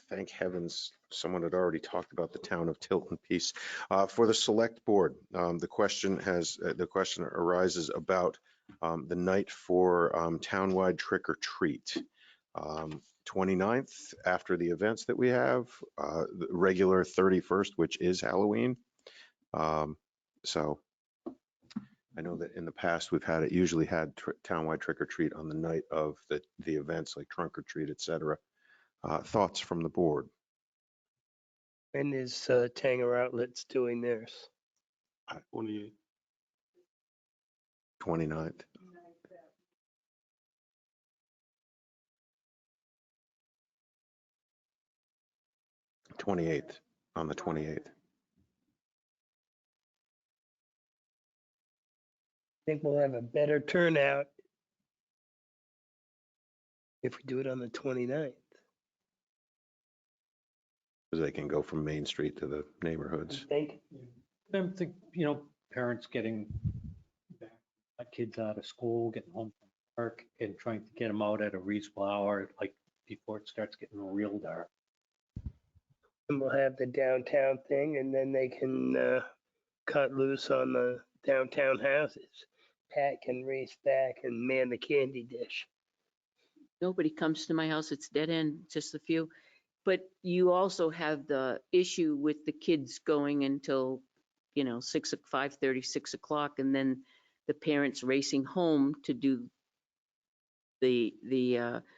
thank heavens, someone had already talked about the town of Tilton piece. For the select board, the question arises about the night for townwide trick or treat. 29th, after the events that we have, the regular 31st, which is Halloween. So I know that in the past we've had it, usually had townwide trick or treat on the night of the events like trunk or treat, etc. Thoughts from the board? When is Tanger Outlets doing theirs? 29th. On the 28th. I think we'll have a better turnout if we do it on the 29th. Because they can go from Main Street to the neighborhoods. Think. I think, parents getting kids out of school, getting home from work, and trying to get them out at a reasonable hour, like before it starts getting real dark. And we'll have the downtown thing, and then they can cut loose on the downtown houses. Pat can race back and man the candy dish. Nobody comes to my house. It's dead end, just a few. But you also have the issue with the kids going until, 5:30, 6 o'clock, and then the parents racing home to do the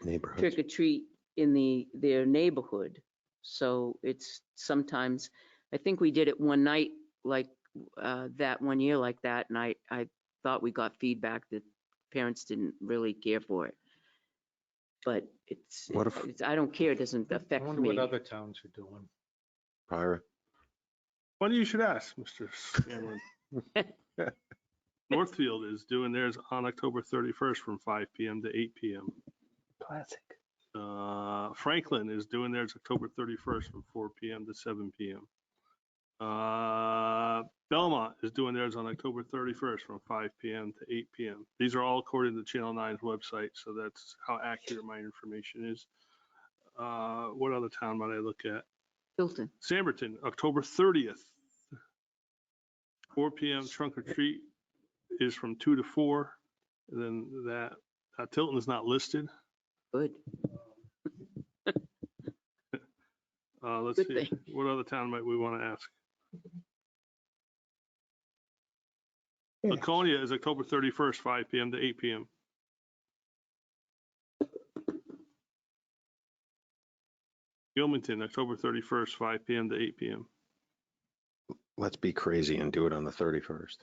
Neighborhoods. trick or treat in their neighborhood. So it's sometimes, I think we did it one night like that one year like that, and I thought we got feedback that parents didn't really care for it. But I don't care, it doesn't I affect wonder me. what other towns are doing. Pyra. Funny you should ask, Mr. Scanlon. Northfield is doing theirs on October 31st from 5 p.m. to 8 p.m. Classic. Franklin is doing theirs October 31st from 4 p.m. to 7 p.m. Belmont is doing theirs on October 31st from 5 p.m. to 8 p.m. These are all according to Channel 9's website, so that's how accurate my information is. What other town might I look at? Tilton. Samberton, October 30th, 4 p.m. trunk or treat is from 2 to 4. And then that Tilton is not listed. Good. Let's Good see. thing. What other town might we want to ask? Laconia is October 31st, 5 p.m. to 8 p.m. Gilmanton, October 31st, 5 p.m. to 8 p.m. Let's be crazy and do it on the 31st.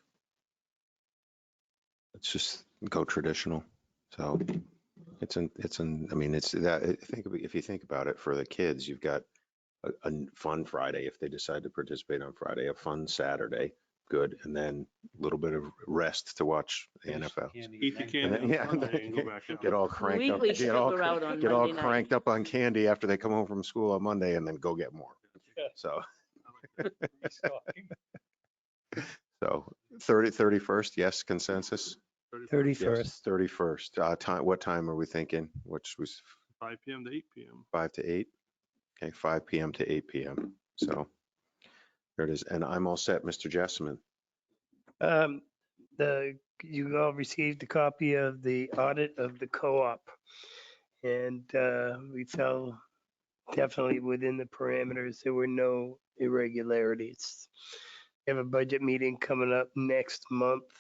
Let's just go traditional. So it's that, if you think about it, for the kids, you've got a fun Friday if they decide to participate on Friday, a fun Saturday, good, and then a little bit of rest to watch the NFL. Eat the candy on Sunday and go back out. Get all cranked up. Weekly sugar out on Get all Monday night. cranked up on candy after they come home from school on Monday, and then go get more. So. So 31st, yes, consensus? 31st. Yes, 31st. Time, what time are we thinking? Which was 5 p.m. to 8 p.m. 5 to 8? Okay, 5 p.m. to 8 p.m. So there it is. And I'm all set, Mr. Jessamine. You all received a copy of the audit of the co-op, and we fell definitely within the parameters. There were no irregularities. We have a budget meeting coming up next month,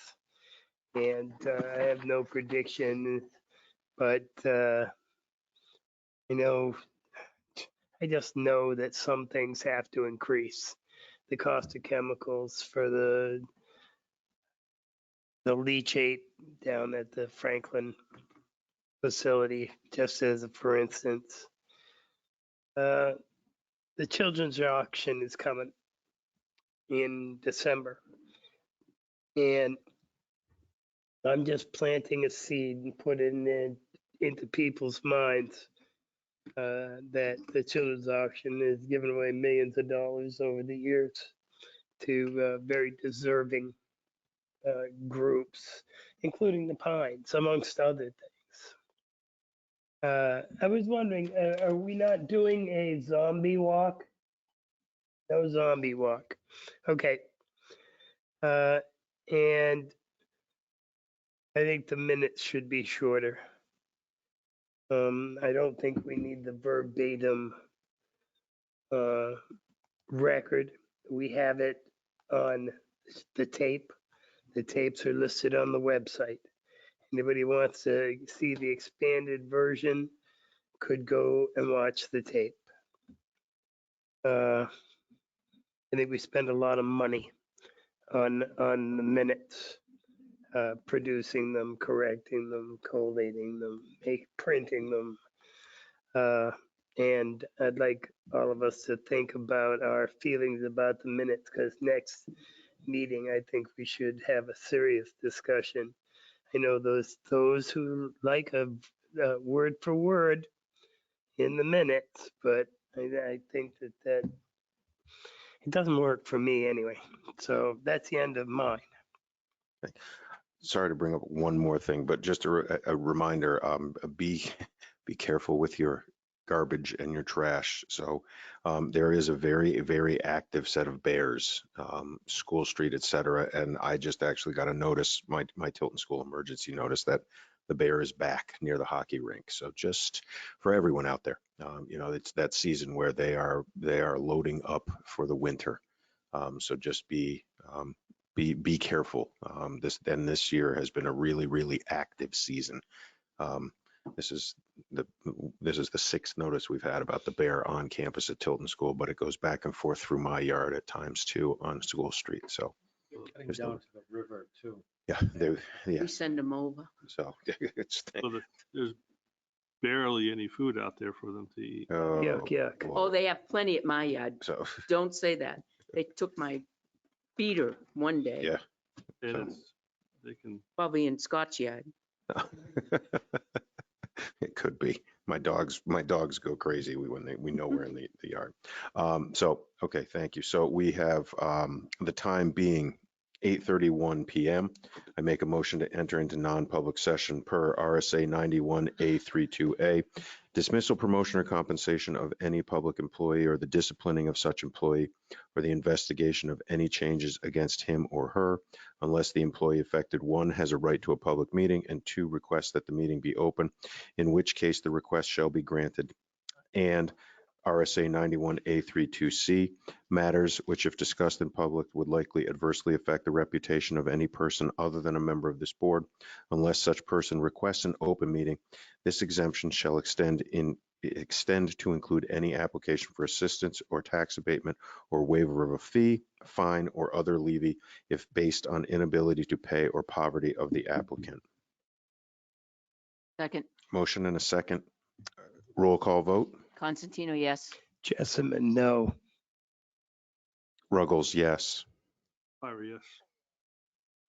and I have no prediction, but I just know that some things have to increase. The cost of chemicals for the leachate down at the Franklin facility, just as a for instance. The the children's auction is coming in December. And I'm just planting a seed and putting it into people's minds that the children's auction is giving away millions of dollars over the years to very deserving groups, including the Pines, amongst other things. I was wondering, are we not doing a zombie walk? No zombie walk. Okay. And I think the minutes should be shorter. I don't think we need the verbatim record. We have it on the tape. The tapes are listed on the website. Anybody wants to see the expanded version could go and watch the tape. I think we spend a lot of money on the minutes, producing them, correcting them, collating them, printing them. And I'd like all of us to think about our feelings about the minutes, because next meeting, I think we should have a serious discussion. I know those who like a word for word in the minutes, but I think that it doesn't work for me anyway. So that's the end of mine. Sorry to bring up one more thing, but just a reminder, be careful with your garbage and your trash. So there is a very, very active set of bears, School Street, et cetera. And I just actually got a notice, my Tilton School emergency notice, that the bear is back near the hockey rink. So just for everyone out there, it's that season where they are loading up for the winter. So just be careful. This year has been a really, really active season. This is the sixth notice we've had about the bear on campus at Tilton School, but it goes back and forth through my yard at times too on School Street. So Getting down to the river too. yeah, We send them over. So it's There's barely any food out there for them to eat. Yuck, yuck. Oh, they have plenty at my yard. So Don't say that. They took my feeder one day. yeah. And they can. Probably in Scott's yard. It could be. My dogs go crazy when we know we're in the yard. So okay, thank you. So we have the time being 8:31 p.m. I make a motion to enter into non-public session per RSA 91A32A, dismissal, promotion, or compensation of any public employee, or the disciplining of such employee, or the investigation of any changes against him or her, unless the employee affected, one, has a right to a public meeting, and two, requests that the meeting be open, in which case the request shall be granted. And RSA 91A32C, matters which, if discussed in public, would likely adversely affect the reputation of any person other than a member of this board, unless such person requests an open meeting. This exemption shall extend to include any application for assistance or tax abatement or waiver of a fee, fine, or other levy if based on inability to pay or poverty of the applicant. Second. Motion and a second. Roll call vote. Constantino, yes. Jessamine, no. Ruggles, yes. Fire, yes.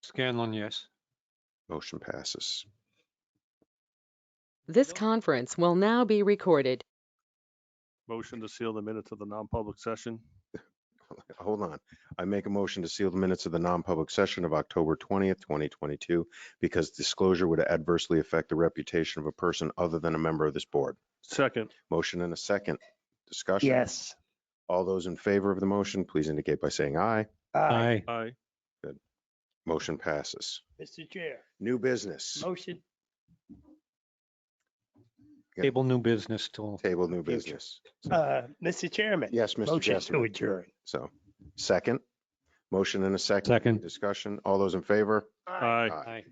Scanlon, yes. Motion passes. This conference will now be recorded. Motion to seal the minutes of the non-public session. Hold on. I make a motion to seal the minutes of the non-public session of October 20th, 2022, because disclosure would adversely affect the reputation of a person other than a member of this board. Second. Motion and a second. Discussion? Yes. All those in favor of the motion, please indicate by saying aye. Aye. Aye. Good. Motion passes. Mr. Chair, New business. motion, Table new business till. Table new business. Mr. Chairman. Yes, Mr. Motion Jessamine. to adjourn. So, second. Motion and a second. Second. Discussion. All those in favor? Aye. Aye.